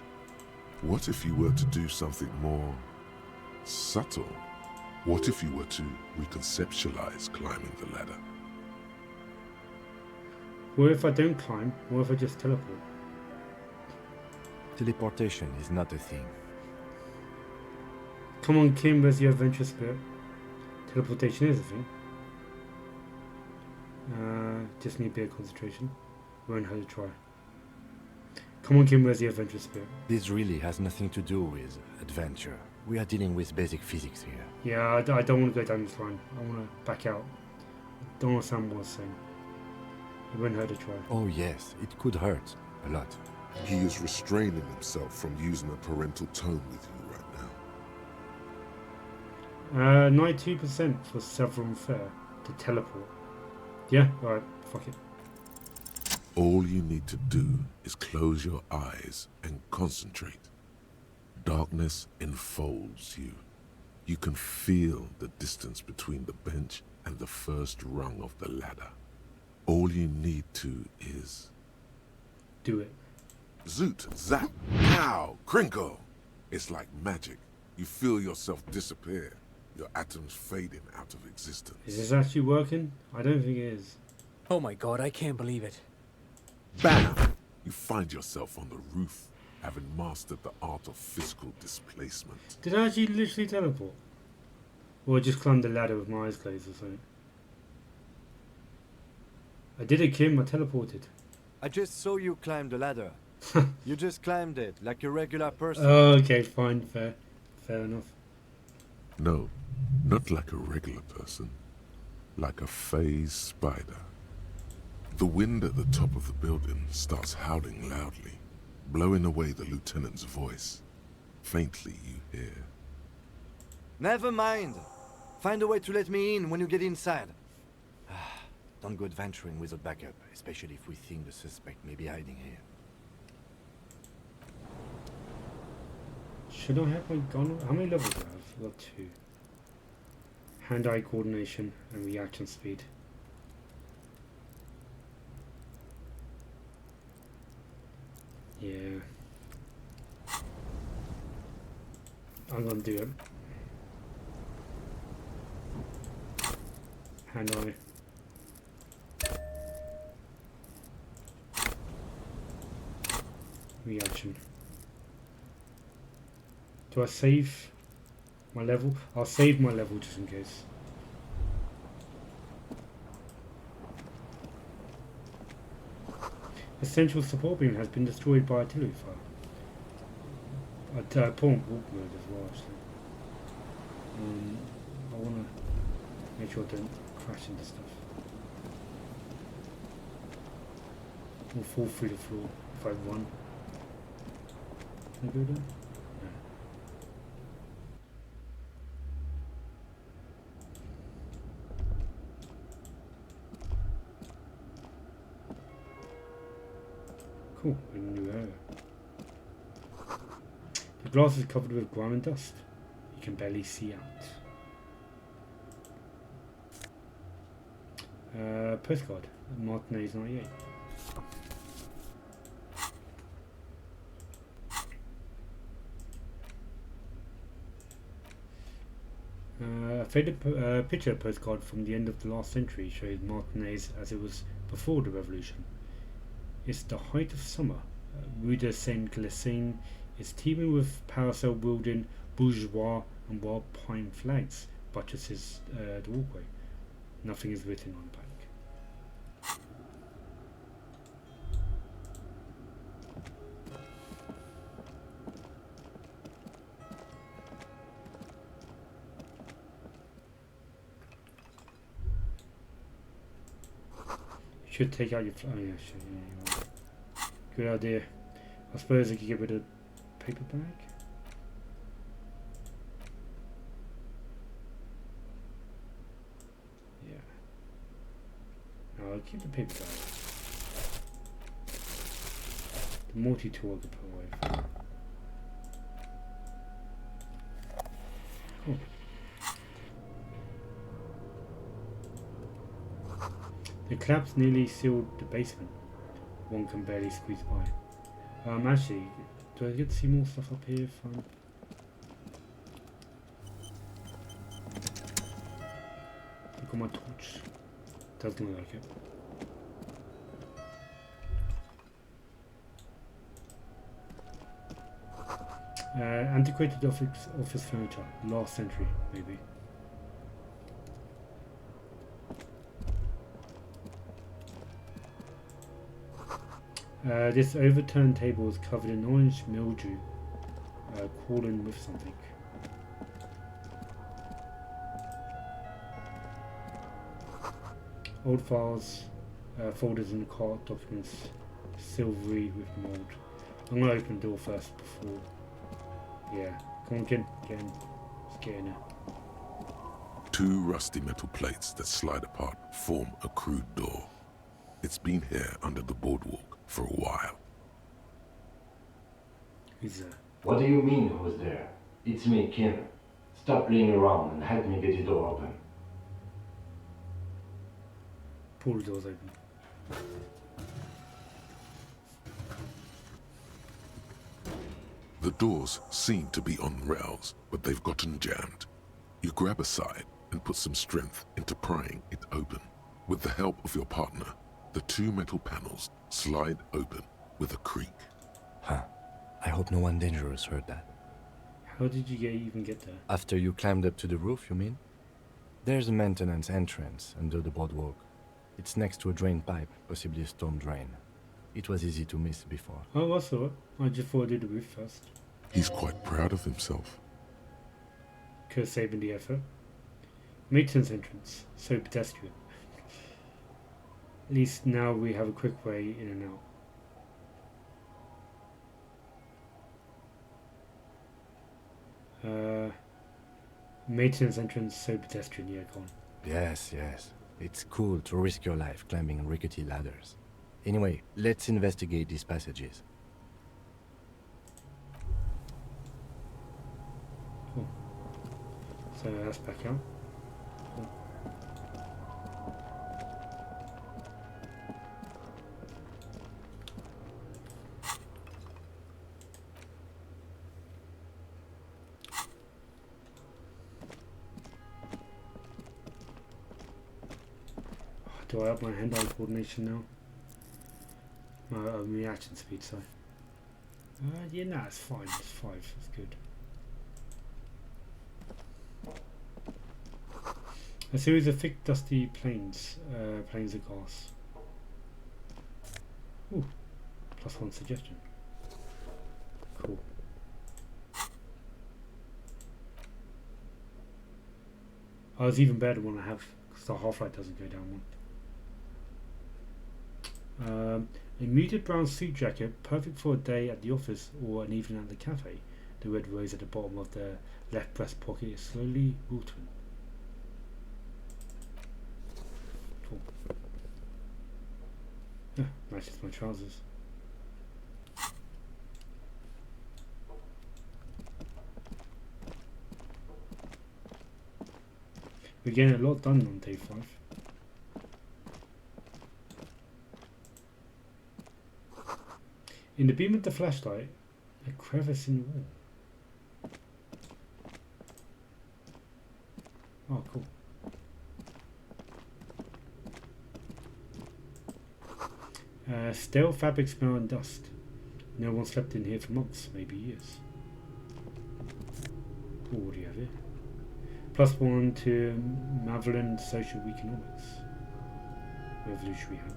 what if you were to do something more subtle? What if you were to reconceptualize climbing the ladder?
What if I don't climb? What if I just teleport?
Teleportation is not a thing.
Come on, Kim, where's your adventure spirit? Teleportation is a thing. Just need a bit of concentration. Won't hurt to try. Come on, Kim, where's your adventure spirit?
This really has nothing to do with adventure. We are dealing with basic physics here.
Yeah, I don't want to go down this line. I want to back out. Don't want to sound more saying. It won't hurt to try.
Oh yes, it could hurt. A lot.
He is restraining himself from using a parental tone with you right now.
92% for Several Fair to teleport. Yeah, alright, fuck it.
All you need to do is close your eyes and concentrate. Darkness enfolds you. You can feel the distance between the bench and the first rung of the ladder. All you need to is...
do it.
Zoot, zap, pow, crinkle. It's like magic. You feel yourself disappear. Your atoms fading out of existence.
Is this actually working? I don't think it is.
Oh my god, I can't believe it.
Bam! You find yourself on the roof. having mastered the art of physical displacement.
Did I actually literally teleport? Or just climb the ladder with my eyes closed or something? I did it, Kim. I teleported.
I just saw you climb the ladder. You just climbed it, like a regular person.
Oh, okay, fine, fair. Fair enough.
No, not like a regular person. Like a phase spider. The wind at the top of the building starts howling loudly, blowing away the lieutenant's voice. Faintly you hear.
Never mind. Find a way to let me in when you get inside. Don't go adventuring without backup, especially if we think the suspect may be hiding here.
Should I have my gun? How many levels do I have? I've got 2. Hand-eye coordination and reaction speed. Yeah. I'm gonna do it. Hand-eye. Reaction. Do I save my level? I'll save my level just in case. Essential support beam has been destroyed by artillery fire. At point walk mode as well, actually. I want to make sure I don't crash into stuff. Or fall through the floor if I run. Can I go down? No. Cool, a new area. The glass is covered with grime and dust. You can barely see out. Postcard, Martinez 98. A faded picture postcard from the end of the last century shows Martinez as it was before the revolution. It's the height of summer. Rue de Saint-Glycine is teeming with parasol-wielding bourgeois and wild pine flags buttresses the walkway. Nothing is written on the back. Should take out your. Oh yeah, sure. Yeah, right. Good idea. I suppose I could get rid of the paper bag. Yeah. No, I'll keep the paper bag. The multi-tool I could put away. Cool. The collapse nearly sealed the basement. One can barely squeeze by. Actually, do I get to see more stuff up here? Fine. Look at my torch. Doesn't look like it. Antiquated office furniture. Last century, maybe. This overturned table is covered in orange mildew, crawling with something. Old files, folders in the cart, documents, silvery with mould. I'm gonna open the door first before. Yeah, come on, get in. Let's get in there.
2 rusty metal plates that slide apart form a crude door. It's been here under the boardwalk for a while.
Who's there?
What do you mean, who's there? It's me, Kim. Stop playing around and help me get the door open.
Pull the doors open.
The doors seem to be on rails, but they've gotten jammed. You grab a side and put some strength into prying it open. With the help of your partner, the 2 metal panels slide open with a creak.
Huh. I hope no one dangerous heard that.
How did you even get there?
After you climbed up to the roof, you mean? There's a maintenance entrance under the boardwalk. It's next to a drain pipe, possibly a storm drain. It was easy to miss before.
Oh, I saw it. I just thought I'd do the roof first.
He's quite proud of himself.
Could have saved the effort. Maintenance entrance. So pedestrian. At least now we have a quick way in and out. Maintenance entrance, so pedestrian, yeah, go on.
Yes, yes. It's cool to risk your life climbing rickety ladders. Anyway, let's investigate these passages.
Cool. So that's back out. Cool. Do I up my hand-eye coordination now? Reaction speed, sorry. Yeah, no, it's fine. It's 5. It's good. A series of thick, dusty plains of glass. Ooh, +1 suggestion. Cool. Oh, it's even better when I have, because the half-light doesn't go down one. A muted brown suit jacket, perfect for a day at the office or an evening at the cafe. The red rose at the bottom of the left breast pocket is slowly wilting. Cool. Yeah, matches my trousers. We're getting a lot done on day 5. In the beam of the flashlight, a crevice in the wall. Oh, cool. Stale fabric smell and dust. No one slept in here for months, maybe years. Ooh, what do you have here? +1 to Maveline Social Economics. Revolutionary hat.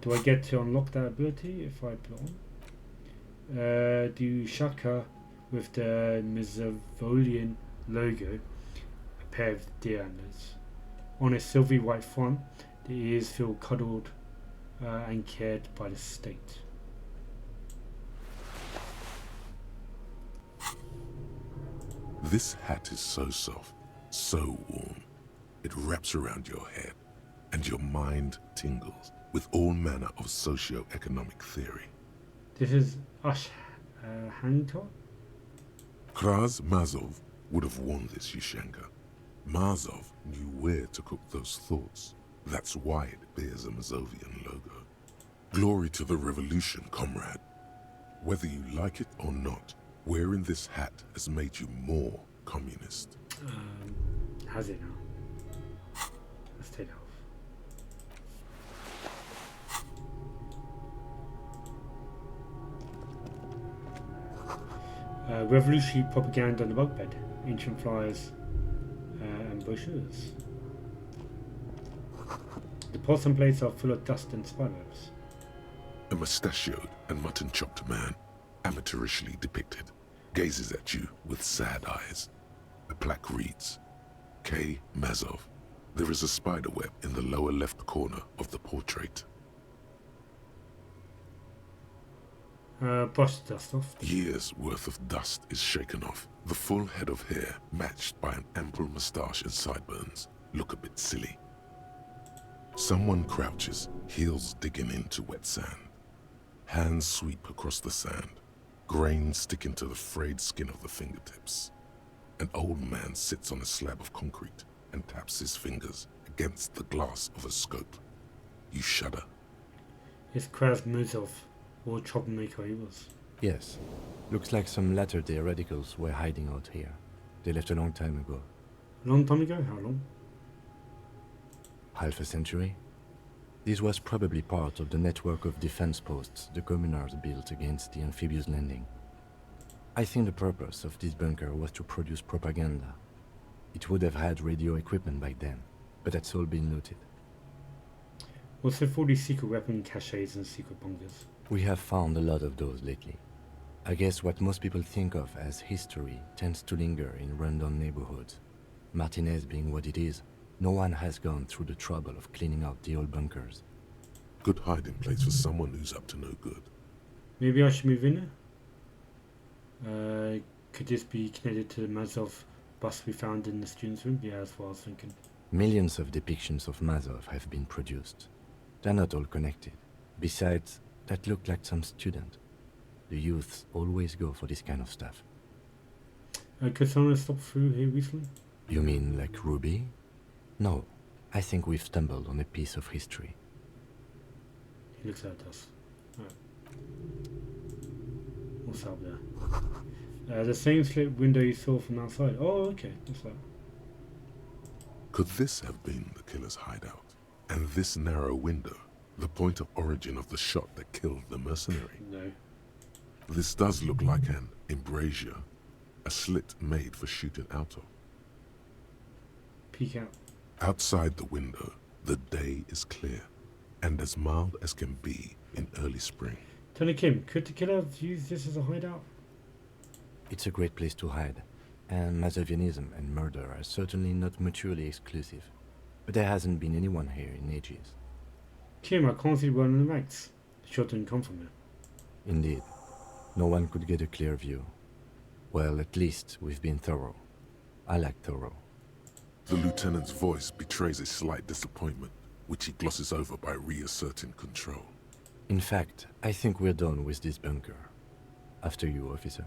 Do I get to unlock that ability if I put it on? Do Shaka with the Mizavolian logo, a pair of deer antlers. On a silvery white front, the ears feel cuddled and cared by the state.
This hat is so soft, so warm. It wraps around your head, and your mind tingles with all manner of socio-economic theory.
This is Hangtor?
Kraz Mazov would have worn this, Yushenka. Mazov knew where to cook those thoughts. That's why it bears a Mazovian logo. Glory to the revolution, comrade. Whether you like it or not, wearing this hat has made you more communist.
Has it now? Let's take it off. Revolutionary propaganda on the bunk bed, ancient flyers and brochures. The porcelain plates are full of dust and spiderwebs.
A mustachioed and mutton-chopped man, amateurishly depicted, gazes at you with sad eyes. The plaque reads, K. Mazov. There is a spiderweb in the lower left corner of the portrait.
Brush the dust off.
Years' worth of dust is shaken off. The full head of hair, matched by an ample moustache and sideburns, look a bit silly. Someone crouches, heels digging into wet sand. Hands sweep across the sand, grains sticking to the frayed skin of the fingertips. An old man sits on a slab of concrete and taps his fingers against the glass of a scope. You shudder.
It's Kraz Muzov, or troublemaker he was.
Yes. Looks like some latter-day radicals were hiding out here. They left a long time ago.
A long time ago? How long?
Half a century. This was probably part of the network of defense posts the communers built against the amphibious landing. I think the purpose of this bunker was to produce propaganda. It would have had radio equipment back then, but that's all been looted.
What's with all these secret weapon caches and secret bunkers?
We have found a lot of those lately. I guess what most people think of as history tends to linger in rundown neighborhoods. Martinez being what it is, no one has gone through the trouble of cleaning out the old bunkers.
Good hiding place for someone who's up to no good.
Maybe I should move in there? Could this be connected to the Mazov bus we found in the students' room? Yeah, that's what I was thinking.
Millions of depictions of Mazov have been produced. They're not all connected. Besides, that looked like some student. The youths always go for this kind of stuff.
Could someone have stopped through here recently?
You mean like Ruby? No, I think we've stumbled on a piece of history.
He looks at us. Right. What's up there? The same slit window you saw from outside. Oh, okay. What's that?
Could this have been the killer's hideout? And this narrow window, the point of origin of the shot that killed the mercenary?
No.
This does look like an embrasure, a slit made for shooting out of.
Peek out.
Outside the window, the day is clear, and as mild as can be in early spring.
Tony Kim, could the killer have used this as a hideout?
It's a great place to hide, and Mazovianism and murder are certainly not mutually exclusive. But there hasn't been anyone here in ages.
Kim, I can't see one of the ranks. The shot didn't come from there.
Indeed. No one could get a clear view. Well, at least we've been thorough. I like thorough.
The lieutenant's voice betrays a slight disappointment, which he glosses over by reasserting control.
In fact, I think we're done with this bunker. After you, officer.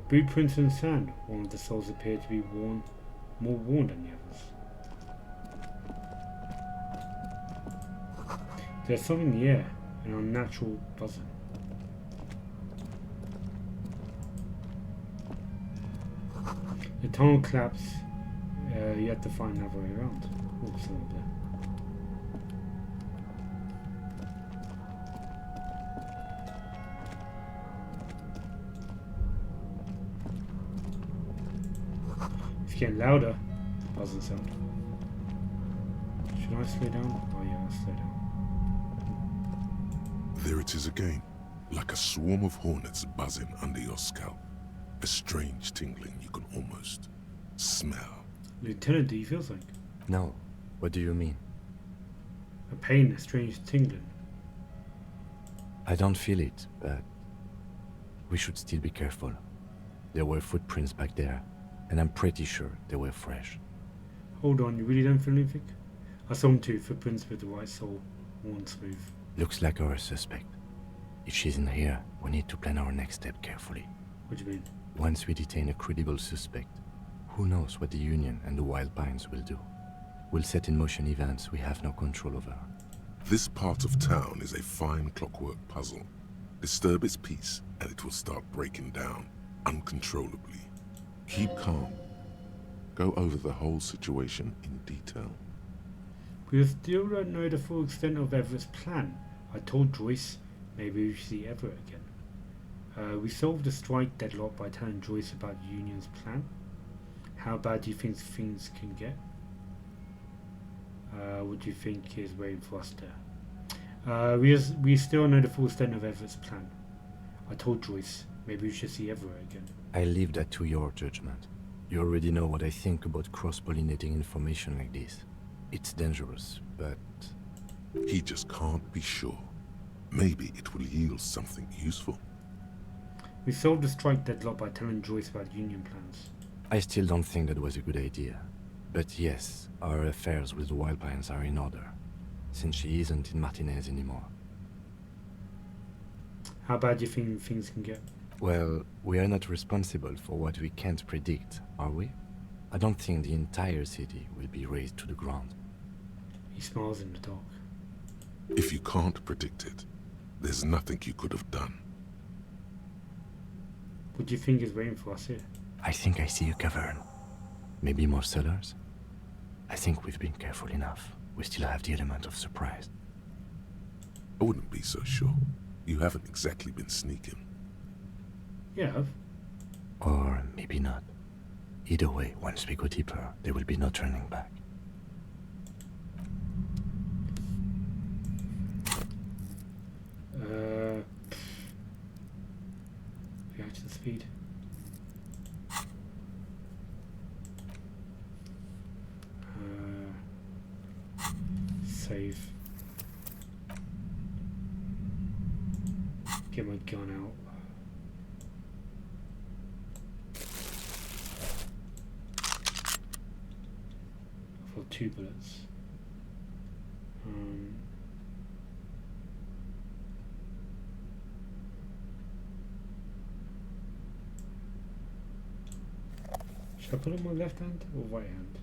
Boot prints in sand. One of the souls appeared to be more worn than the others. There's something in the air, an unnatural buzzing. The tunnel collapsed. You have to find another way around. Oh, something there. Getting louder, buzzing sound. Should I slow down? Oh yeah, I'll slow down.
There it is again, like a swarm of hornets buzzing under your scalp. A strange tingling you can almost smell.
Lieutenant, do you feel something?
No. What do you mean?
A pain, a strange tingling.
I don't feel it, but we should still be careful. There were footprints back there. And I'm pretty sure they were fresh.
Hold on, you really don't feel anything? I saw them too, footprints with the white sole, worn smooth.
Looks like our suspect. If she's in here, we need to plan our next step carefully.
What do you mean?
Once we detain a credible suspect, who knows what the Union and the Wild Pines will do? We'll set in motion events we have no control over.
This part of town is a fine clockwork puzzle. Disturb its peace, and it will start breaking down, uncontrollably. Keep calm. Go over the whole situation in detail.
We still don't know the full extent of Everett's plan. I told Joyce maybe we should see Everett again. We solved the strike deadlock by telling Joyce about the Union's plan. How bad do you think things can get? What do you think is waiting for us there? We still don't know the full extent of Everett's plan. I told Joyce maybe we should see Everett again.
I leave that to your judgment. You already know what I think about cross-pollinating information like this. It's dangerous, but...
He just can't be sure. Maybe it will yield something useful.
We solved the strike deadlock by telling Joyce about Union plans.
I still don't think that was a good idea. But yes, our affairs with the Wild Pines are in order, since she isn't in Martinez anymore.
How bad do you think things can get?
Well, we are not responsible for what we can't predict, are we? I don't think the entire city will be razed to the ground.
He smiles in the dark.
If you can't predict it, there's nothing you could have done.
What do you think is waiting for us here?
I think I see a cavern. Maybe more cellars? I think we've been careful enough. We still have the element of surprise.
I wouldn't be so sure. You haven't exactly been sneaking.
Yeah.
Or maybe not. Either way, once we go deeper, there will be no turning back.
Reaction speed. Save. Get my gun out. For 2 bullets. Should I put it on my left hand or right hand?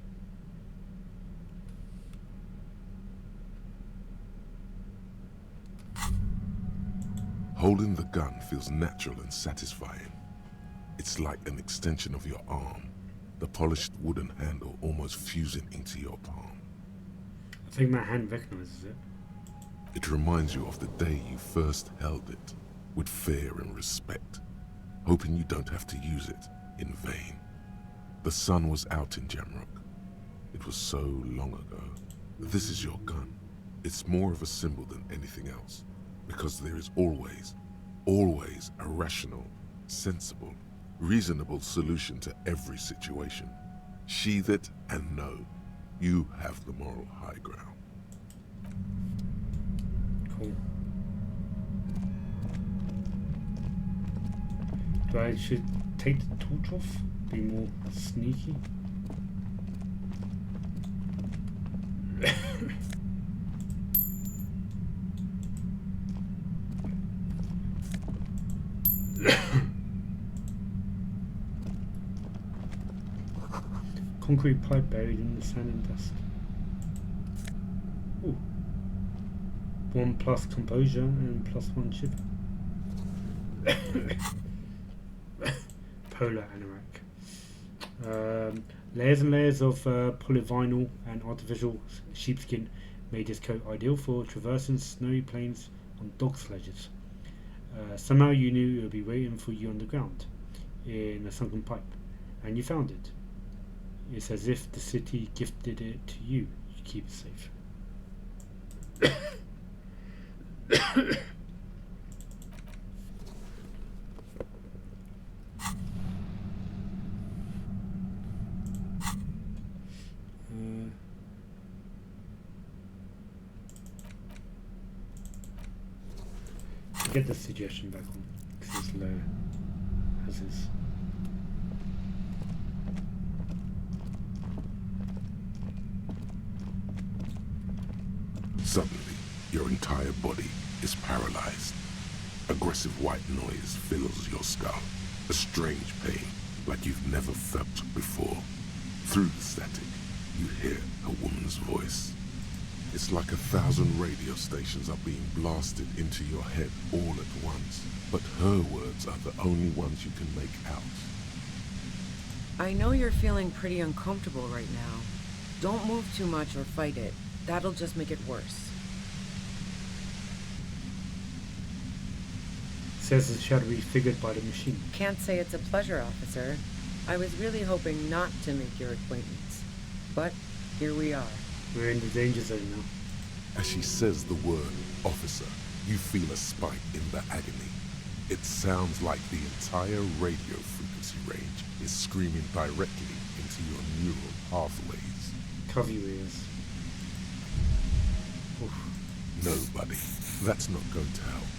Holding the gun feels natural and satisfying. It's like an extension of your arm, the polished wooden handle almost fusing into your palm.
I think my hand recognizes it.
It reminds you of the day you first held it, with fear and respect, hoping you don't have to use it in vain. The sun was out in Jamrock. It was so long ago. This is your gun. It's more of a symbol than anything else, because there is always a rational, sensible, reasonable solution to every situation. Sheathe it and know you have the moral high ground.
Cool. Do I should take the torch off? Be more sneaky? Concrete pipe buried in the sand and dust. Ooh. 1+ composure and +1 chip. Polar anorak. Layers and layers of polyvinyl and artificial sheepskin made this coat ideal for traversing snowy plains on dog sledges. Somehow you knew it would be waiting for you underground in a sunken pipe, and you found it. It's as if the city gifted it to you. You keep it safe. Get the suggestion back on, because it's low as is.
Suddenly, your entire body is paralyzed. Aggressive white noise fills your skull. A strange pain, like you've never felt before. Through the static, you hear a woman's voice. It's like 1,000 radio stations are being blasted into your head all at once. But her words are the only ones you can make out.
I know you're feeling pretty uncomfortable right now. Don't move too much or fight it. That'll just make it worse.
Says the shadowy figured by the machine.
Can't say it's a pleasure, officer. I was really hoping not to make your acquaintance. But here we are.
We're in the danger zone now.
As she says the word officer, you feel a spike in the agony. It sounds like the entire radio frequency range is screaming directly into your neural pathways.
Cover your ears. Oof.
No, buddy, that's not going to help.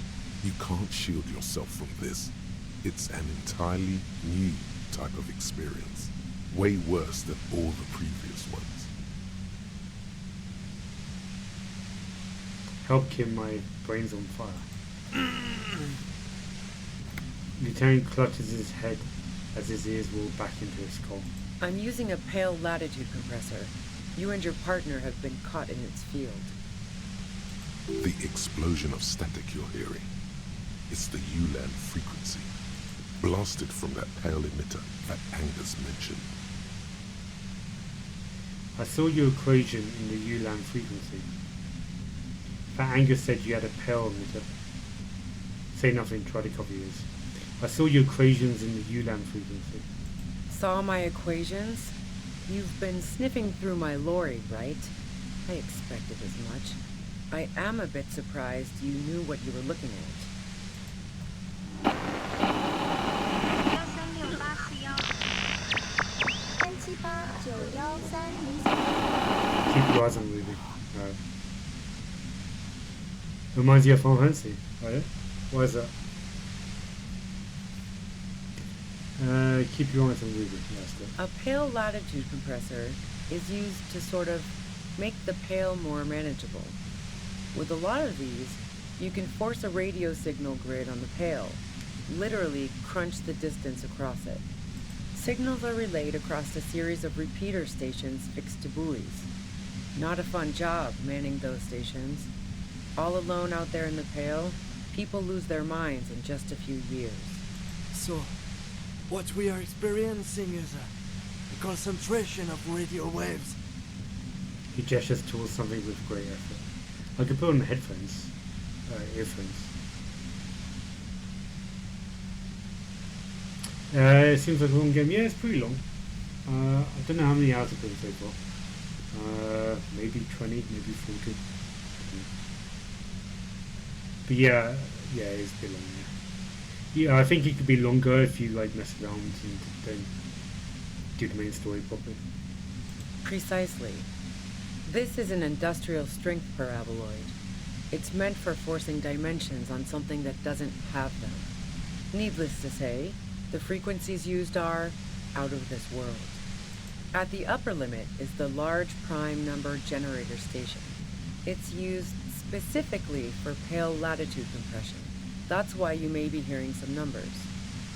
You can't shield yourself from this. It's an entirely new type of experience. Way worse than all the previous ones.
Help, Kim, my brain's on fire. Lieutenant clutches his head as his ears roll back into his skull.
I'm using a pale latitude compressor. You and your partner have been caught in its field.
The explosion of static you're hearing. It's the ULAN frequency, blasted from that pale emitter that Angus mentioned.
I saw your equation in the ULAN frequency. That Angus said you had a pale emitter. Say nothing, try to cover yours. I saw your equations in the ULAN frequency.
Saw my equations? You've been sniffing through my lorry, right? I expected as much. I am a bit surprised you knew what you were looking at.
Keep your eyes on the movie. Reminds you of Final Fantasy. Oh yeah? Why is that? Keep your eyes on the movie. Yeah,
a pale latitude compressor is used to sort of make the pale more manageable. With a lot of these, you can force a radio signal grid on the pale, literally crunch the distance across it. Signals are relayed across a series of repeater stations fixed to buoys. Not a fun job manning those stations. All alone out there in the pale, people lose their minds in just a few years.
So, what we are experiencing is a concentration of radio waves.
He gestures towards something with great effort. I could put on headphones, earphones. It seems like a long game. Yeah, it's pretty long. I don't know how many hours I've put in so far. Maybe 20, maybe 40. But yeah, it's a bit long. Yeah, I think it could be longer if you like mess around and don't do the main story properly.
Precisely. This is an industrial strength paraboloid. It's meant for forcing dimensions on something that doesn't have them. Needless to say, the frequencies used are out of this world. At the upper limit is the large prime number generator station. It's used specifically for pale latitude compression. That's why you may be hearing some numbers.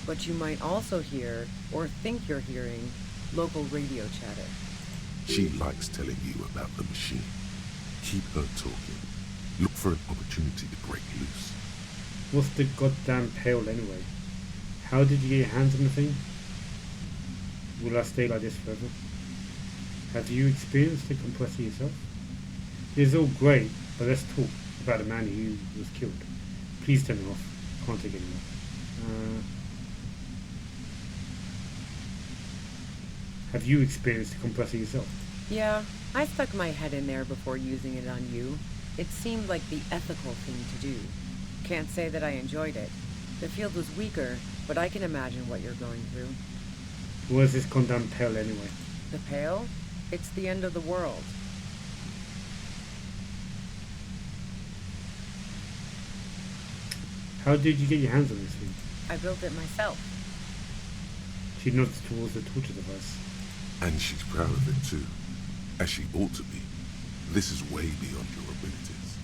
But you might also hear, or think you're hearing, local radio chatter.
She likes telling you about the machine. Keep her talking. Look for an opportunity to break loose.
What's the goddamn pale anyway? How did you get your hands on the thing? Will I stay like this forever? Have you experienced the compressor yourself? It's all great, but let's talk about the man who was killed. Please turn it off. Can't take it anymore. Have you experienced the compressor yourself?
Yeah, I stuck my head in there before using it on you. It seemed like the ethical thing to do. Can't say that I enjoyed it. The field was weaker, but I can imagine what you're going through.
What is this condemned pale anyway?
The pale? It's the end of the world.
How did you get your hands on this thing?
I built it myself.
She nods towards the torture device.
And she's proud of it too, as she ought to be. This is way beyond your abilities.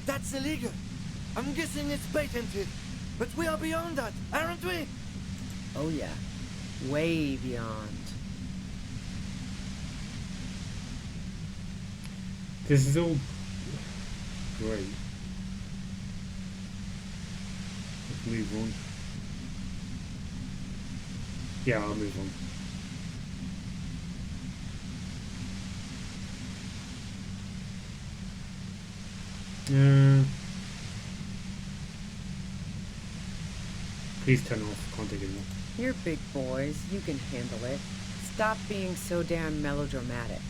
That's illegal. I'm guessing it's patented. But we are beyond that, aren't we?
Oh yeah, way beyond.
This is all great. Let's move on. Yeah, I'll move on. Please turn off. Can't take it anymore.
You're big boys. You can handle it. Stop being so damn melodramatic.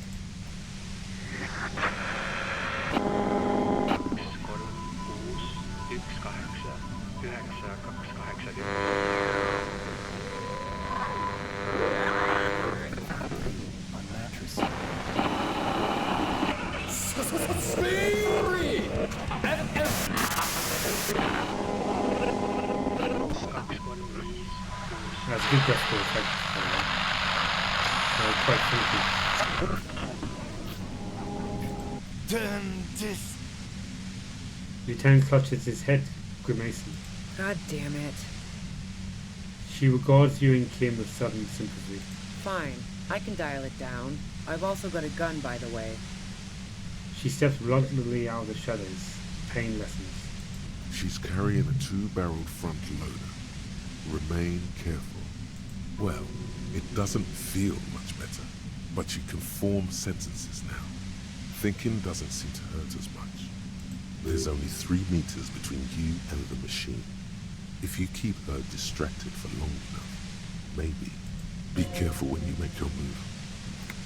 That's good graphical effect. Quite funky.
Turn this.
Lieutenant clutches his head, grimacing.
God damn it.
She regards you and Kim with sudden sympathy.
Fine, I can dial it down. I've also got a gun, by the way.
She steps reluctantly out of the shadows. Pain lessens.
She's carrying a 2-barreled front loader. Remain careful. Well, it doesn't feel much better, but you can form sentences now. Thinking doesn't seem to hurt as much. There's only 3 meters between you and the machine. If you keep her distracted for long enough, maybe. Be careful when you make your move.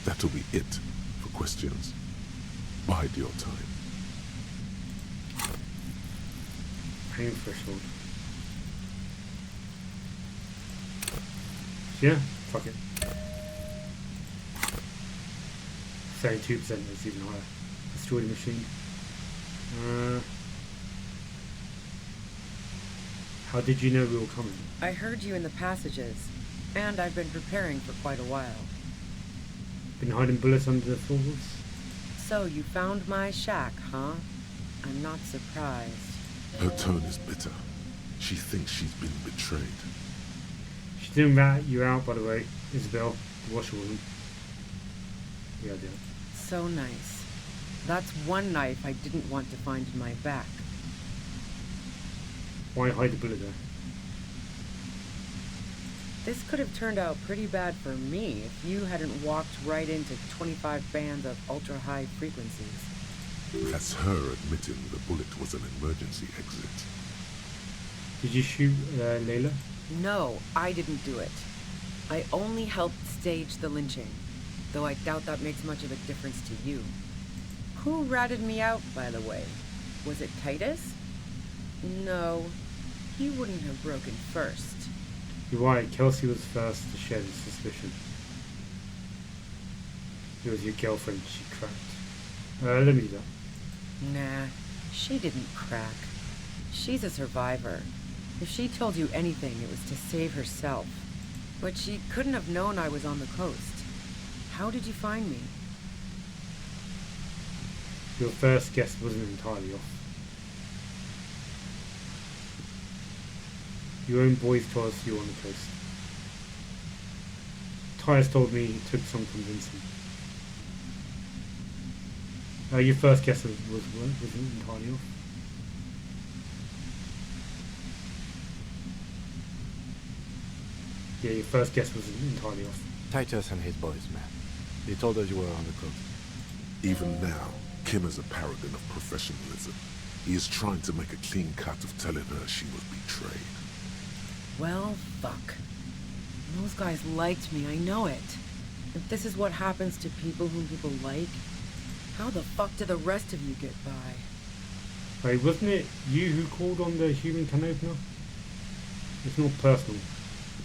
That'll be it for questions. Bide your time.
Pain threshold. Yeah, fuck it. 32% is even higher. Destroy the machine. How did you know we were coming?
I heard you in the passages, and I've been preparing for quite a while.
Been hiding bullets under the floors?
So you found my shack, huh? I'm not surprised.
Her tone is bitter. She thinks she's been betrayed.
She didn't rat you out, by the way, Isabel, the washerwoman. Yeah, I did.
So nice. That's one knife I didn't want to find in my back.
Why hide the bullet there?
This could have turned out pretty bad for me if you hadn't walked right into 25 bands of ultra-high frequencies.
That's her admitting the bullet was an emergency exit.
Did you shoot Layla?
No, I didn't do it. I only helped stage the lynching, though I doubt that makes much of a difference to you. Who ratted me out, by the way? Was it Titus? No, he wouldn't have broken first.
You're right, Kelsey was first to share the suspicion. It was your girlfriend she cracked. Let me do that.
Nah, she didn't crack. She's a survivor. If she told you anything, it was to save herself. But she couldn't have known I was on the coast. How did you find me?
Your first guess wasn't entirely off. Your own boys told us you were on the coast. Tyus told me it took some convincing. Your first guess wasn't entirely off. Yeah, your first guess was entirely off.
Titus and his boys, man. They told us you were on the coast.
Even now, Kim is a paragon of professionalism. He is trying to make a clean cut of telling her she was betrayed.
Well, fuck. Those guys liked me, I know it. If this is what happens to people whom people like, how the fuck do the rest of you get by?
Wait, wasn't it you who called on the human can opener? It's not personal.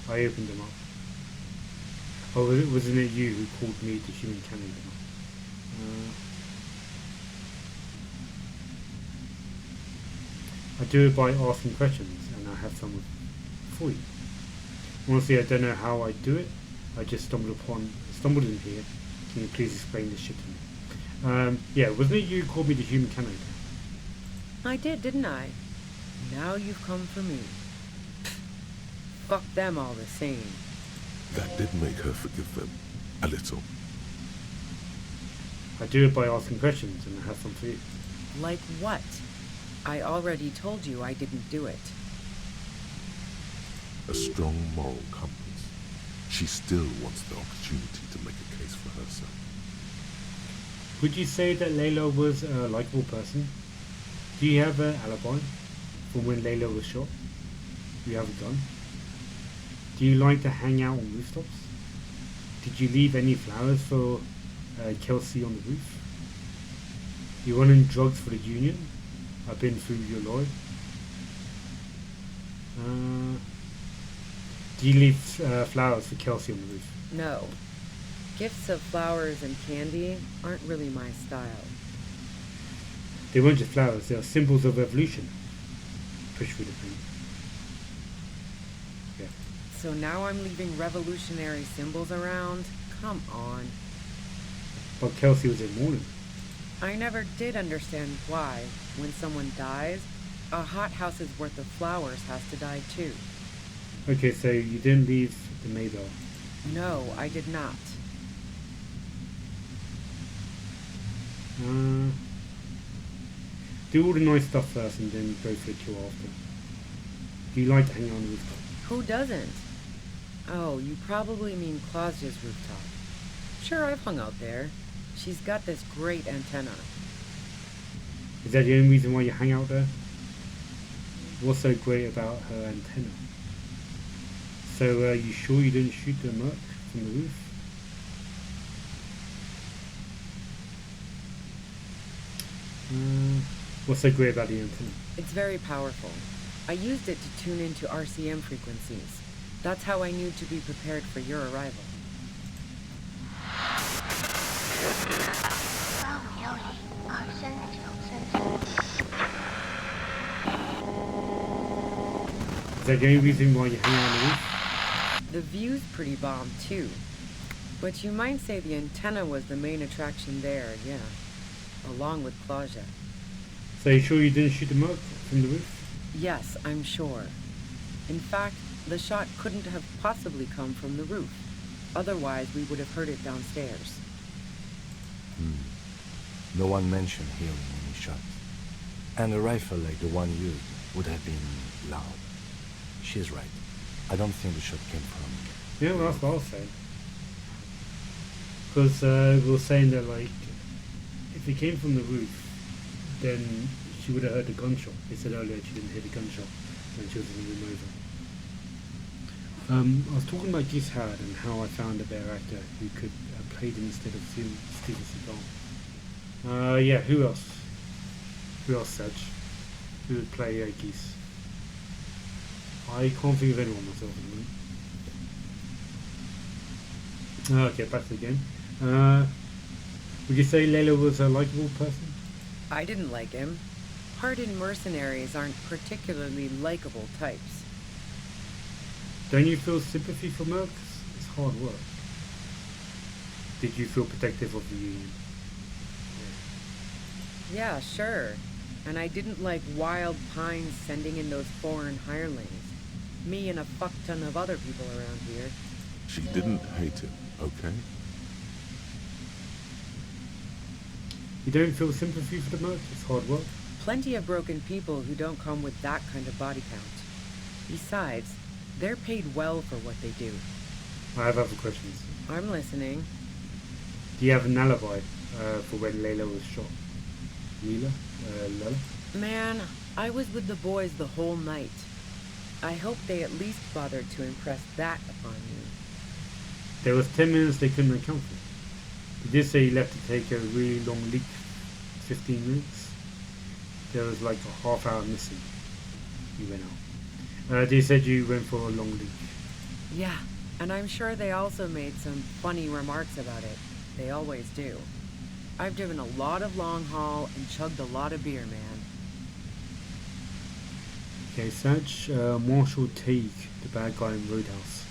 I opened them up. Oh, wasn't it you who called me the human can opener? I do it by asking questions, and I have some for you. Honestly, I don't know how I do it. I just stumbled in here. Can you please explain this shit to me? Yeah, wasn't it you who called me the human can opener?
I did, didn't I? Now you've come for me. Fuck them all the same.
That did make her forgive them. A little.
I do it by asking questions, and I have some for you.
Like what? I already told you I didn't do it.
A strong moral compass. She still wants the opportunity to make a case for herself.
Would you say that Layla was a likable person? Do you have an alibi from when Layla was shot? Do you have a gun? Do you like to hang out on rooftops? Did you leave any flowers for Kelsey on the roof? You running drugs for the union? I've been through your life. Do you leave flowers for Kelsey on the roof?
No. Gifts of flowers and candy aren't really my style.
They weren't just flowers, they are symbols of revolution. Push through the pain. Yeah.
So now I'm leaving revolutionary symbols around? Come on.
But Kelsey was in mourning.
I never did understand why, when someone dies, a hothouse's worth of flowers has to die too.
Okay, so you didn't leave the Maybell.
No, I did not.
Do all the nice stuff first and then go for the kill after. Do you like to hang on the rooftop?
Who doesn't? Oh, you probably mean Claudia's rooftop. Sure, I've hung out there. She's got this great antenna.
Is that the only reason why you hang out there? What's so great about her antenna? So, you sure you didn't shoot the merc from the roof? What's so great about the antenna?
It's very powerful. I used it to tune into RCM frequencies. That's how I knew to be prepared for your arrival.
Is that the only reason why you hang out on the roof?
The view's pretty bomb too. But you might say the antenna was the main attraction there, yeah. Along with Claudia.
So you sure you didn't shoot the merc from the roof?
Yes, I'm sure. In fact, the shot couldn't have possibly come from the roof. Otherwise, we would have heard it downstairs.
No one mentioned hearing any shots. And a rifle like the one used would have been loud. She's right. I don't think the shot came from...
Yeah, well, that's what I was saying. Because we were saying that, like, if it came from the roof, then she would have heard the gunshot. They said earlier she didn't hear the gunshot when she was in the room over. I was talking about Gishad and how I found a better actor who could have played him instead of Steven Seagal. Yeah, who else? Who else, Sedge? Who would play Geese? I can't think of anyone myself at the moment. Okay, back to the game. Would you say Layla was a likable person?
I didn't like him. Hardened mercenaries aren't particularly likable types.
Don't you feel sympathy for mercs? It's hard work. Did you feel protective of the Union?
Yeah, sure. And I didn't like Wild Pines sending in those foreign hirelings. Me and a fuck ton of other people around here.
She didn't hate him, okay?
You don't feel sympathy for the merc? It's hard work.
Plenty of broken people who don't come with that kind of body count. Besides, they're paid well for what they do.
I have other questions.
I'm listening.
Do you have an alibi for when Layla was shot? Lila?
Man, I was with the boys the whole night. I hope they at least bothered to impress that upon you.
There was 10 minutes they couldn't account for. You did say you left to take a really long leak, 15 minutes. There was like a half hour missing. You went out. They said you went for a long leak.
Yeah, and I'm sure they also made some funny remarks about it. They always do. I've driven a lot of long haul and chugged a lot of beer, man.
Okay, Saj, Marshall Teague, the bad guy in Roadhouse.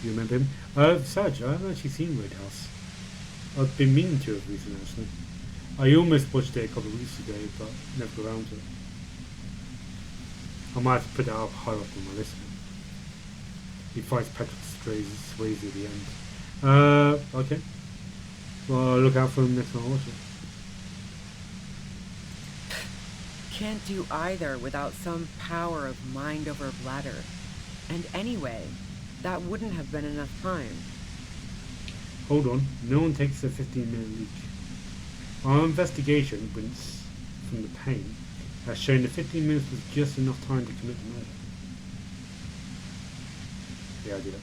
You remember him? Saj, I haven't actually seen Roadhouse. I've been meaning to have recently, actually. I almost watched it a couple of weeks ago, but never got around to it. I might have to put that up higher up on my list. He fights Patrick Swayze at the end. Okay. Well, look out for him next time I watch it.
Can't do either without some power of mind over bladder. And anyway, that wouldn't have been enough time.
Hold on, no one takes a 15-minute leak. Our investigation, Prince, from the pain, has shown that 15 minutes was just enough time to commit the murder. Yeah, I did it.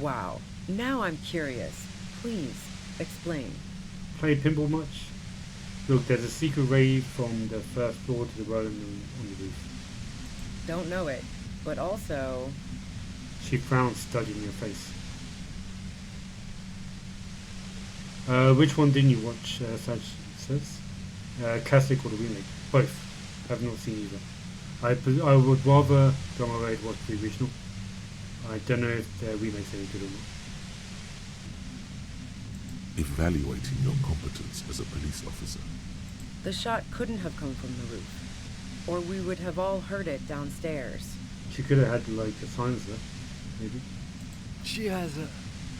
Wow. Now I'm curious. Please, explain.
Play pinball much? Look, there's a secret rave from the first floor to the rolling room on the roof.
Don't know it, but also...
She frowns, studying your face. Which one didn't you watch, Saj says? Classic or the remake? Both. I've not seen either. I would rather Drama Raid watch the original. I don't know if the remake's any good or not.
Evaluating your competence as a police officer.
The shot couldn't have come from the roof. Or we would have all heard it downstairs.
She could have had, like, a silencer. maybe.
She has a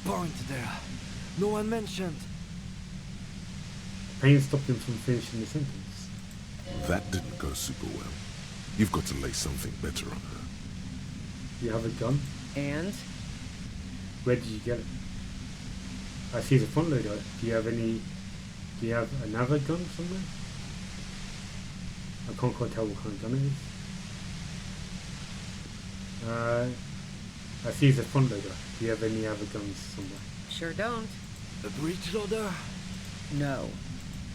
point there. No one mentioned.
Pain stopped him from finishing the sentence.
That didn't go super well. You've got to lay something better on her.
You have a gun?
And?
Where did you get it? I see the front loader. Do you have another gun somewhere? I can't quite tell what kind of gun it is. I see the front loader. Do you have any other guns somewhere?
Sure don't.
A breech loader?
No.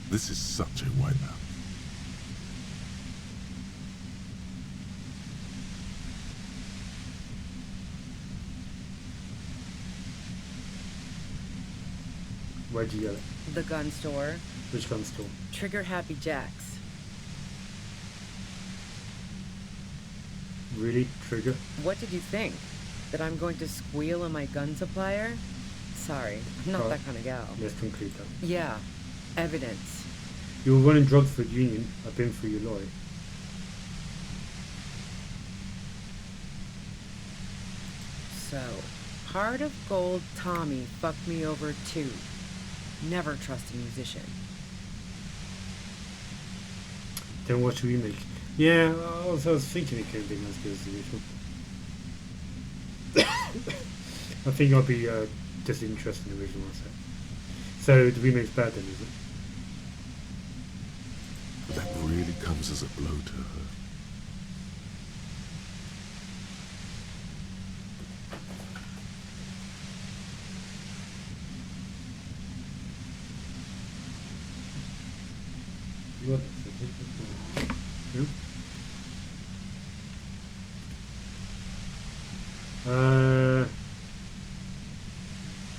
This is such a wipeout.
Where'd you get it?
The gun store.
Which gun store?
Trigger Happy Jacks.
Really? Trigger?
What did you think? That I'm going to squeal on my gun supplier? Sorry, I'm not that kind of gal.
Let's conclude that.
Yeah. Evidence.
You were running drugs for the union. I've been through your lorry.
So, Heart of Gold Tommy fucked me over too. Never trust a musician.
Then watch a remake. Yeah, I was thinking it could be as good as the original. I think I'll be disinterested in the original myself. So the remake's bad then, is it?
That really comes as a blow to her.
What?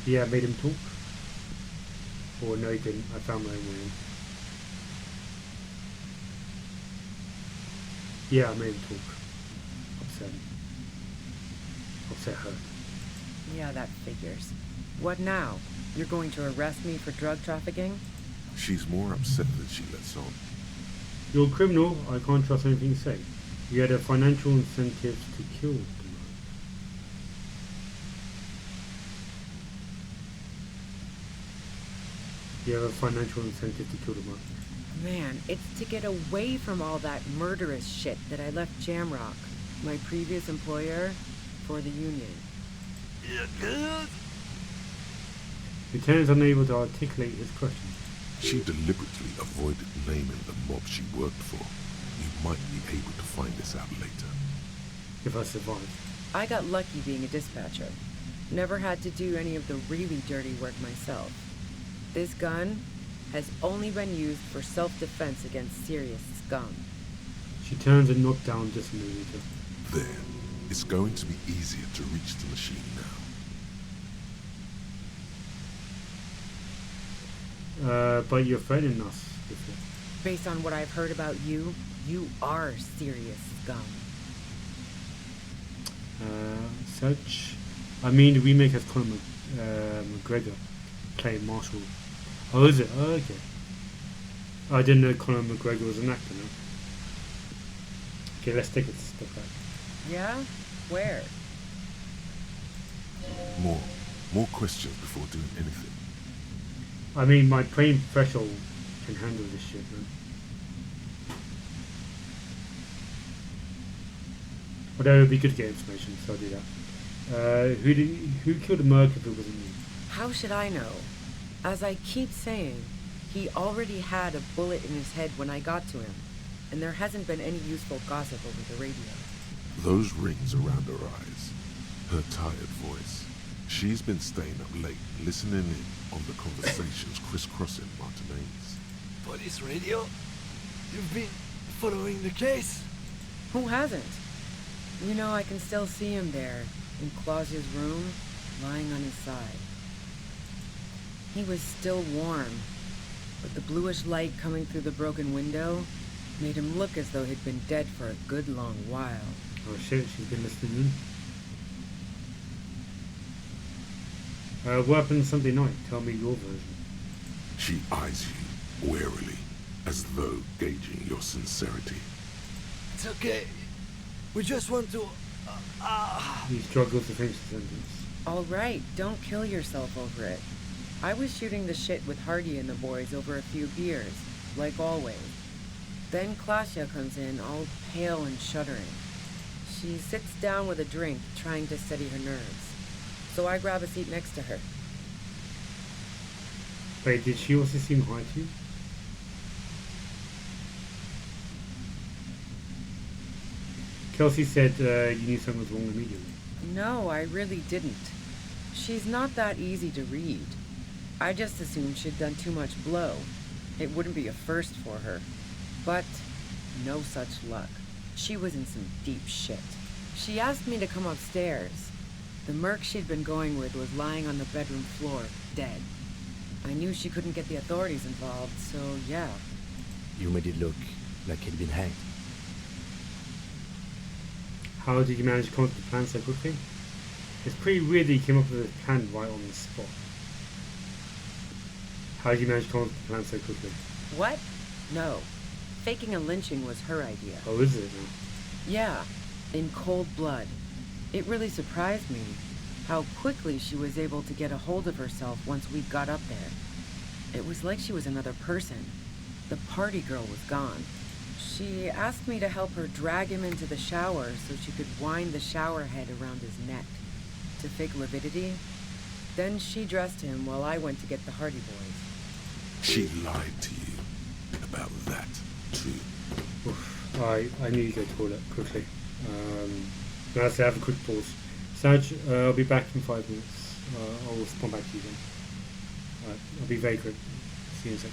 Yeah, I made him talk. Or no, he didn't. I found my own way in. Yeah, I made him talk. Upset him. Upset her.
Yeah, that figures. What now? You're going to arrest me for drug trafficking?
She's more upset than she lets on.
You're a criminal. I can't trust anything you say. You had a financial incentive to kill the man. You have a financial incentive to kill the man.
Man, it's to get away from all that murderous shit that I left Jamrock, my previous employer, for the union.
Lieutenant's unable to articulate his question.
She deliberately avoided naming the mob she worked for. You might be able to find this out later.
If I survive.
I got lucky being a dispatcher. Never had to do any of the really dirty work myself. This gun has only been used for self-defense against serious scum.
She turns and knocks down just a millimeter.
There. It's going to be easier to reach the machine now.
But you're threatening us with it.
Based on what I've heard about you, you are serious scum.
Such. I mean, the remake has Conor McGregor playing Marshall. Oh, is it? Oh, okay. I didn't know Conor McGregor was an actor now. Okay, let's take it a step back.
Yeah? Where?
More questions before doing anything.
I mean, my brain threshold can handle this shit, man. Although it would be good to get information, so I'll do that. Who killed Merc if it wasn't me?
How should I know? As I keep saying, he already had a bullet in his head when I got to him, and there hasn't been any useful gossip over the radio.
Those rings around her eyes, her tired voice. She's been staying up late, listening in on the conversations crisscrossing Martinez.
Police radio? You've been following the case?
Who hasn't? You know, I can still see him there, in Clausia's room, lying on his side. He was still warm, but the bluish light coming through the broken window made him look as though he'd been dead for a good long while.
Oh shit, she's been listening in. What happened Sunday night? Tell me your version.
She eyes you warily, as though gauging your sincerity.
It's okay. We just want to
He struggles to finish the sentence.
All right, don't kill yourself over it. I was shooting the shit with Hardy and the boys over a few beers, like always. Then Klasia comes in, all pale and shuddering. She sits down with a drink, trying to steady her nerves. So I grab a seat next to her.
Wait, did she also seem high to you? Kelsey said you knew something was wrong immediately.
No, I really didn't. She's not that easy to read. I just assumed she'd done too much blow. It wouldn't be a first for her. But no such luck. She was in some deep shit. She asked me to come upstairs. The merc she'd been going with was lying on the bedroom floor, dead. I knew she couldn't get the authorities involved, so yeah.
You made it look like he'd been hanged.
How did you manage to come up with the plan so quickly? It's pretty weird that you came up with a plan right on the spot. How did you manage to come up with the plan so quickly?
What? No. Faking a lynching was her idea.
Oh, is it?
Yeah, in cold blood. It really surprised me how quickly she was able to get a hold of herself once we got up there. It was like she was another person. The party girl was gone. She asked me to help her drag him into the shower so she could wind the shower head around his neck to fake lividity. Then she dressed him while I went to get the Hardy Boys.
She lied to you about that, too.
Oof, I need to go to the toilet quickly. But I'll have a quick pause. Saj, I'll be back in 5 minutes. I'll respond back to you then. I'll be very quick. See you in a sec.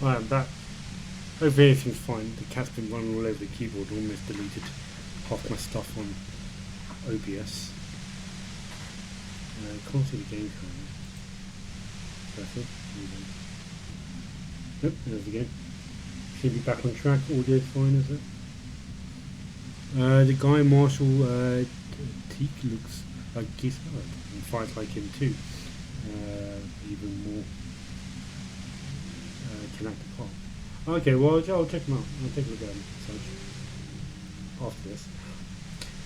I am back. Hopefully everything's fine. The cat's been running all over the keyboard, almost deleted half my stuff on OBS. Can't see the game currently. Perfect. Nope, there's the game. Should be back on track. Audio's fine, is it? The guy Marshall Teak looks like Keith Howard and fights like him too. Even more connected part. Okay, well I'll check him out. I'll take a look at him after this.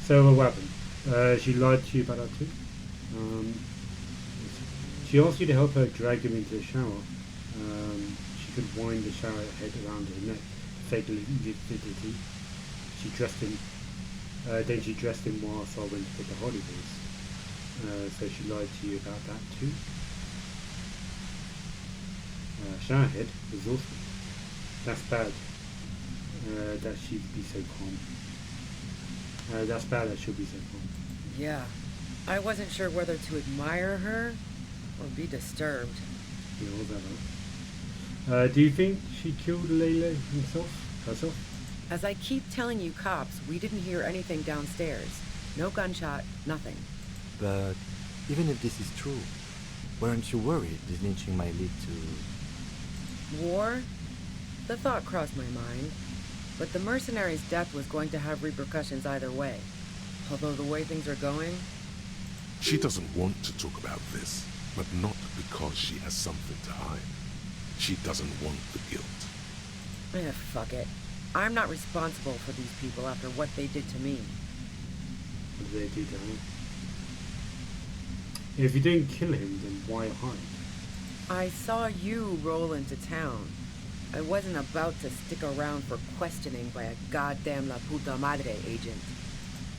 So what happened? She lied to you about that too. She asked you to help her drag him into the shower. She could wind the shower head around her neck, fake liquidity. She dressed him. Then she dressed him whilst I went to get the holidays. So she lied to you about that too. Showerhead was awful. That's bad. That she'd be so calm. That's bad that she'll be so calm.
Yeah. I wasn't sure whether to admire her or be disturbed.
Yeah, all that. Do you think she killed Layla herself?
As I keep telling you cops, we didn't hear anything downstairs. No gunshot, nothing.
But even if this is true, weren't you worried this lynching might lead to...
War? The thought crossed my mind. But the mercenary's death was going to have repercussions either way. Although the way things are going...
She doesn't want to talk about this, but not because she has something to hide. She doesn't want the guilt.
Fuck it. I'm not responsible for these people after what they did to me.
What did they do to her? If you didn't kill him, then why hide?
I saw you roll into town. I wasn't about to stick around for questioning by a goddamn La Puta Madre agent.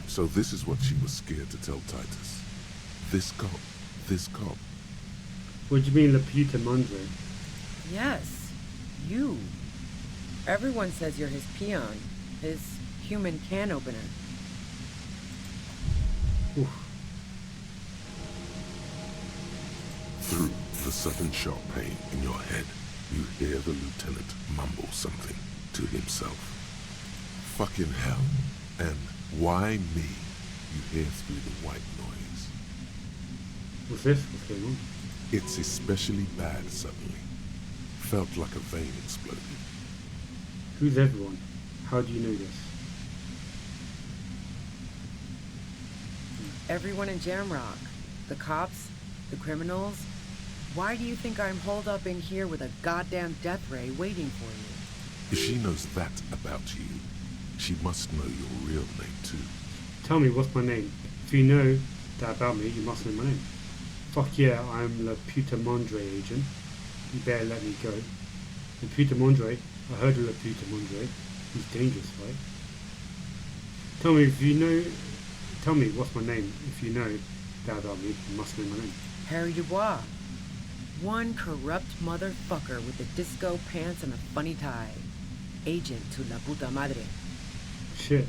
So this is what she was scared to tell Titus. This cop.
What do you mean La Puta Madre?
Yes, you. Everyone says you're his peon, his human can opener.
Oof.
Through the sudden sharp pain in your head, you hear the lieutenant mumble something to himself. Fucking hell. And why me? You hear through the white noise.
What's this? What's going on?
It's especially bad suddenly. Felt like a vein exploded.
Who's everyone? How do you know this?
Everyone in Jamrock. The cops, the criminals. Why do you think I'm holed up in here with a goddamn death ray waiting for you?
If she knows that about you, she must know your real name too.
Tell me, what's my name? If you know that about me, you must know my name. Fuck yeah, I'm La Puta Madre agent. You better let me go. La Puta Madre, I heard of La Puta Madre. He's dangerous, right? Tell me if you know. Tell me what's my name. If you know that about me, you must know my name.
Harry Dubois. One corrupt motherfucker with the disco pants and a funny tie. Agent to La Puta Madre.
Shit.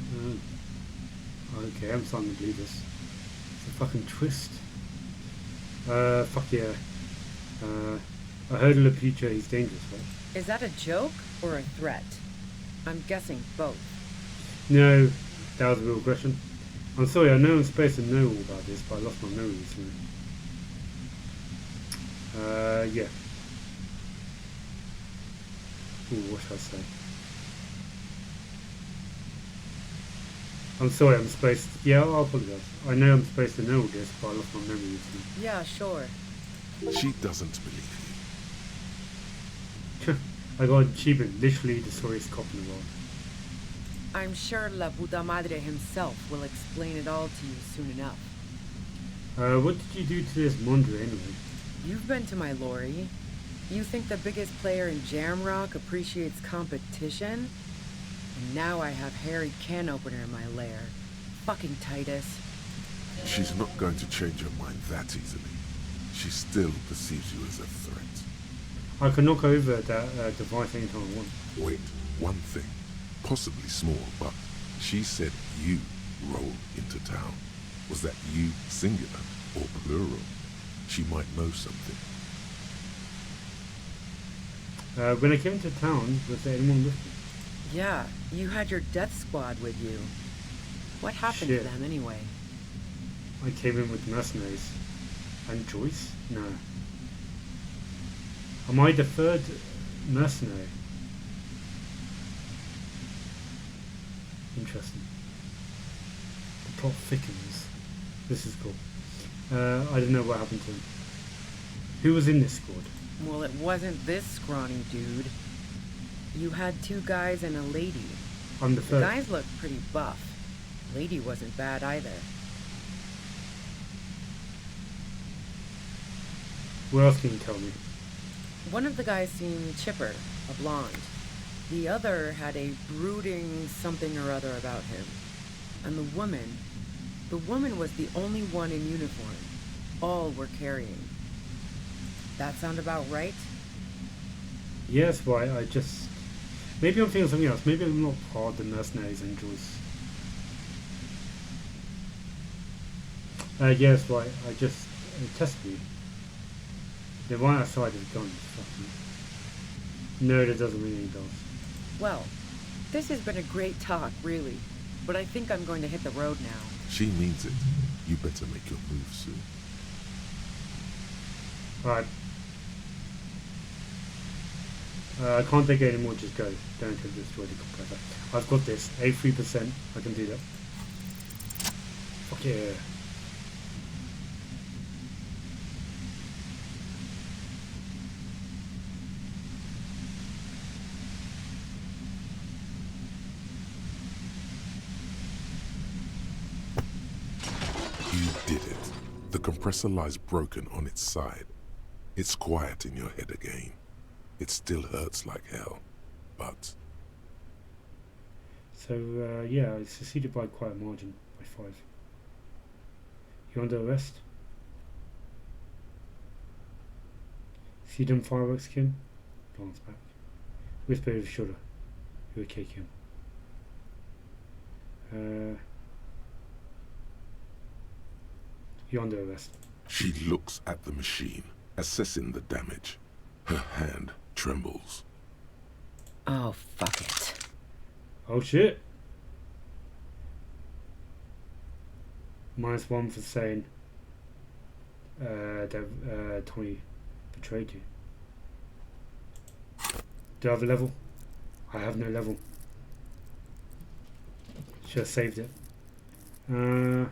Okay, I'm starting to believe this. It's a fucking twist. Fuck yeah. I heard of La Puta, he's dangerous, right?
Is that a joke or a threat? I'm guessing both.
No, that was a real question. I'm sorry, I know I'm supposed to know all about this, but I lost my memory recently. Yeah. Ooh, what should I say? I'm sorry, I'm supposed to... Yeah, I'll apologize. I know I'm supposed to know all this, but I lost my memory recently.
Yeah, sure.
She doesn't believe
you. I got an achievement, literally the sorriest cop in the world.
I'm sure La Puta Madre himself will explain it all to you soon enough.
What did you do to this Mondre anyway?
You've been to my lorry. You think the biggest player in Jamrock appreciates competition? And now I have Harry Can Opener in my lair. Fucking Titus.
she's not going to change her mind that easily. She still perceives you as a threat.
I can knock over that device anytime I want.
Wait, one thing. Possibly small, but she said you rolled into town. Was that you singular or plural? She might know something.
When I came into town, was there anyone with me?
Yeah, you had your death squad with you. What happened to
Shit.
them anyway?
I came in with mercenaries. And Joyce? No. Am I the third mercenary? Interesting. The plot thickens. This is cool. I don't know what happened to him. Who was in this squad?
Well, it wasn't this scrawny dude. You had 2 guys and a lady.
I'm the third.
The guys looked pretty buff. Lady wasn't bad either.
What else can you tell me?
One of the guys seemed chipper, a blonde. The other had a brooding something or other about him. And the woman was the only one in uniform. All were carrying. That sound about right?
Yes, why? I just... Maybe I'm feeling something else. Maybe I'm not part of the mercenaries and Joyce. Yes, why? I just tested you. They're right outside of the guns. No, that doesn't ring any bells.
Well, this has been a great talk, really. But I think I'm going to hit the road now.
She means it. You better make your move soon.
Alright. I can't take it anymore, just go. Don't have destroy the compressor. I've got this. 83%. I can do that. Fuck yeah.
You did it. The compressor lies broken on its side. It's quiet in your head again. It still hurts like hell, but...
So, yeah, I succeeded by quite a margin, by 5. You're under arrest? See them fireworks, Kim? Glance back. Whisper over shoulder. You okay, Kim? You're under arrest.
She looks at the machine, assessing the damage. Her hand trembles.
Oh, fuck it.
Oh shit. -1 for saying that Tommy betrayed you. Do I have a level? I have no level. Should have saved it. Hmm?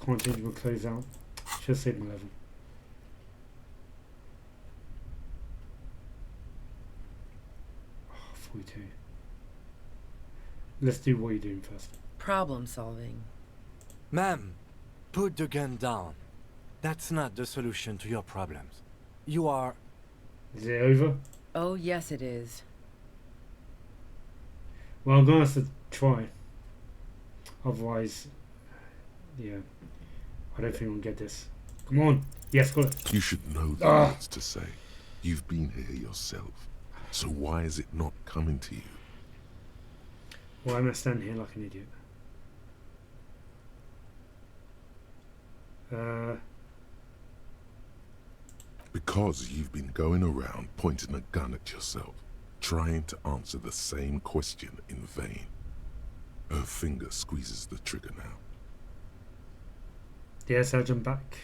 Can't change my clothes out. Should have saved my level. Oh, 42. Let's do what you're doing first.
Problem solving.
Ma'am, put the gun down. That's not the solution to your problems. You are...
Is it over?
Oh, yes it is.
Well, I'm going to have to try. Otherwise, yeah, I don't think we'll get this. Come on. Yes, got it.
You should know the words to say. You've been here yourself. So why is it not coming to you?
Why am I standing here like an idiot?
Because you've been going around pointing a gun at yourself, trying to answer the same question in vain. Her finger squeezes the trigger now.
Yeah, Sergeant back.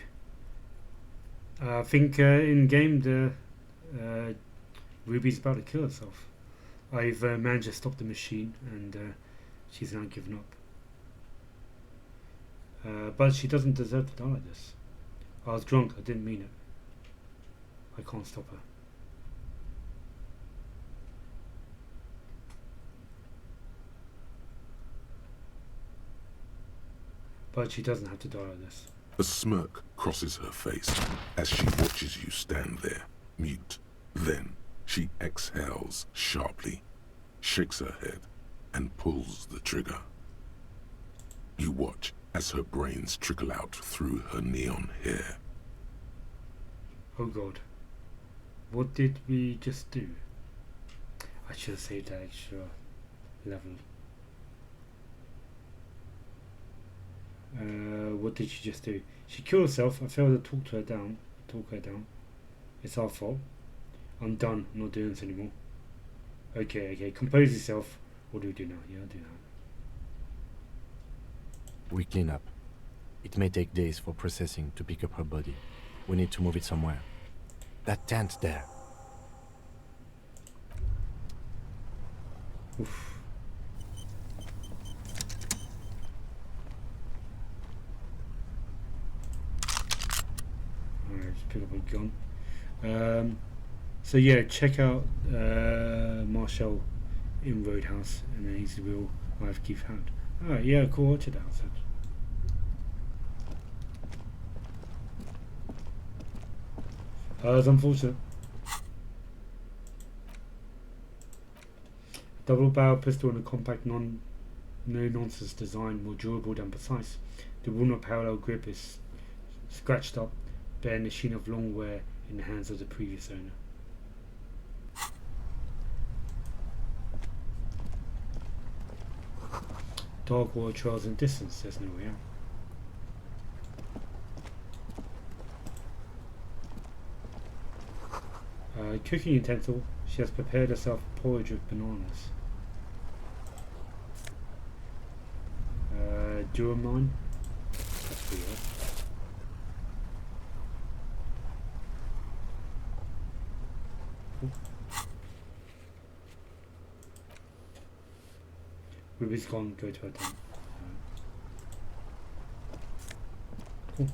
I think in game the Ruby's about to kill herself. I've managed to stop the machine and she's now given up. But she doesn't deserve to die like this. I was drunk, I didn't mean it. I can't stop her. But she doesn't have to die like this.
A smirk crosses her face as she watches you stand there, mute. Then she exhales sharply, shakes her head, and pulls the trigger. You watch as her brains trickle out through her neon hair.
Oh god. What did we just do? I should have saved that extra level. what did she just do? She killed herself. I failed to talk her down. It's our fault. I'm done. I'm not doing this anymore. Okay. Compose yourself. What do we do now? Yeah, I'll do that.
We clean up. It may take days for processing to pick up her body. We need to move it somewhere. That tent there.
Oof. Alright, just pick up a gun. So yeah, check out Marshall in Roadhouse, and then he's the real life Keith Hound. Alright, yeah, cool, watch it out. It's unfortunate. Double barrel pistol and a compact no-nonsense design, more durable than precise. The walnut parallel grip is scratched up, bearing the sheen of long wear in the hands of the previous owner. Dark water trails in distance, there's no way out. Cooking utensil, she has prepared herself porridge with bananas. Duramine, that's weird. Ruby's gone, go to her tent. Cool.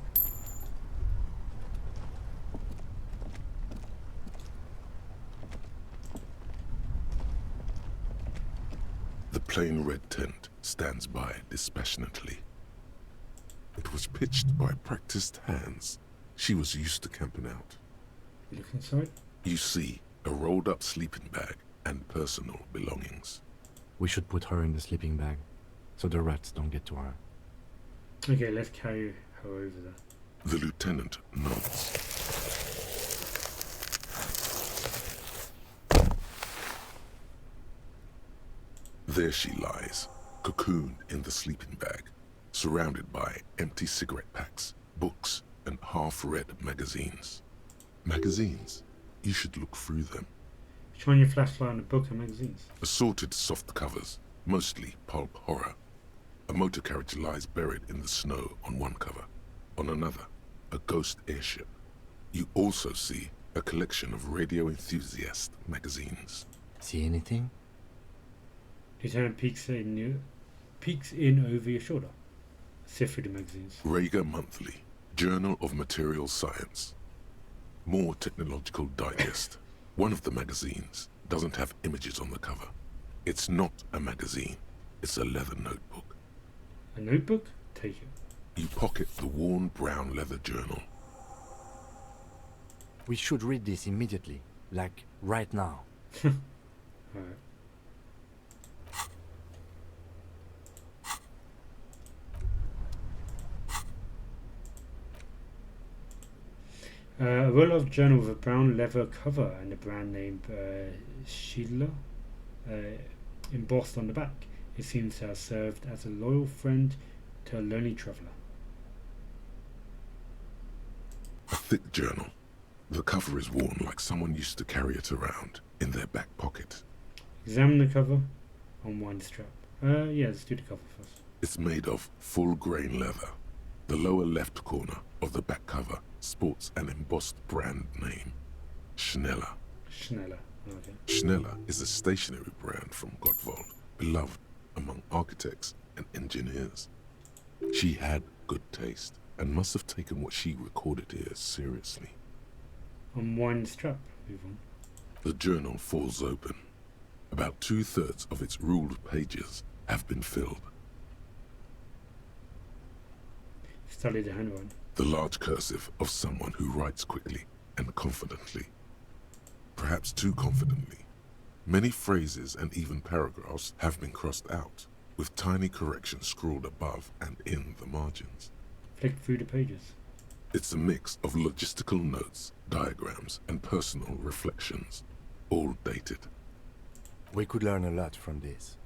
The plain red tent stands by dispassionately. It was pitched by practiced hands. She was used to camping out.
Look inside.
You see a rolled up sleeping bag and personal belongings.
We should put her in the sleeping bag, so the rats don't get to her.
Okay, let's carry her over there.
The lieutenant nods. There she lies, cocooned in the sleeping bag, surrounded by empty cigarette packs, books, and half-read magazines. Magazines? You should look through them.
Shine your flashlight on the book and magazines.
Assorted soft covers, mostly pulp horror. A motor carriage lies buried in the snow on one cover. On another, a ghost airship. You also see a collection of radio enthusiast magazines.
See anything?
Lieutenant peeks in over your shoulder. Sift through the magazines.
Rager Monthly, Journal of Material Science. More Technological Digest. One of the magazines doesn't have images on the cover. It's not a magazine. It's a leather notebook.
A notebook? Take it.
You pocket the worn brown leather journal.
We should read this immediately. Like, right now.
Alright. A roll-off journal with a brown leather cover and the brand name Schindler embossed on the back. It seems to have served as a loyal friend to a lonely traveller.
A thick journal. The cover is worn like someone used to carry it around in their back pocket.
Examine the cover. Unwind the strap. Yeah, let's do the cover first.
It's made of full-grain leather. The lower left corner of the back cover sports an embossed brand name. Schneller.
Schneller. Okay.
Schneller is a stationery brand from Gottwald, beloved among architects and engineers. She had good taste and must have taken what she recorded here seriously.
Unwind the strap. Move on.
The journal falls open. About 2/3 of its ruled pages have been filled.
Study the handwriting.
The large cursive of someone who writes quickly and confidently. Perhaps too confidently. Many phrases and even paragraphs have been crossed out, with tiny corrections scrawled above and in the margins.
Flick through the pages.
It's a mix of logistical notes, diagrams, and personal reflections, all dated.
We could learn a lot from this.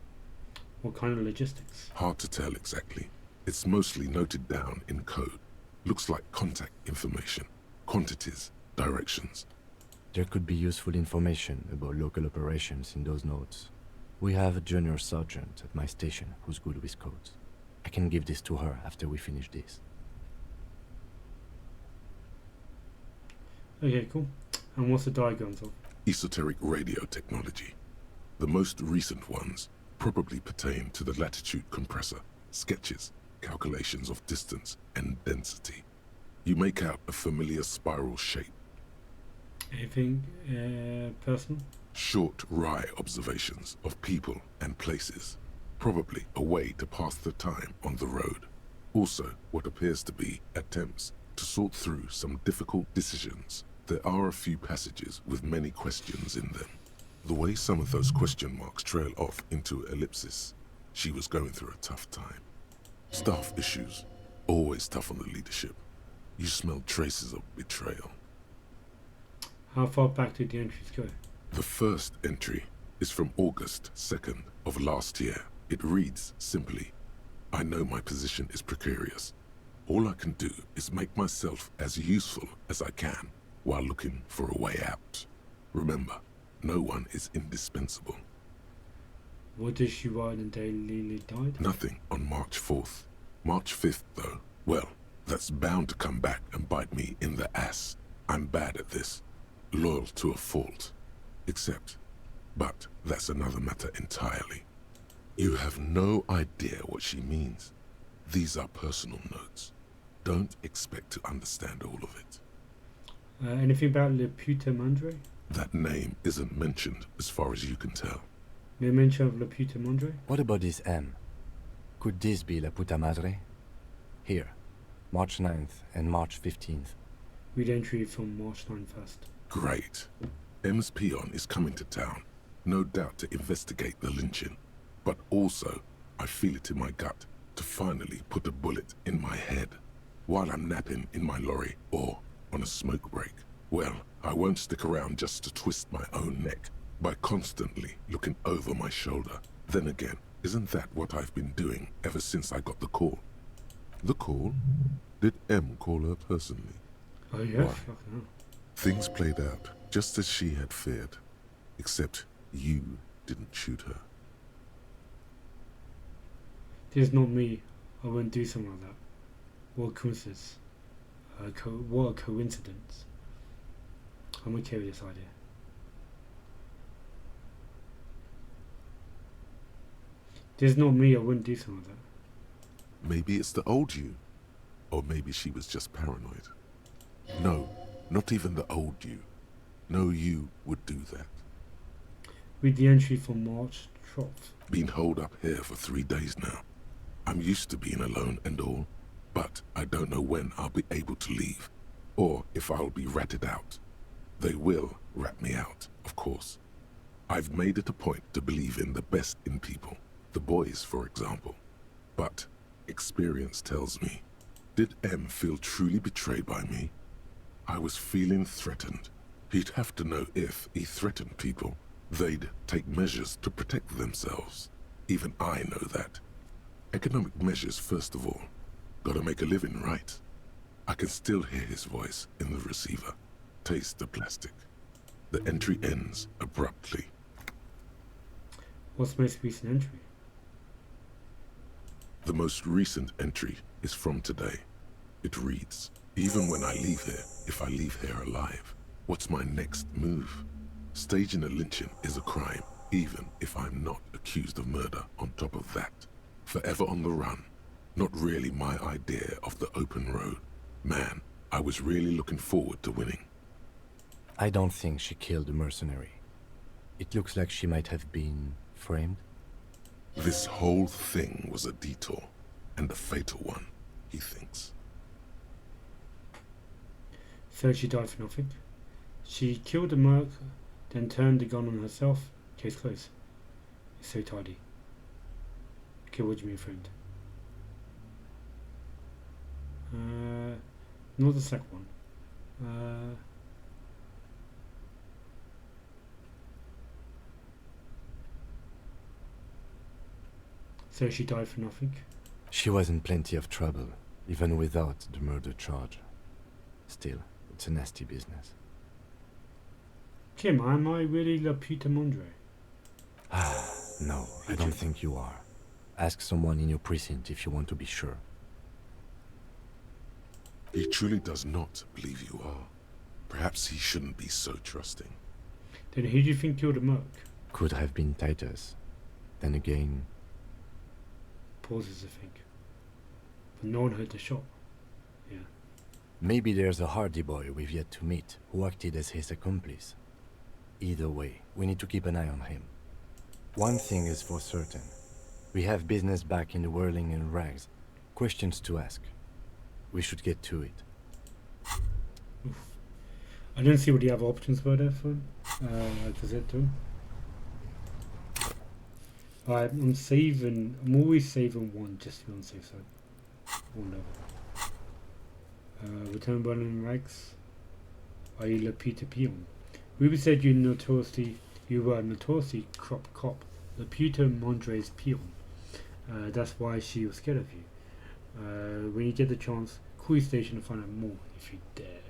What kind of logistics?
Hard to tell exactly. It's mostly noted down in code. Looks like contact information, quantities, directions.
There could be useful information about local operations in those notes. We have a junior sergeant at my station who's good with codes. I can give this to her after we finish this.
Okay, cool. And what's the diagrams of?
Esoteric radio technology. The most recent ones probably pertain to the latitude compressor, sketches, calculations of distance and density. You make out a familiar spiral shape.
Anything personal?
Short, wry observations of people and places. Probably a way to pass the time on the road. Also, what appears to be attempts to sort through some difficult decisions. There are a few passages with many questions in them. The way some of those question marks trail off into ellipsis, she was going through a tough time. Staff issues, always tough on the leadership. You smell traces of betrayal.
How far back did the entries go?
The first entry is from August 2nd of last year. It reads simply, I know my position is precarious. All I can do is make myself as useful as I can while looking for a way out. Remember, no one is indispensable.
What did she write the day Lily died?
Nothing on March 4th. March 5th, though, well, that's bound to come back and bite me in the ass. I'm bad at this. Loyal to a fault. But that's another matter entirely. You have no idea what she means. These are personal notes. Don't expect to understand all of it.
Anything about Le Puta Mandre?
That name isn't mentioned as far as you can tell.
No mention of La Puta Mandre?
What about this M? Could this be La Puta Madre? Here, March 9th and March 15th.
Read entry from March 9th first.
Great. M's peon is coming to town, no doubt to investigate the lynching. But also, I feel it in my gut to finally put a bullet in my head while I'm napping in my lorry or on a smoke break. Well, I won't stick around just to twist my own neck by constantly looking over my shoulder. Then again, isn't that what I've been doing ever since I got the call? The call? Did M call her personally?
Oh yes.
Why? Things played out just as she had feared, except you didn't shoot her.
This is not me. I wouldn't do something like that. What a coincidence. What a coincidence. I'm okay with this idea. This is not me. I wouldn't do something like that.
Maybe it's the old you. Or maybe she was just paranoid. No, not even the old you. No you would do that.
Read the entry from March 12th.
Been holed up here for 3 days now. I'm used to being alone and all, but I don't know when I'll be able to leave, or if I'll be ratted out. They will rat me out, of course. I've made it a point to believe in the best in people, the boys, for example. But experience tells me, did M feel truly betrayed by me? I was feeling threatened. He'd have to know if he threatened people, they'd take measures to protect themselves. Even I know that. Economic measures, first of all. Gotta make a living, right? I can still hear his voice in the receiver. Taste the plastic. The entry ends abruptly.
What's the most recent entry?
The most recent entry is from today. It reads, even when I leave here, if I leave here alive, what's my next move? Staging a lynching is a crime, even if I'm not accused of murder on top of that. Forever on the run. Not really my idea of the open road. Man, I was really looking forward to winning.
I don't think she killed the mercenary. It looks like she might have been framed.
This whole thing was a detour, and a fatal one, he thinks.
So she died for nothing. She killed the merc, then turned the gun on herself. Case closed. It's so tidy. Okay, what do you mean framed? Not the second one. So she died for nothing?
She was in plenty of trouble, even without the murder charge. Still, it's a nasty business.
Kim, am I really Laputa Mondre?
No, I don't think you are. Ask someone in your precinct if you want to be sure.
He truly does not believe you are. Perhaps he shouldn't be so trusting.
Then who do you think killed the Merc?
Could have been Titus. Then again...
Pauses to think. But no one heard the shot. Yeah.
Maybe there's a Hardy boy we've yet to meet, who acted as his accomplice. Either way, we need to keep an eye on him. One thing is for certain. We have business back in the whirling and rags. Questions to ask. We should get to it.
Oof. I don't see what the other options were there for him. Does it do? Alright, I'm always saving one just to be on the safe side. One level. Return Burning Rags. Are you Laputa Peon? Ruby said you were a notoriously corrupt cop. Laputa Mondre's peon. That's why she was scared of you. When you get the chance, call your station to find out more if you dare.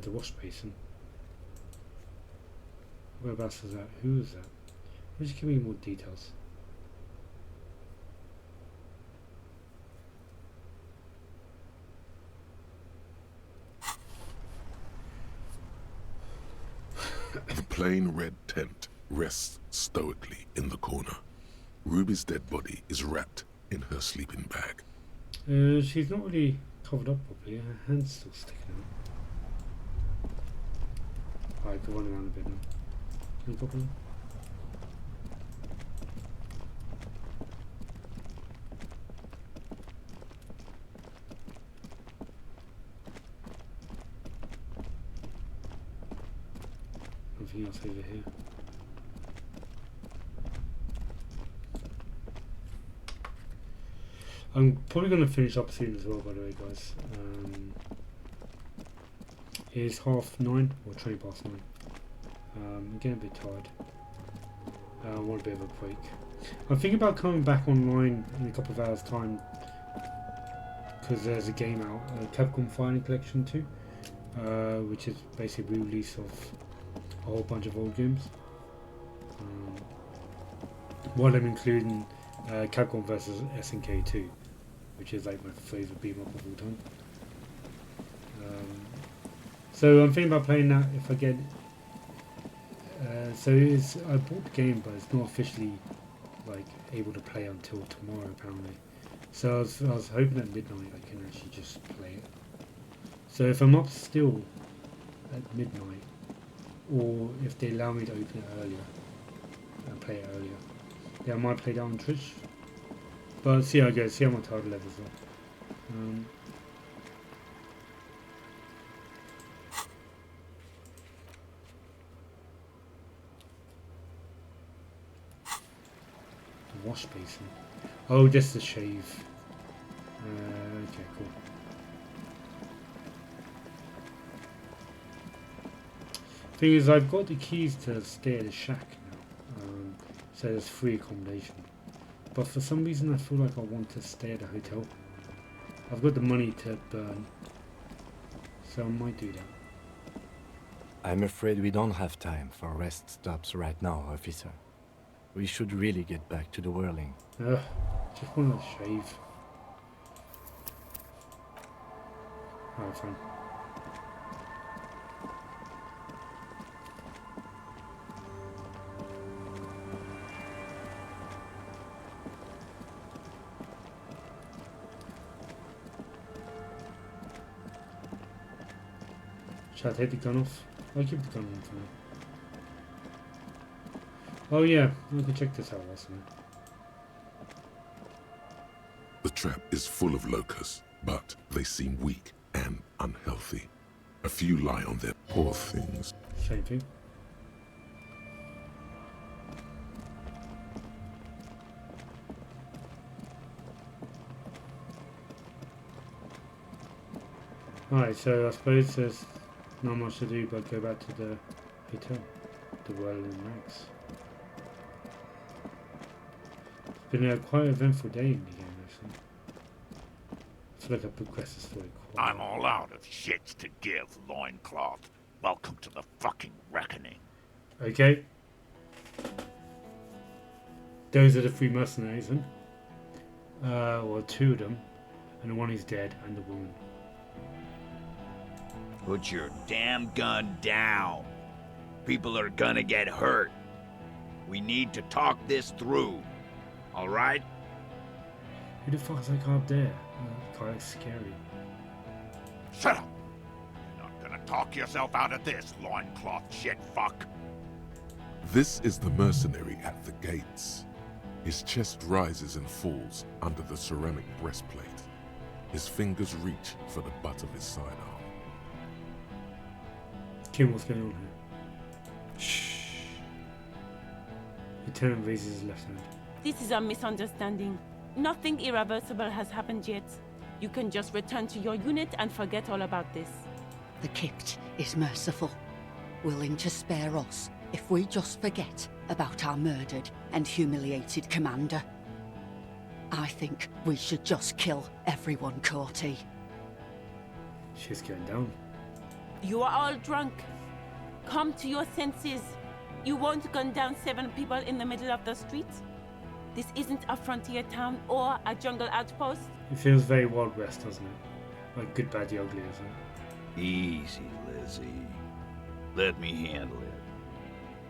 The wash basin. Whereabouts is that? Who is that? Just give me more details.
The plain red tent rests stoically in the corner. Ruby's dead body is wrapped in her sleeping bag.
She's not really covered up properly. Her hand's still sticking out. Alright, go run around a bit now. Can you copy? Nothing else over here. I'm probably going to finish up soon as well, by the way, guys. It's 9:30 or 9:20. I'm getting a bit tired. I want a bit of a break. I'm thinking about coming back online in a couple of hours' time because there's a game out, Capcom Fighting Collection 2, which is basically a release of a whole bunch of old games. One of them including Capcom vs SNK 2, which is like my favourite beat 'em up of all time. So I'm thinking about playing that if I get. I bought the game, but it's not officially like able to play until tomorrow apparently. So I was hoping at midnight I can actually just play it. So if I'm up still at midnight, or if they allow me to open it earlier and play it earlier, then I might play that on Twitch. But see how I go. See how my title levels are. Wash basin. Oh, just the shave. Okay, cool. Thing is, I've got the keys to stay at the shack now, so there's free accommodation. But for some reason, I feel like I want to stay at a hotel. I've got the money to burn, so I might do that.
I'm afraid we don't have time for rest stops right now, officer. We should really get back to the whirling.
Ugh, just want to shave. Alright, fine. Should I take the gun off? I'll keep the gun on for now. Oh yeah, we can check this out also.
The trap is full of locusts, but they seem weak and unhealthy. A few lie on their poor things.
Same thing. Alright, so I suppose there's not much to do but go back to the hotel. The Whirling Rags. It's been a quite eventful day in the game, actually. I feel like I've progressed the story quite
I'm all out of shits to give, loincloth. Welcome to the fucking reckoning.
Okay. Those are the 3 mercenaries then. Well, 2 of them. And the one is dead, and the woman.
Put your damn gun down. People are gonna get hurt. We need to talk this through. All right?
Who the fuck is that guy up there? That guy looks scary.
Shut up! You're not gonna talk yourself out of this, loincloth shit fuck.
This is the mercenary at the gates. His chest rises and falls under the ceramic breastplate. His fingers reach for the butt of his sidearm.
Kim, what's going on here? Shh. Lieutenant raises his left hand.
This is a misunderstanding. Nothing irreversible has happened yet. You can just return to your unit and forget all about this.
The Kipt is merciful, willing to spare us if we just forget about our murdered and humiliated commander. I think we should just kill everyone, Courty.
She's going down.
You are all drunk. Come to your senses. You won't gun down 7 people in the middle of the street. This isn't a frontier town or a jungle outpost.
It feels very Wild West, doesn't it? Like Good, Bad, the Ugly, isn't it?
Easy, Lizzie. Let me handle it.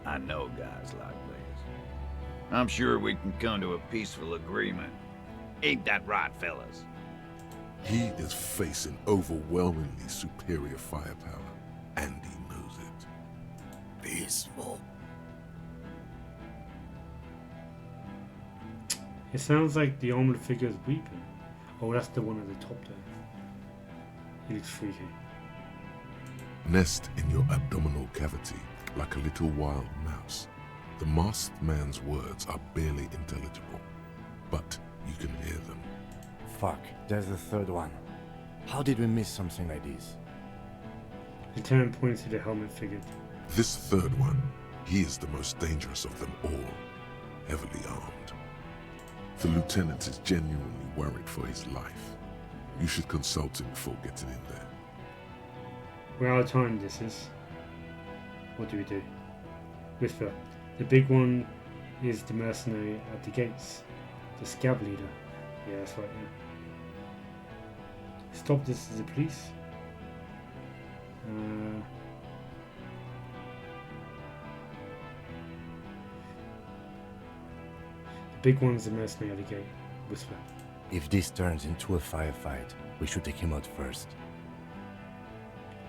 I know guys like this. I'm sure we can come to a peaceful agreement. Ain't that right, fellas?
He is facing overwhelmingly superior firepower, and he knows it.
Peaceful.
It sounds like the armored figure is weeping. Oh, that's the one at the top there. He looks freaky.
Nest in your abdominal cavity like a little wild mouse. The masked man's words are barely intelligible, but you can hear them.
Fuck, there's the 3rd one. How did we miss something like this?
Lieutenant points to the helmet figure.
This 3rd one, he is the most dangerous of them all, heavily armed. The lieutenant is genuinely worried for his life. You should consult him before getting in there.
We're out of time, this is. What do we do? Whisper. The big one is the mercenary at the gates. The scab leader. Yeah, that's right, yeah. Stop this as the police. The big one's the mercenary at the gate. Whisper.
If this turns into a firefight, we should take him out first.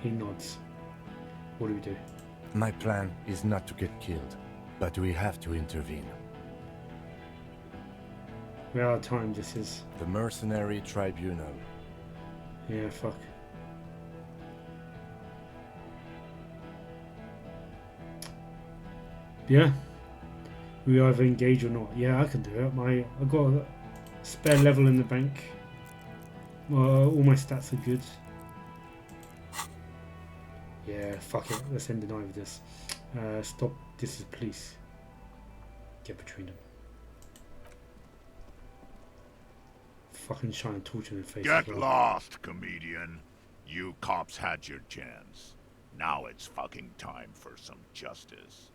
He nods. What do we do?
My plan is not to get killed, but we have to intervene.
We're out of time, this is.
The Mercenary Tribunal.
Yeah, fuck. Yeah. We either engage or not. Yeah, I can do it. I've got a spare level in the bank. All my stats are good. Yeah, fuck it. Let's end the night with this. Stop. This is police. Get between them. Fucking shine a torch in their face.
Get lost, comedian. You cops had your chance. Now it's fucking time for some justice.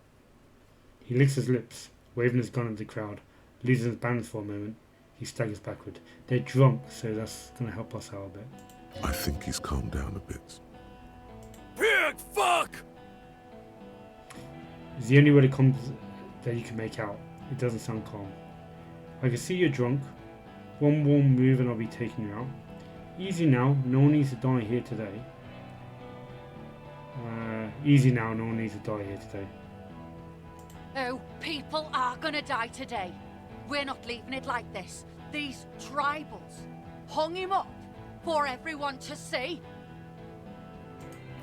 He licks his lips, waving his gun at the crowd. Loses his balance for a moment. He staggers backward. They're drunk, so that's gonna help us out a bit.
I think he's calmed down a bit.
Pig fuck!
It's the only way that you can make out. It doesn't sound calm. I can see you're drunk. One more move and I'll be taking you out. Easy now, no one needs to die here today. Easy now, no one needs to die here today.
Oh, people are gonna die today. We're not leaving it like this. These tribals hung him up for everyone to see.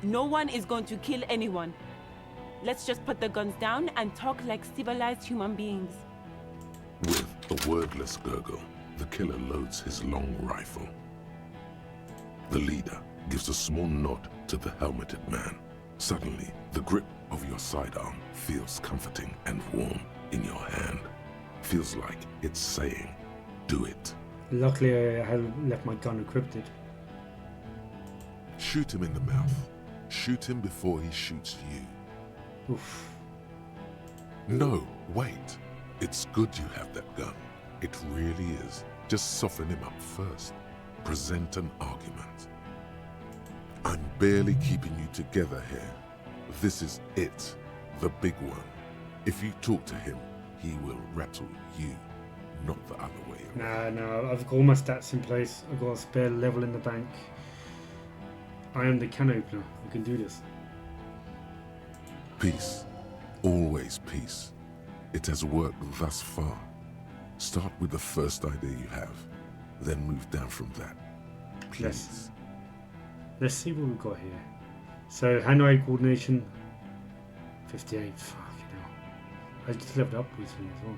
No one is going to kill anyone. Let's just put the guns down and talk like civilized human beings.
With a wordless gurgle, the killer loads his long rifle. The leader, gives a small nod to the helmeted man. Suddenly, the grip of your sidearm feels comforting and warm in your hand. Feels like it's saying, do it.
Luckily, I had left my gun encrypted.
Shoot him in the mouth. Shoot him before he shoots you.
Oof.
No, wait. It's good you have that gun. It really is. Just soften him up first. Present an argument. I'm barely keeping you together here. This is it, the big one. If you talk to him, he will rattle you, not the other way around.
No, I've got all my stats in place. I've got a spare level in the bank. I am the can opener. We can do this.
Peace. Always peace. It has worked thus far. Start with the first idea you have, then move down from that. Please.
Let's see what we've got here. So, hand-eye coordination, 58. Fucking hell. I just leveled up recently as well.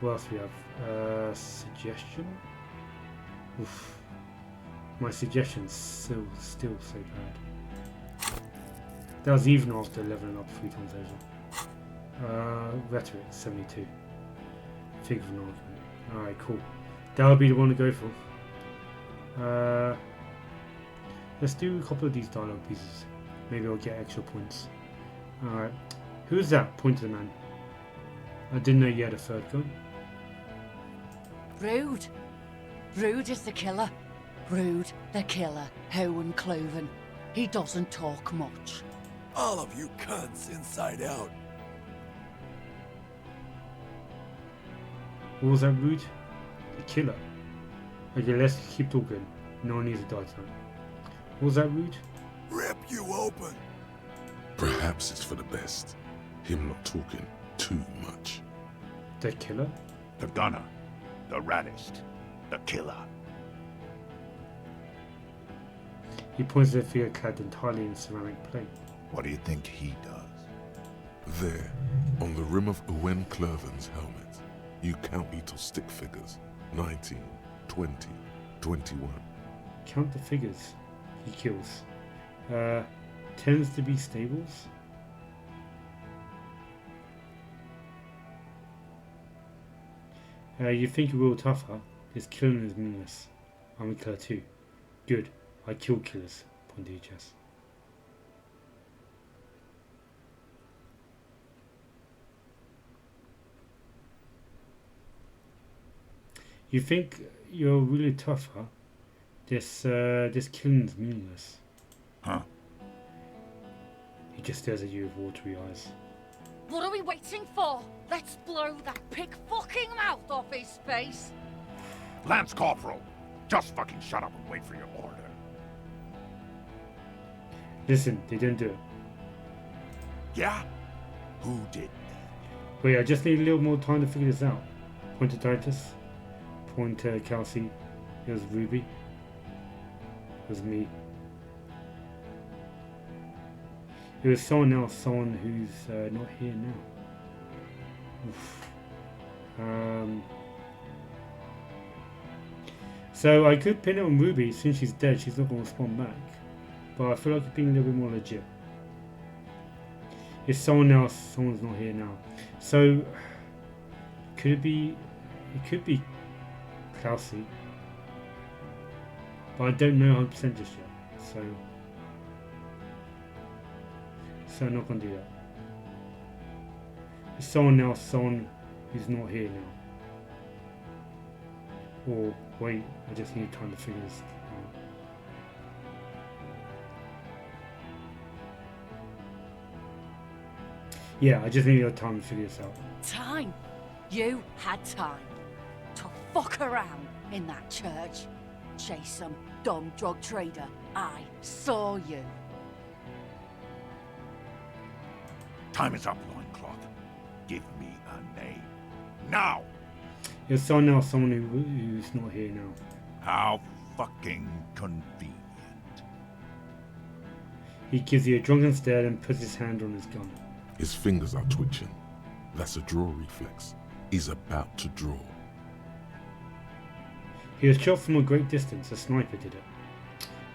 What else we have? Suggestion? Oof. My suggestion's still so bad. That was even after leveling up 3 times over. Rhetoric, 72. Figure of an argument. Alright, cool. That would be the one to go for. Let's do a couple of these dialogue pieces. Maybe I'll get extra points. Alright. Who's that? Point to the man. I didn't know you had a third gun.
Rude. Rude is the killer. Rude, the killer. Owen Cloven. He doesn't talk much.
All of you cunts inside out.
What was that, Rude? The killer. Okay, let's keep talking. No one needs to die tonight. What was that, Rude?
Rip you open.
Perhaps it's for the best. Him not talking too much.
The killer?
The gunner. The raddest. The killer.
He points to the figure clad entirely in ceramic plate.
What do you think he does?
There, on the rim of Owen Clerven's helmet, you count little stick figures. 19, 20, 21.
Count the figures he kills. Tends to be stables. You think you're real tough, huh? This killing is meaningless. I'm a killer too. Good. I kill killers. Point to your chest. You think you're really tough, huh? This killing's meaningless.
Huh?
He just stares at you with watery eyes.
What are we waiting for? Let's blow that pig fucking mouth off his face.
Lance Corporal, just fucking shut up and wait for your order.
Listen, they didn't do it.
Yeah? Who did?
Wait, I just need a little more time to figure this out. Point to Titus. Point to Kelsey. It was Ruby. It was me. It was someone else, someone who's not here now. Oof. So I could pin it on Ruby. Since she's dead, she's not going to respond back. But I feel like it's being a little bit more legit. It's someone else, someone's not here now. So, could it be... It could be Kelsey. But I don't know 100% just yet. So I'm not going to do that. It's someone else, someone who's not here now. Or, wait, I just need time to figure this out. Yeah, I just need time to figure this out.
Time? You had time to fuck around in that church. Chase some dumb drug trader. I saw you.
Time is up, Loincloth. Give me a name. Now!
It's someone else, someone who's not here now.
How fucking convenient.
He gives you a drunken stare and puts his hand on his gun.
His fingers are twitching. That's a draw reflex. He's about to draw.
He was shot from a great distance. A sniper did it.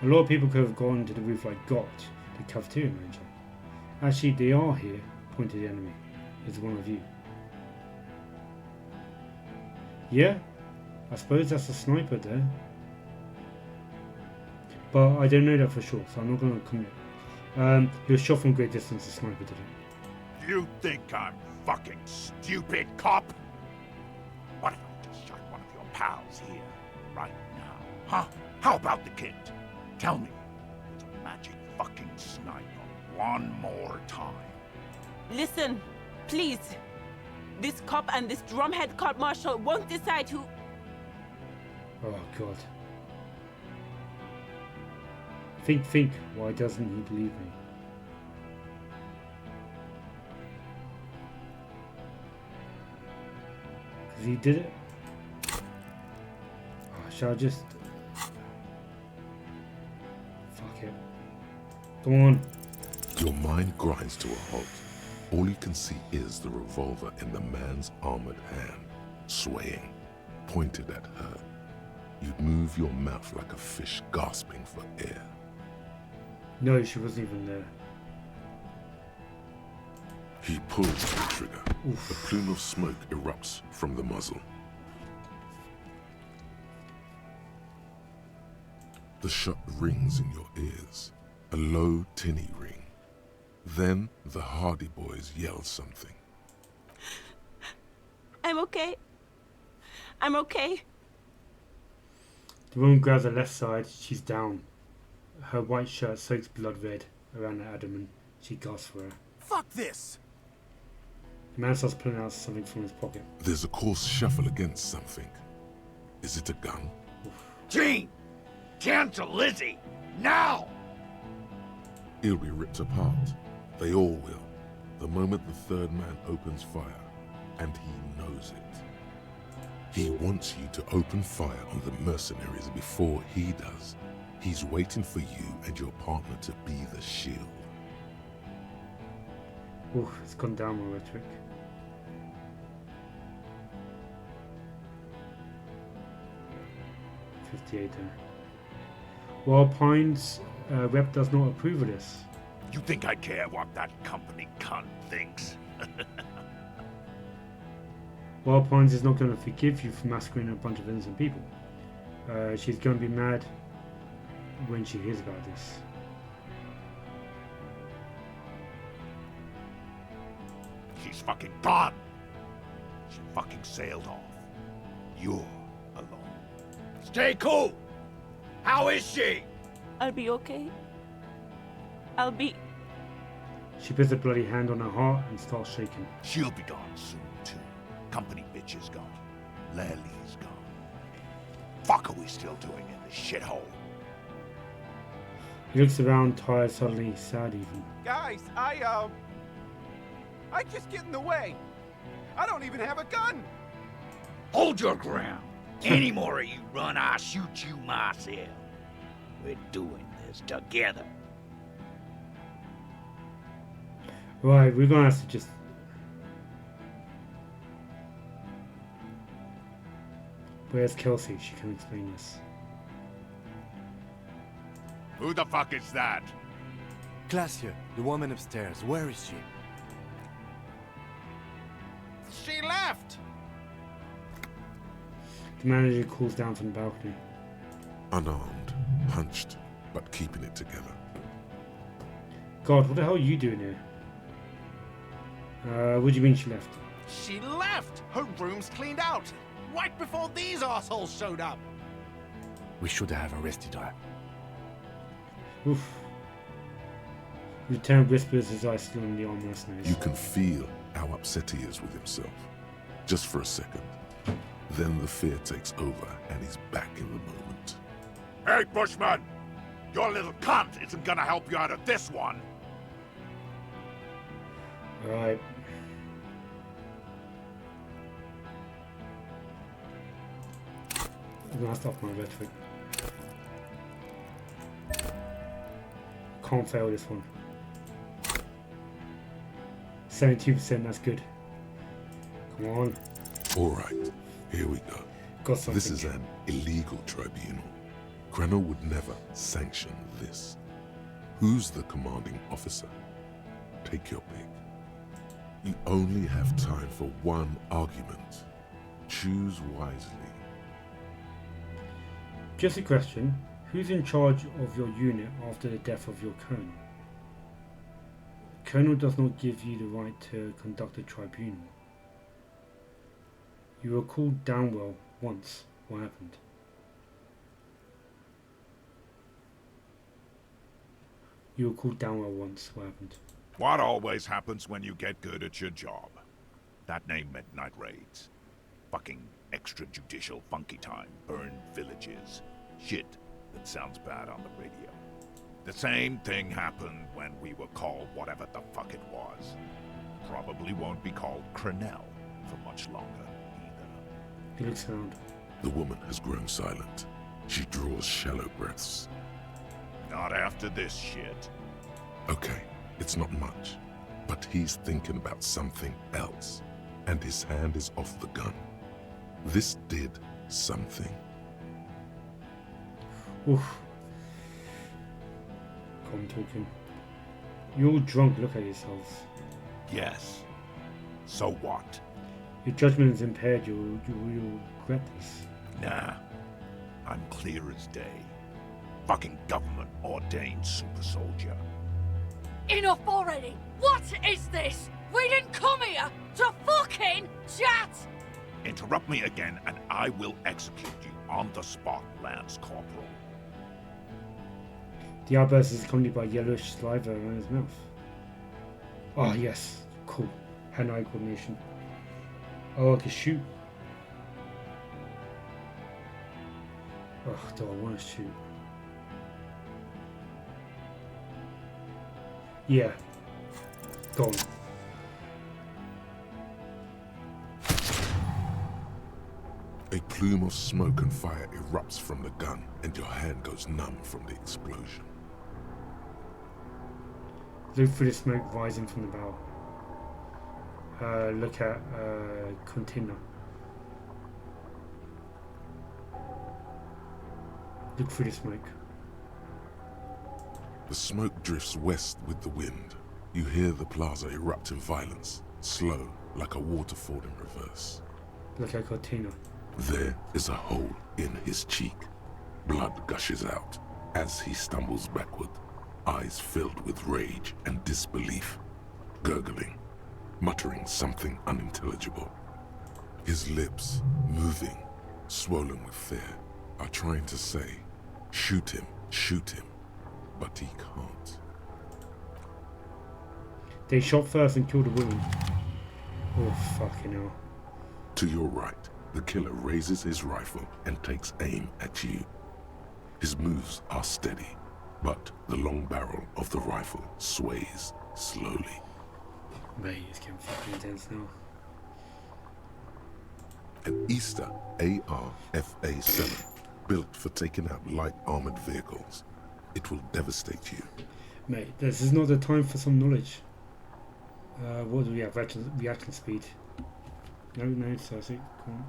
A lot of people could have gone to the roof like Got, the cafeteria manager. Actually, they are here, pointed the enemy. Is one of you. Yeah, I suppose that's a sniper there. But I don't know that for sure, so I'm not going to commit. He was shot from great distance, the sniper did it.
You think I'm fucking stupid, cop? What if I just shot one of your pals here, right now? Huh? How about the kid? Tell me, it's a magic fucking sniper one more time.
Listen, please. This cop and this drumhead cop marshal won't decide who...
Oh god. Think, why doesn't he believe me? Because he did it? Oh, shall I just... Fuck it. Come on.
Your mind grinds to a halt. All you can see is the revolver in the man's armored hand, swaying, pointed at her. You'd move your mouth like a fish gasping for air.
No, she wasn't even there.
He pulls the trigger. Oof. A plume of smoke erupts from the muzzle. The shot rings in your ears, a low, tinny ring. Then the Hardy Boys yell something.
I'm okay. I'm okay.
The woman grabs her left side, she's down. Her white shirt soaks blood red around her abdomen. She gasps for her.
Fuck this!
The man starts pulling out something from his pocket.
There's a coarse shuffle against something. Is it a gun?
Gene! Cancel Lizzie! Now!
He'll be ripped apart. They all will. The moment the third man opens fire. And he knows it. He wants you to open fire on the mercenaries before he does. He's waiting for you and your partner to be the shield.
Oof, it's gone down my rhetoric. '58 there. While Pine's rep does not approve of this.
You think I care what that company cunt thinks?
Wild Pines is not going to forgive you for massacring a bunch of innocent people. She's going to be mad when she hears about this.
She's fucking gone. She fucking sailed off. You're alone. Stay cool. How is she?
I'll be okay. I'll be...
She puts a bloody hand on her heart and starts shaking.
She'll be gone soon, too. Company bitch is gone. Lely's gone. Fuck are we still doing in this shithole?
He looks around, tired, suddenly sad even.
Guys, I just get in the way. I don't even have a gun.
Hold your ground. Any more of you run, I'll shoot you myself. We're doing this together.
Right, we're gonna have to just... Where's Kelsey? She can explain this.
Who the fuck is that?
Glacia, the woman upstairs. Where is she?
She left!
The manager calls down from the balcony.
Unarmed, hunched, but keeping it together.
God, what the hell are you doing here? What do you mean she left?
She left! Her room's cleaned out! Right before these assholes showed up!
We should have arrested her.
Oof. Lieutenant whispers his eyes still on the armed mercenaries.
You can feel how upset he is with himself. Just for a second. Then the fear takes over and he's back in the moment.
Hey, Bushman! Your little cunt isn't gonna help you out of this one!
Alright. I'm gonna stop my rhetoric. Can't fail this one. 72%, that's good. Come on.
Alright, here we go.
Got something.
This is an illegal tribunal. Krenner would never sanction this. Who's the commanding officer? Take your pick. You only have time for one argument. Choose wisely.
Just a question. Who's in charge of your unit after the death of your colonel? Colonel does not give you the right to conduct a tribunal. You were called Downwell once. What happened? You were called Downwell once. What happened?
What always happens when you get good at your job? That name meant night raids. Fucking extrajudicial funky time, burned villages. Shit that sounds bad on the radio. The same thing happened when we were called whatever the fuck it was. Probably won't be called Crenell for much longer either.
He looks around.
The woman has grown silent. She draws shallow breaths.
Not after this shit.
Okay, it's not much, but he's thinking about something else, and his hand is off the gun. This did something.
Oof. Calm talking. You're all drunk, look at yourselves.
Yes. So what?
Your judgment is impaired, you'll regret this.
Nah. I'm clear as day. Fucking government ordained super soldier.
Enough already! What is this? We didn't come here to fucking chat!
Interrupt me again and I will execute you on the spot, Lance Corporal.
The outburst is accompanied by yellowish saliva around his mouth. Ah, yes. Cool. Hand-eye coordination. Oh, I can shoot. Oh, do I want to shoot? Yeah. Go on.
A plume of smoke and fire erupts from the gun, and your hand goes numb from the explosion.
Look through the smoke rising from the barrel. Look at container. Look through the smoke.
The smoke drifts west with the wind. You hear the plaza erupt in violence, slow, like a waterfall in reverse.
Look at container.
There is a hole in his cheek. Blood gushes out as he stumbles backward, eyes filled with rage and disbelief, gurgling, muttering something unintelligible. His lips, moving, swollen with fear, are trying to say, shoot him, but he can't.
They shot first and killed a woman. Oh, fucking hell.
To your right, the killer raises his rifle and takes aim at you. His moves are steady, but the long barrel of the rifle sways slowly.
Mate, it's getting fucking intense now.
An Easter AR-FA-7, built for taking out light armored vehicles. It will devastate you.
Mate, this is not the time for some knowledge. What do we have? Reaction speed. No, so I think. Come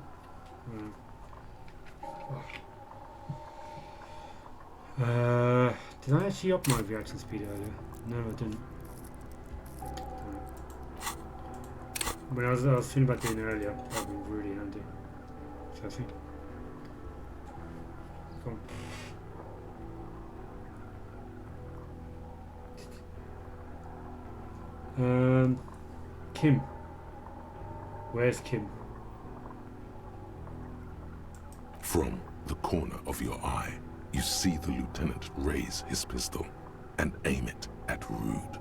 on. Did I actually up my reaction speed earlier? No, I didn't. When I was thinking about doing it earlier, that would be really handy. So I think. Come on. Kim. Where's Kim?
From the corner of your eye, you see the lieutenant raise his pistol and aim it at Rude.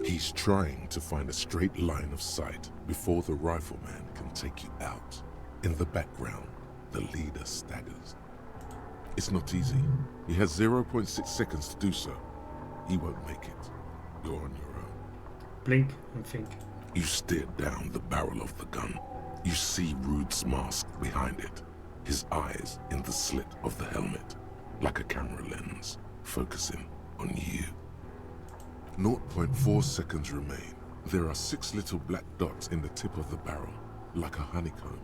He's trying to find a straight line of sight before the rifleman can take you out. In the background, the leader staggers. It's not easy. He has 0.6 seconds to do so. He won't make it. You're on your own.
Blink and think.
You stare down the barrel of the gun. You see Rude's mask behind it, his eyes in the slit of the helmet, like a camera lens, focusing on you. 0.4 seconds remain. There are 6 little black dots in the tip of the barrel, like a honeycomb.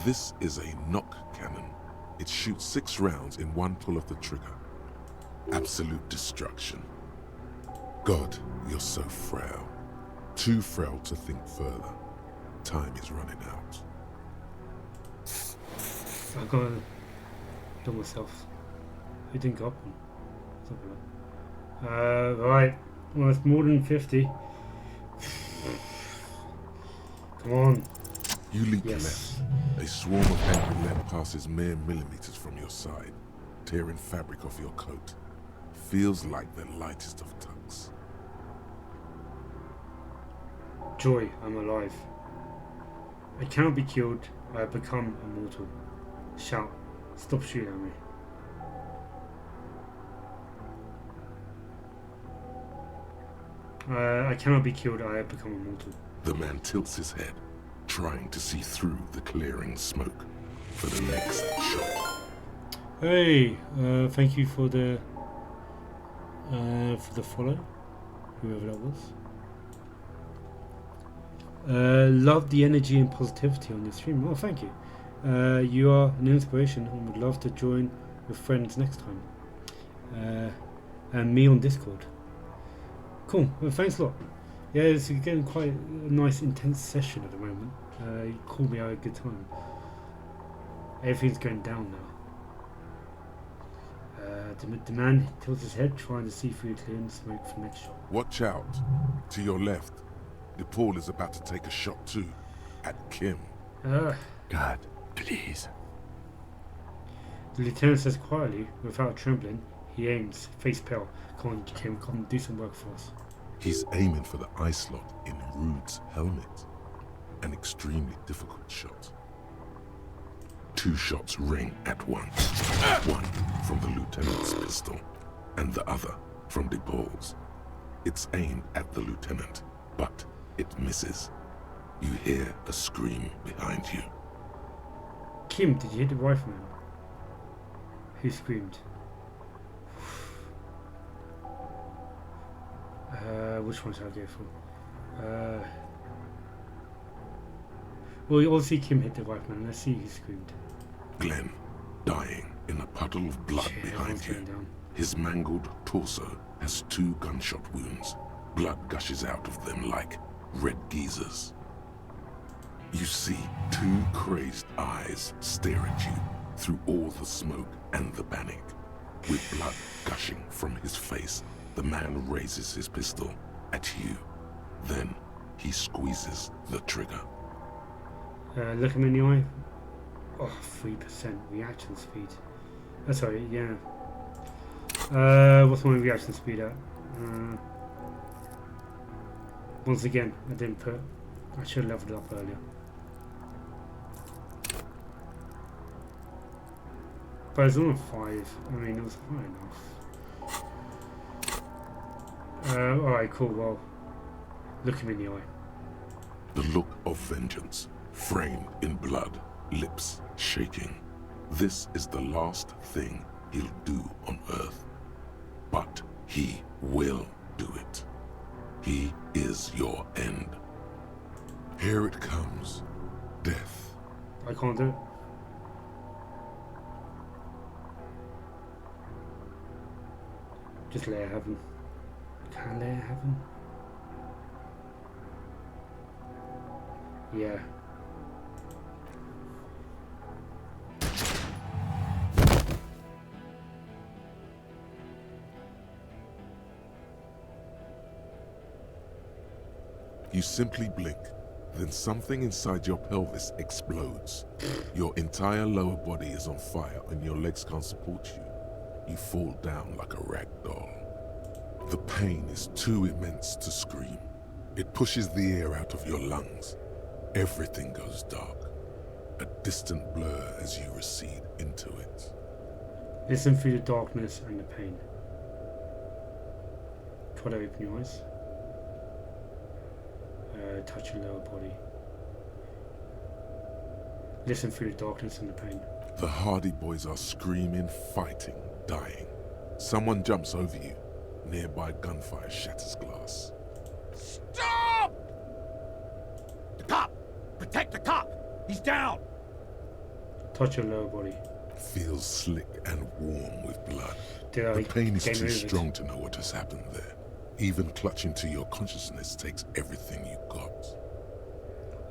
This is a knock cannon. It shoots 6 rounds in one pull of the trigger. Absolute destruction. God, you're so frail. Too frail to think further. Time is running out.
I've got to kill myself. It didn't go up. Right. Well, it's more than 50. Come on.
You leap left. A swarm of angry lead passes mere millimeters from your side, tearing fabric off your coat. Feels like the lightest of tugs.
Joy, I'm alive. I cannot be killed. I have become immortal. Shout. Stop shooting at me. I cannot be killed. I have become immortal.
The man tilts his head, trying to see through the clearing smoke for the next shot.
Hey, thank you for the follow, whoever that was. Love the energy and positivity on your stream. Oh, thank you. You are an inspiration and would love to join with friends next time. And me on Discord. Cool. Well, thanks a lot. Yeah, it's getting quite a nice, intense session at the moment. You called me out a good time. Everything's going down now. The man tilts his head, trying to see through clearing smoke for next shot.
Watch out. To your left, DePaul is about to take a shot too. At Kim.
God, please.
The lieutenant says quietly, without trembling, he aims, face pale. Come on, Kim, come and do some work for us.
He's aiming for the eye slot in Rude's helmet. An extremely difficult shot. 2 shots ring at once. One from the lieutenant's pistol, and the other from DePaul's. It's aimed at the lieutenant, but it misses. You hear a scream behind you.
Kim, did you hit the rifleman? Who screamed? Which one should I go for? Well, you all see Kim hit the rifleman. Let's see who screamed.
Glenn, dying in a puddle of blood behind you. His mangled torso has 2 gunshot wounds. Blood gushes out of them like red geysers. You see 2 crazed eyes stare at you through all the smoke and the panic. With blood gushing from his face, the man raises his pistol at you. Then he squeezes the trigger.
Look him in the eye. Oh, 3% reaction speed. Sorry, yeah. What's my reaction speed at? Once again, I should have leveled it up earlier. But it's on a 5. I mean, it was high enough. Alright, cool. Well, look him in the eye.
The look of vengeance, framed in blood, lips shaking. This is the last thing he'll do on Earth. But he will do it. He is your end. Here it comes. Death.
I can't do it. Just let it happen. Can let it happen? Yeah.
You simply blink, then something inside your pelvis explodes. Your entire lower body is on fire and your legs can't support you. You fall down like a rag doll. The pain is too immense to scream. It pushes the air out of your lungs. Everything goes dark. A distant blur as you recede into it.
Listen through the darkness and the pain. Try to open your eyes. Touch your lower body. Listen through the darkness and the pain.
The Hardy Boys are screaming, fighting, dying. Someone jumps over you. Nearby gunfire shatters glass.
Stop! The cop! Protect the cop! He's down!
Touch your lower body.
feels slick and warm with blood.
Did I
The pain is
game
too
over it?
strong to know what has happened there. Even clutching to your consciousness takes everything you got.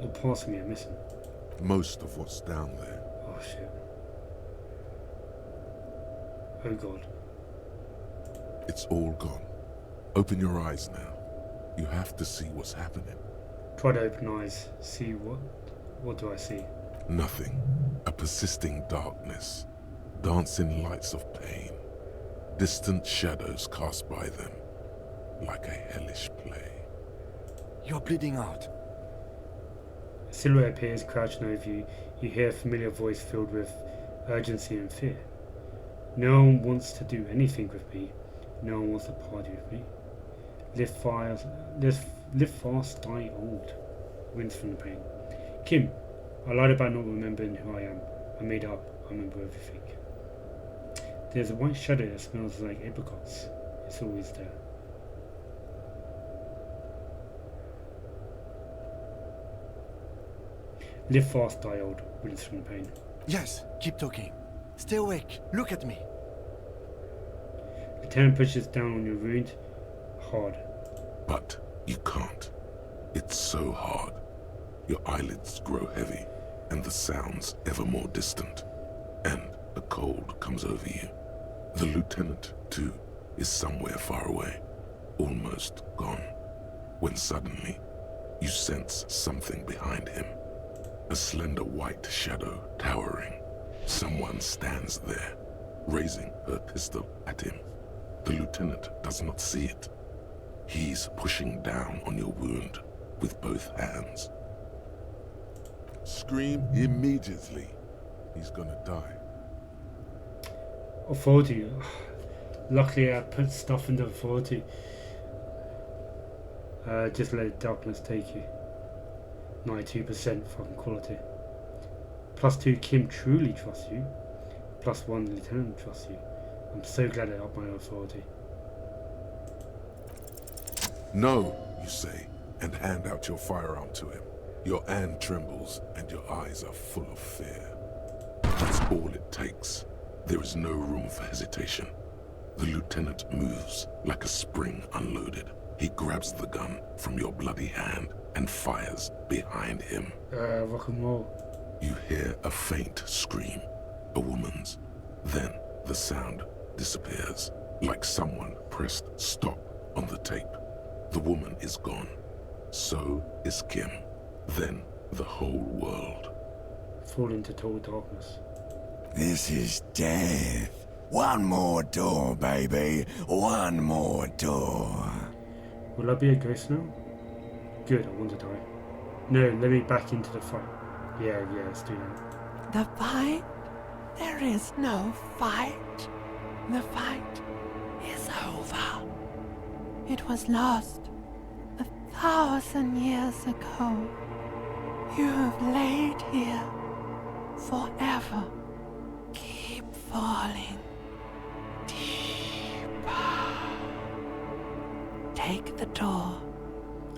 All parts of me are missing.
Most of what's down there.
Oh shit. Oh god.
It's all gone. Open your eyes now. You have to see what's happening.
Try to open eyes. See what do I see?
Nothing. A persisting darkness. Dancing lights of pain. Distant shadows cast by them. Like a hellish play.
You're bleeding out.
A silhouette appears crouching over you. You hear a familiar voice filled with urgency and fear. No one wants to do anything with me. No one wants to party with me. Live fast, die old. Wins from the pain. Kim, I lied about not remembering who I am. I made up. I remember everything. There's a white shadow that smells like apricots. It's always there. Live fast, die old. Wins from the pain.
Yes, keep talking. Stay awake. Look at me.
Lieutenant pushes down on your wound hard.
But you can't. It's so hard. Your eyelids grow heavy, and the sounds ever more distant. And the cold comes over you. The lieutenant, too, is somewhere far away, almost gone, when suddenly you sense something behind him. A slender white shadow towering. Someone stands there, raising her pistol at him. The lieutenant does not see it. He's pushing down on your wound with both hands. Scream immediately. He's gonna die.
Authority. Luckily I put stuff into authority. Just let darkness take you. 92% fucking quality. +2 Kim truly trusts you. +1 Lieutenant trusts you. I'm so glad I upped my authority.
No, you say, and hand out your firearm to him. Your hand trembles, and your eyes are full of fear. That's all it takes. There is no room for hesitation. The lieutenant moves like a spring unloaded. He grabs the gun from your bloody hand and fires behind him.
Rock and roll.
You hear a faint scream, a woman's. Then the sound disappears, like someone pressed stop on the tape. The woman is gone. So is Kim. Then the whole world.
Fall into total darkness.
This is death. One more door, baby. One more door.
Will I be a ghost now? Good, I want to die. No, let me back into the fight. Yeah, let's do that.
The fight? There is no fight. The fight is over. It was lost 1,000 years ago. You have laid here forever. Keep falling deeper. Take the door.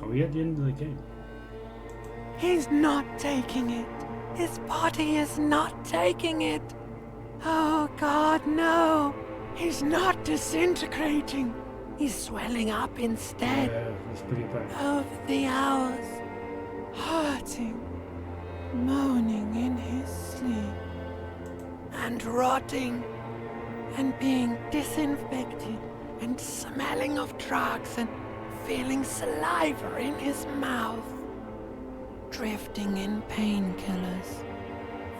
Are we at the end of the game?
He's not taking it. His body is not taking it. Oh God, no. He's not disintegrating. He's swelling up instead.
Yeah, that's pretty bad.
Over the hours, hurting, moaning in his sleep, and rotting, and being disinfected, and smelling of drugs, and feeling saliva in his mouth, drifting in painkillers,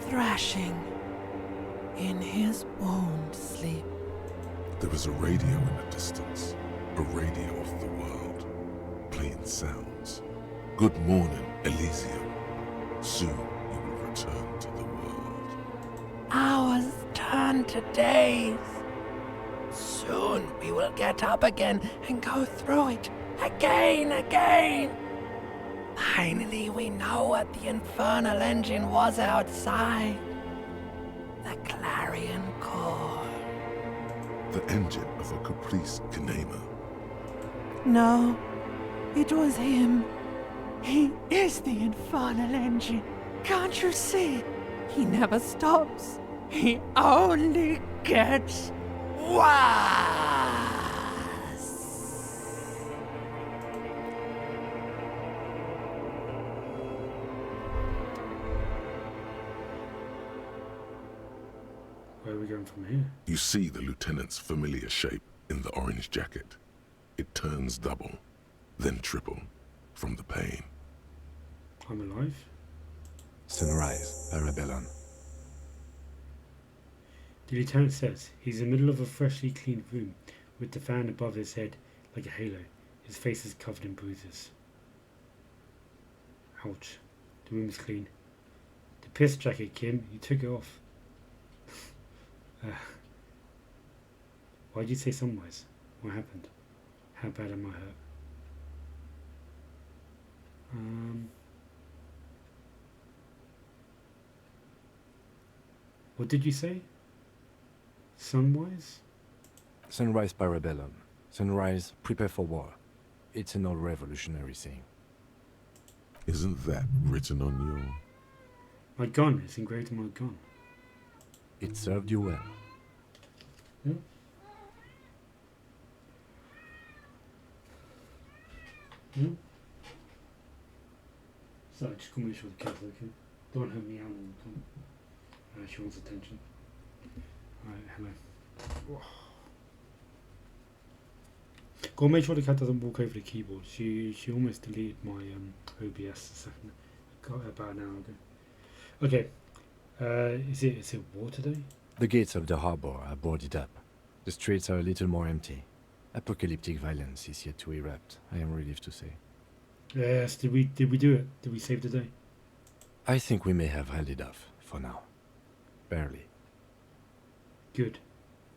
thrashing in his wound sleep.
There is a radio in the distance, a radio of the world, playing sounds. Good morning, Elysium. Soon you will return to the world.
Hours turn to days. Soon we will get up again and go through it again. Finally we know what the infernal engine was outside. The clarion call.
The engine of a Caprice Kinema.
No, it was him. He is the infernal engine. Can't you see? He never stops. He only gets worse.
Where are we going from here?
You see the lieutenant's familiar shape in the orange jacket. It turns double, then triple, from the pain.
I'm alive?
Sunrise, Parabellum.
The lieutenant says he's in the middle of a freshly cleaned room with the fan above his head like a halo. His face is covered in bruises. Ouch. The room's clean. The piss jacket, Kim. You took it off. Why'd you say sunrise? What happened? How bad am I hurt? What did you say? Sunrise?
Sunrise Parabellum. Sunrise, prepare for war. It's an old revolutionary saying.
Isn't that written on your...
My gun. It's engraved on my gun.
It served you well.
So just call me sure the cat's okay. Don't hurt me out all the time. She wants attention. Alright, hello. Go make sure the cat doesn't walk over the keyboard. She almost deleted my OBS a second. Got it about an hour ago. Okay. Is it war today?
The gates of the harbor are boarded up. The streets are a little more empty. Apocalyptic violence is yet to erupt, I am relieved to say.
Yes, did we do it? Did we save the day?
I think we may have held it off, for now. Barely.
Good.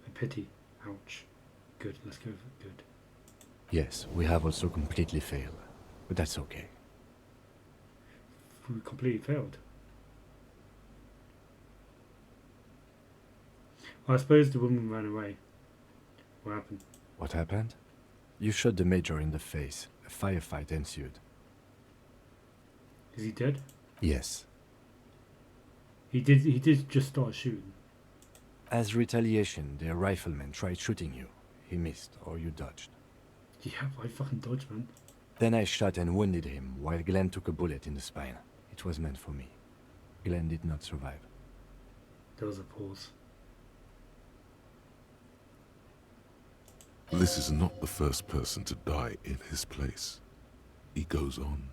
A pity. Ouch. Good, let's go for good.
Yes, we have also completely failed, but that's okay.
We completely failed. Well, I suppose the woman ran away. What happened?
What happened? You shot the major in the face. A firefight ensued.
Is he dead?
Yes.
He did just start shooting.
As retaliation, their rifleman tried shooting you. He missed, or you dodged.
Yeah, I fucking dodged, man.
Then I shot and wounded him, while Glenn took a bullet in the spine. It was meant for me. Glenn did not survive.
There was a pause.
This is not the first person to die in his place. He goes on.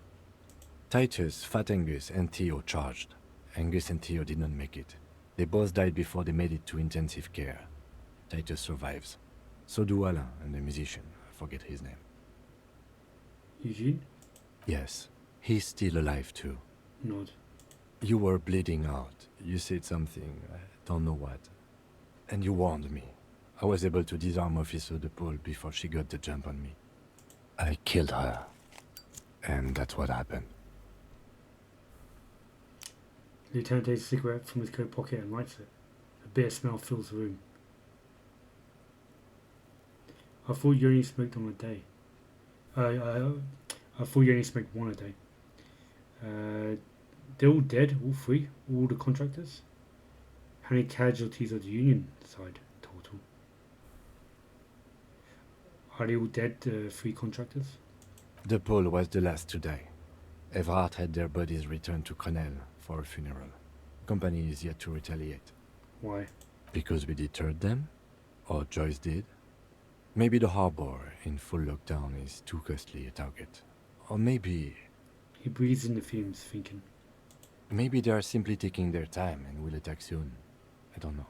Titus, Fat Angus, and Theo charged. Angus and Theo did not make it. They both died before they made it to intensive care. Titus survives. So do Alain and the musician. I forget his name.
Eugene?
Yes. He's still alive too.
Nod.
You were bleeding out. You said something, I don't know what. And you warned me. I was able to disarm Officer DePaul before she got the jump on me. I killed her. And that's what happened.
Lieutenant takes a cigarette from his coat pocket and lights it. A bitter smell fills the room. I thought you only smoked on a day. I thought you only smoked one a day. They're all dead, all three? All the contractors? How many casualties are the Union side total? Are they all dead, 3 contractors?
DePaul was the last to die. Evrard had their bodies returned to Crenel for a funeral. The company is yet to retaliate.
Why?
Because we deterred them? Or Joyce did? Maybe the harbor in full lockdown is too costly a target. Or maybe...
He breathes in the fumes, thinking.
Maybe they are simply taking their time and will attack soon. I don't know.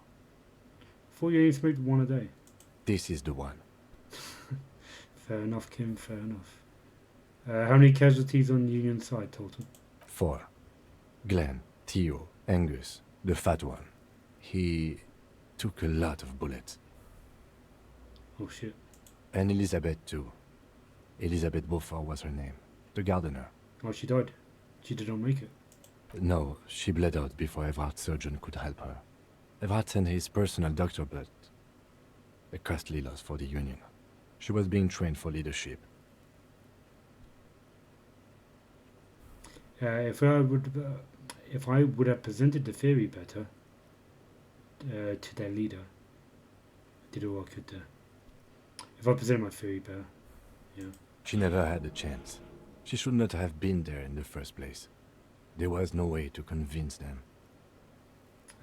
Thought you only smoked one a day.
This is the one.
Fair enough, Kim, fair enough. How many casualties on the Union side total?
4. Glenn, Theo, Angus, the fat one. He took a lot of bullets.
Oh shit.
And Elizabeth too. Elizabeth Beaufort was her name. The gardener.
Oh, she died. She did not make it.
No, she bled out before Evrard's surgeon could help her. Evrard sent his personal doctor, but a costly loss for the Union. She was being trained for leadership.
If I would have presented the theory better, to their leader. I did all I could there. If I present my theory better, yeah.
She never had a chance. She should not have been there in the first place. There was no way to convince them.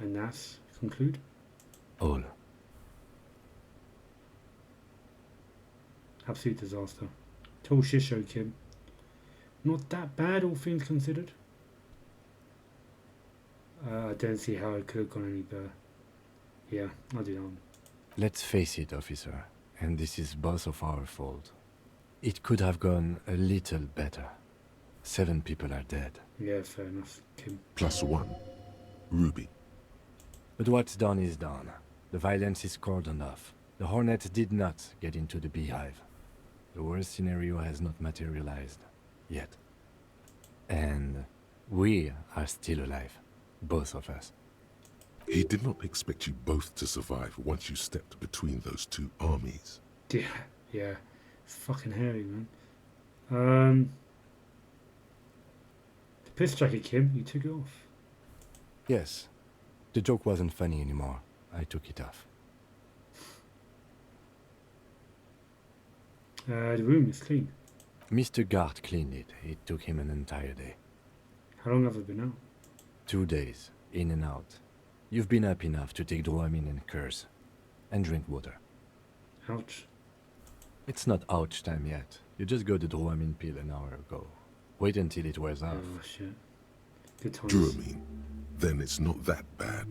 And that's conclude?
All.
Absolute disaster. Total shit show, Kim. Not that bad, all things considered. I don't see how it could have gone any better. Yeah, I'll do that one.
Let's face it, officer, and this is both of our fault. It could have gone a little better. 7 people are dead.
Yeah, fair enough, Kim.
+1. Ruby.
But what's done is done. The violence is cordoned off. The Hornet did not get into the beehive. The worst scenario has not materialized. Yet. And we are still alive. Both of us.
He did not expect you both to survive once you stepped between those 2 armies.
Yeah. It's fucking hairy, man. The piss jacket, Kim, you took it off.
Yes. The joke wasn't funny anymore. I took it off.
The room is clean.
Mr. Gart cleaned it. It took him an entire day.
How long have I been out?
2 days, in and out. You've been up enough to take Dramamine and curse. And drink water.
Ouch.
It's not ouch time yet. You just got the Dramamine pill an hour ago. Wait until it wears off.
Oh, shit. Good times.
Dramamine. Then it's not that bad.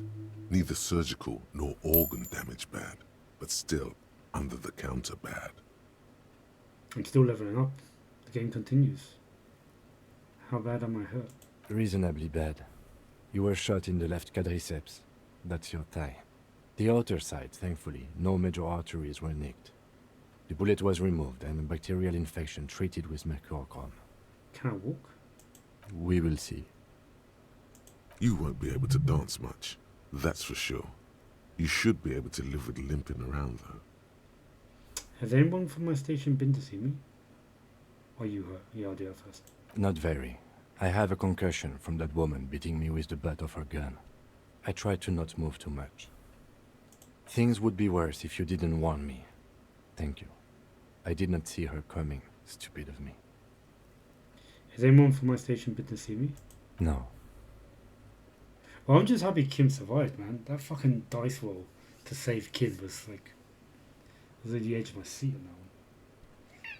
Neither surgical nor organ damage bad. But still, under the counter bad.
I'm still leveling up. The game continues. How bad am I hurt?
Reasonably bad. You were shot in the left quadriceps. That's your thigh. The outer side, thankfully, no major arteries were nicked. The bullet was removed and a bacterial infection treated with mercurochrome.
Can I walk?
We will see.
You won't be able to dance much. That's for sure. You should be able to live with limping around, though.
Has anyone from my station been to see me? Or you hurt? Yeah, I'll do that first.
Not very. I have a concussion from that woman beating me with the butt of her gun. I tried to not move too much. Things would be worse if you didn't warn me. Thank you. I did not see her coming. Stupid of me.
Has anyone from my station been to see me?
No.
Well, I'm just happy Kim survived, man. That fucking dice roll to save Kim was like... I was at the edge of my seat on that one.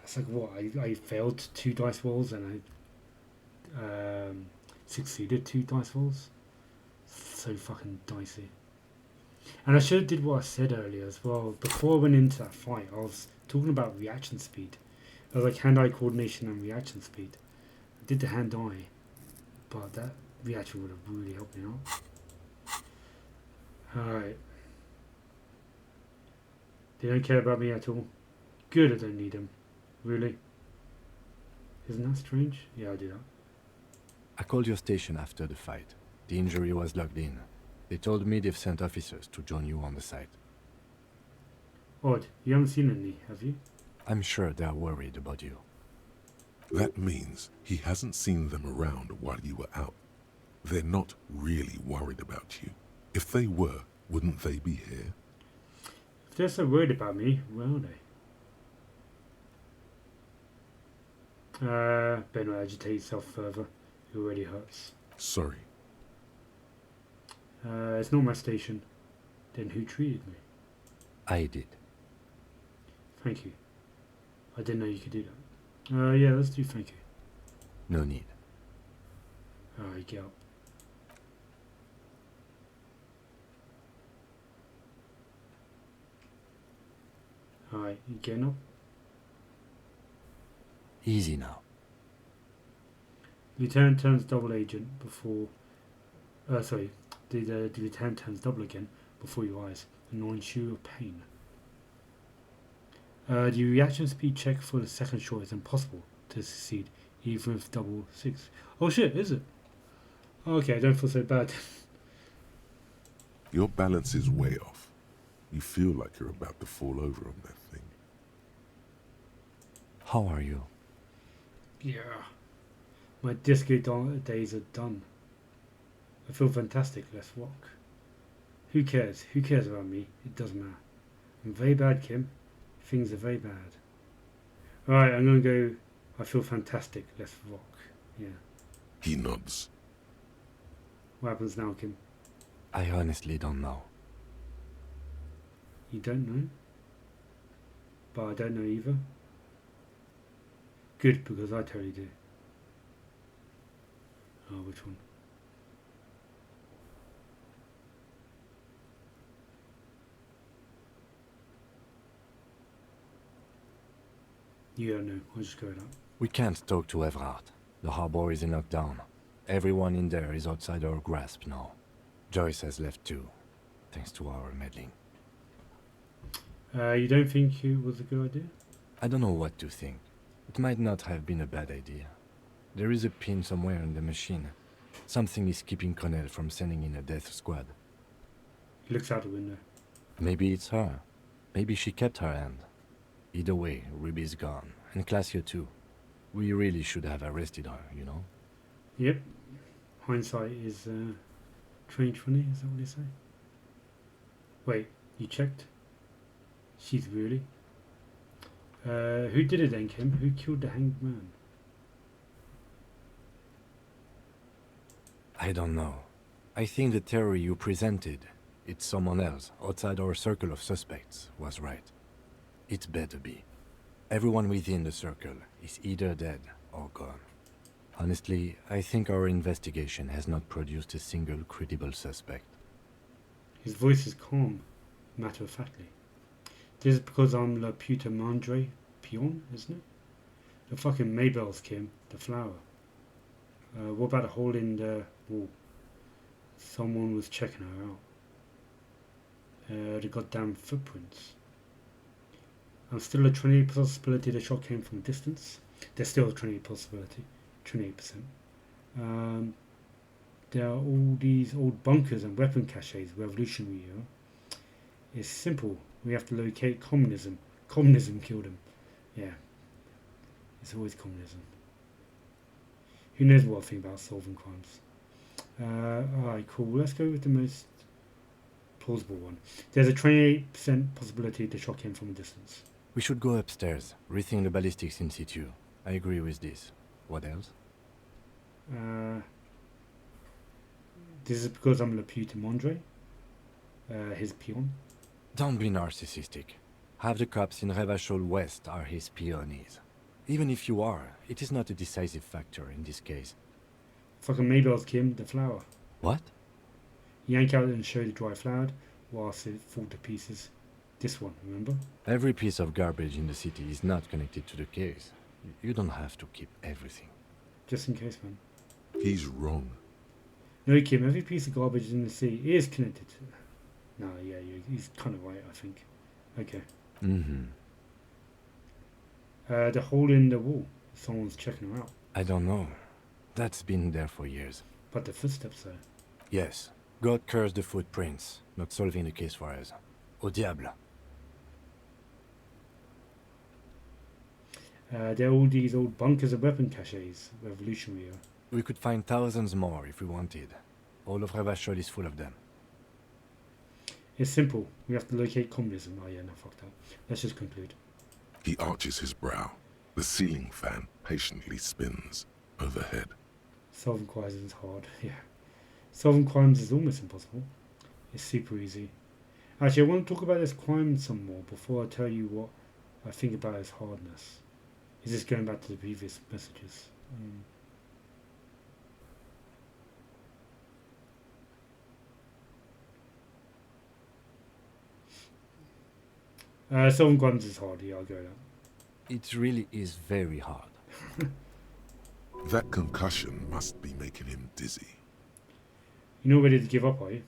It's like, what? I failed 2 dice rolls and I succeeded 2 dice rolls. So fucking dicey. And I should have did what I said earlier as well. Before I went into that fight, I was talking about reaction speed. I was like hand-eye coordination and reaction speed. I did the hand-eye, but that reaction would have really helped me out. Alright. They don't care about me at all. Good, I don't need them. Really? Isn't that strange? Yeah, I'll do that.
I called your station after the fight. The injury was logged in. They told me they've sent officers to join you on the site.
Odd. You haven't seen any, have you?
I'm sure they're worried about you.
That means he hasn't seen them around while you were out. They're not really worried about you. If they were, wouldn't they be here?
If they're so worried about me, where are they? Better not agitate yourself further. It already hurts.
Sorry.
It's not my station. Then who treated me?
I did.
Thank you. I didn't know you could do that. Yeah, let's do thank you.
No need.
Alright, get up. Alright, you getting up?
Easy now.
Lieutenant turns double agent before... sorry. The lieutenant turns double again before your eyes, annoying you of pain. The reaction speed check for the second shot is impossible to succeed, even with double 6. Oh shit, is it? Okay, I don't feel so bad.
Your balance is way off. You feel like you're about to fall over on that thing.
How are you?
Yeah. My disco days are done. I feel fantastic. Let's rock. Who cares? Who cares about me? It doesn't matter. I'm very bad, Kim. Things are very bad. Alright, I'm gonna go. I feel fantastic. Let's rock. Yeah.
He nods.
What happens now, Kim?
I honestly don't know.
You don't know? But I don't know either. Good, because I totally do. Oh, which one? You don't know. I'll just go it up.
We can't talk to Everard. The harbor is in lockdown. Everyone in there is outside our grasp now. Joyce has left too, thanks to our meddling.
You don't think it was a good idea?
I don't know what to think. It might not have been a bad idea. There is a pin somewhere in the machine. Something is keeping Connell from sending in a death squad.
He looks out the window.
Maybe it's her. Maybe she kept her hand. Either way, Ruby's gone, and Classio too. We really should have arrested her, you know?
Yep. Hindsight is 20/20, is that what they say? Wait, you checked? She's really? Who did it then, Kim? Who killed the hanged man?
I don't know. I think the theory you presented, it's someone else, outside our circle of suspects, was right. It better be. Everyone within the circle is either dead or gone. Honestly, I think our investigation has not produced a single credible suspect.
His voice is calm, matter-of-factly. This is because I'm Le Puta Mandre Pion, isn't it? The fucking Maybells, Kim. The flower. What about a hole in the wall? Someone was checking her out. The goddamn footprints. I'm still a 28% possibility the shot came from a distance. There's still a 28% possibility. 28%. There are all these old bunkers and weapon caches, revolutionary era. It's simple. We have to locate communism. Communism killed him. Yeah. It's always communism. Who knows what I think about solving crimes. Alright, cool. Let's go with the most plausible one. There's a 28% possibility the shot came from a distance.
We should go upstairs, rethink the ballistics in situ. I agree with this. What else?
This is because I'm Le Puta Mondre. His peon.
Don't be narcissistic. Half the cops in Revachol West are his peonies. Even if you are, it is not a decisive factor in this case.
Fucking Maybell's, Kim, the flower.
What?
Yank out and show the dry flower whilst it fall to pieces. This one, remember?
Every piece of garbage in the city is not connected to the case. You don't have to keep everything.
Just in case, man.
He's wrong.
No, Kim, every piece of garbage in the city is connected to... No, yeah, he's kind of right, I think. Okay.
Mm-hmm.
The hole in the wall. Someone's checking her out.
I don't know. That's been there for years.
But the footsteps there.
Yes. God curse the footprints. Not solving the case for us. Au diable.
There are all these old bunkers and weapon caches. Revolutionary era.
We could find thousands more if we wanted. All of Revachol is full of them.
It's simple. We have to locate communism. Oh yeah, no, fuck that. Let's just conclude.
He arches his brow. The ceiling fan patiently spins overhead.
Solving crimes is hard, yeah. Solving crimes is almost impossible. It's super easy. Actually, I want to talk about this crime some more before I tell you what I think about its hardness. Is this going back to the previous messages? Solving crimes is hard, yeah, I'll go that.
It really is very hard.
That concussion must be making him dizzy.
You're not ready to give up, are you?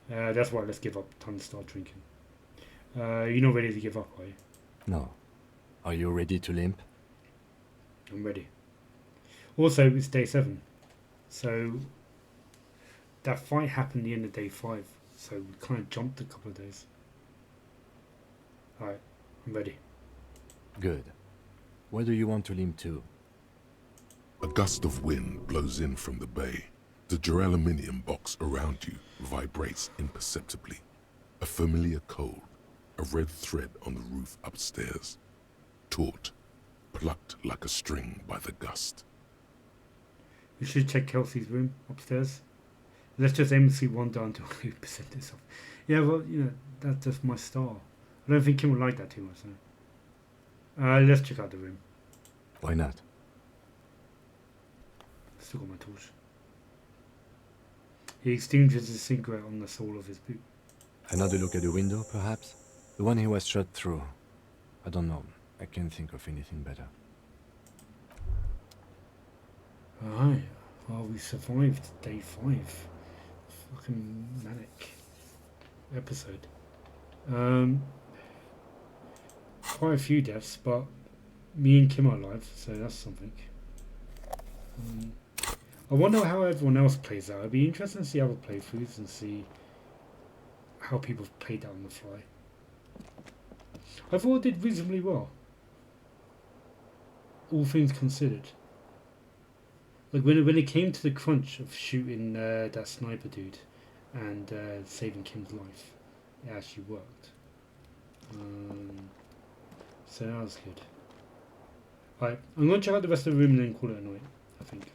That's why let's give up. Time to start drinking. You're not ready to give up, are you?
No. Are you ready to limp?
I'm ready. Also, it's day 7. So, that fight happened the end of day 5. So, we kind of jumped a couple of days. Alright, I'm ready.
Good. Where do you want to limp to?
A gust of wind blows in from the bay. The duraluminum box around you vibrates imperceptibly. A familiar cold, a red thread on the roof upstairs. Taut, plucked like a string by the gust.
We should check Kelsey's room upstairs. Let's just aimlessly wander until 100% itself. Yeah, well, you know, that's just my style. I don't think Kim will like that too much, though. Let's check out the room.
Why not?
Still got my torch. He extinguishes his cigarette on the sole of his boot.
Another look at the window, perhaps? The one he was shot through. I don't know. I can't think of anything better.
Alright. Well, we survived day 5. Fucking manic episode. Quite a few deaths, but me and Kim are alive, so that's something. I wonder how everyone else plays out. It'd be interesting to see other playthroughs and see how people played that on the fly. I thought it did reasonably well, all things considered. Like when it came to the crunch of shooting that sniper dude and saving Kim's life, it actually worked. So that was good. Right, I'm going to check out the rest of the room and then call it a night, I think.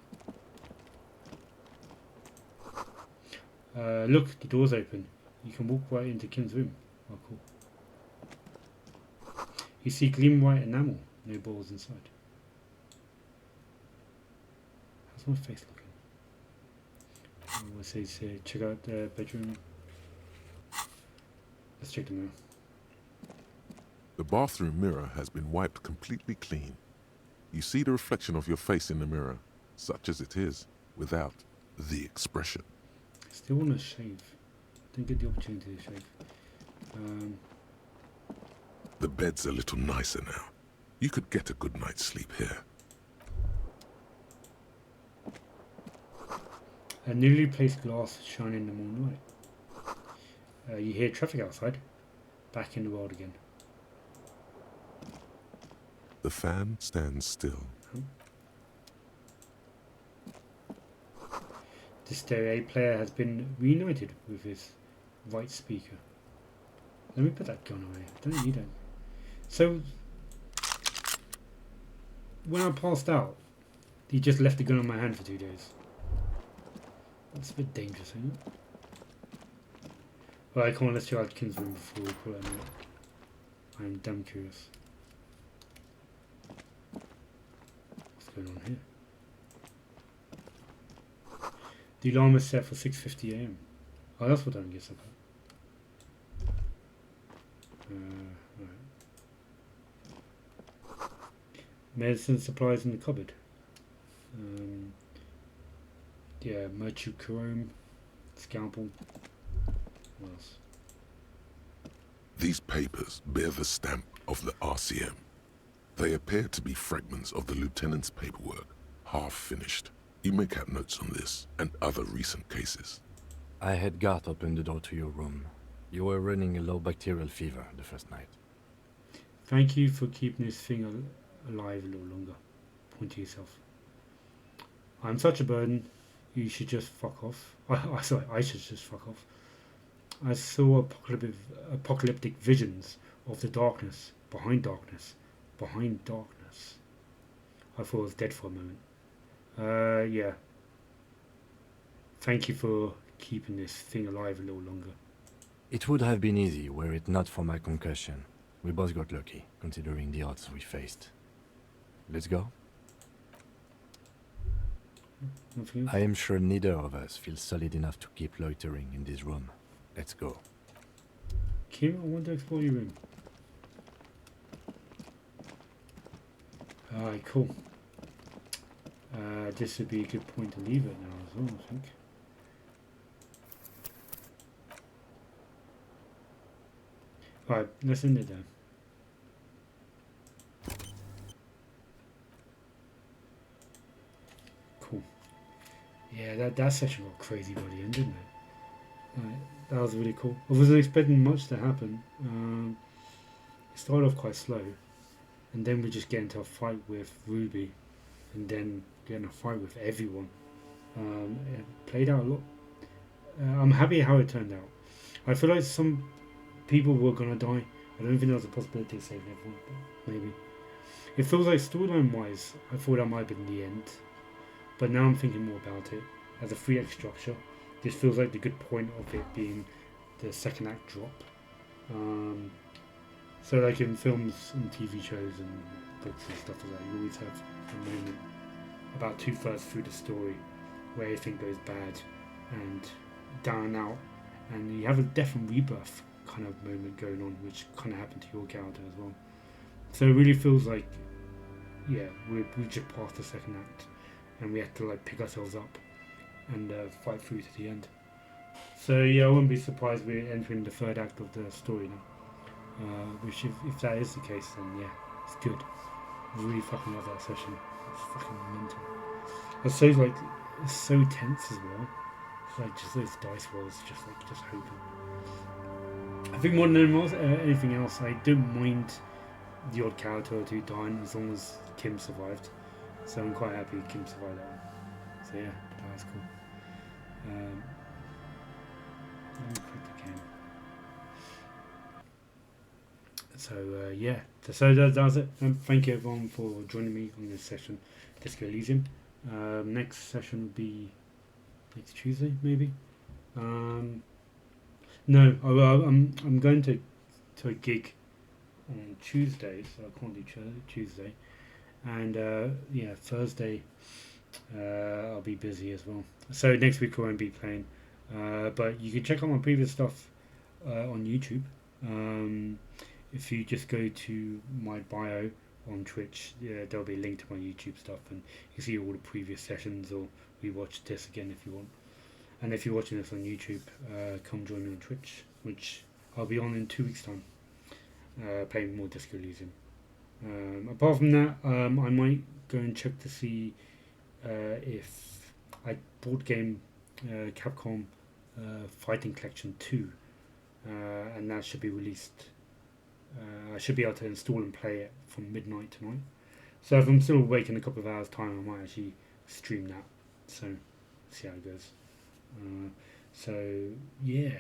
Look, the door's open. You can walk right into Kim's room. Oh, cool. You see gleaming white enamel. No balls inside. How's my face looking? Let's say check out the bedroom. Let's check the mirror.
The bathroom mirror has been wiped completely clean. You see the reflection of your face in the mirror, such as it is, without the expression.
Still want to shave. Didn't get the opportunity to shave.
The bed's a little nicer now. You could get a good night's sleep here.
A newly placed glass shine in the moonlight. You hear traffic outside. Back in the world again.
The fan stands still.
The stereo player has been reunited with his right speaker. Let me put that gun away. I don't need it. So, when I passed out, he just left the gun in my hand for 2 days. That's a bit dangerous, isn't it? Right, come on, let's check out Kim's room before we call it a night. I'm damn curious. What's going on here? The alarm is set for 6:50 AM. Oh, that's what that gets about. Right. Medicine supplies in the cupboard. Yeah, mercurochrome, scalpel. What else?
These papers bear the stamp of the RCM. They appear to be fragments of the lieutenant's paperwork, half finished. You make out notes on this and other recent cases.
I had Garth open the door to your room. You were running a low bacterial fever the first night.
Thank you for keeping this thing alive a little longer. Point to yourself. I'm such a burden. You should just fuck off. Sorry, I should just fuck off. I saw apocalyptic visions of the darkness, behind darkness, behind darkness. I thought I was dead for a moment. Yeah. Thank you for keeping this thing alive a little longer.
It would have been easy were it not for my concussion. We both got lucky, considering the odds we faced. Let's go? I am sure neither of us feels solid enough to keep loitering in this room. Let's go.
Kim, I want to explore your room. Alright, cool. This would be a good point to leave it now as well, I think. Alright, let's end it there. Cool. Yeah, that session got crazy by the end, didn't it? That was really cool. I wasn't expecting much to happen. It started off quite slow, and then we just get into a fight with Ruby, and then get in a fight with everyone. It played out a lot. I'm happy how it turned out. I feel like some people were gonna die. I don't think there was a possibility of saving everyone, but maybe. It feels like storyline wise, I thought that might have been the end. But now I'm thinking more about it. As a 3-act structure, this feels like the good point of it being the second act drop. So like in films and TV shows and books and stuff like that, you always have a moment about 2/3 through the story where everything goes bad and down and out, and you have a death and rebirth kind of moment going on, which kind of happened to your character as well. So it really feels like, yeah, we just passed the second act, and we have to like pick ourselves up and fight through to the end. So yeah, I wouldn't be surprised we're entering the third act of the story now. Which if that is the case, then yeah, it's good. I really fucking love that session. It's fucking mental. It's so like, it's so tense as well. It's like just those dice rolls, just hoping. I think more than anything else, I don't mind the odd character or two dying as long as Kim survived. So I'm quite happy Kim survived that one. So yeah, that was cool. Let me quit the game. So yeah, so that does it. Thank you everyone for joining me on this session, Disco Elysium. Next session will be next Tuesday, maybe. No, I'm going to a gig on Tuesday, so I can't do Tuesday. And yeah, Thursday I'll be busy as well. So next week I won't be playing. But you can check out my previous stuff on YouTube. If you just go to my bio on Twitch, there'll be a link to my YouTube stuff, and you can see all the previous sessions, or rewatch this again if you want. And if you're watching this on YouTube, come join me on Twitch, which I'll be on in 2 weeks' time, playing more Disco Elysium. Apart from that, I might go and check to see if I board game Capcom Fighting Collection 2, and that should be released. I should be able to install and play it from midnight tonight. So if I'm still awake in a couple of hours' time, I might actually stream that. So see how it goes. So yeah,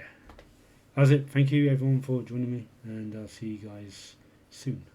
that's it. Thank you everyone for joining me, and I'll see you guys soon.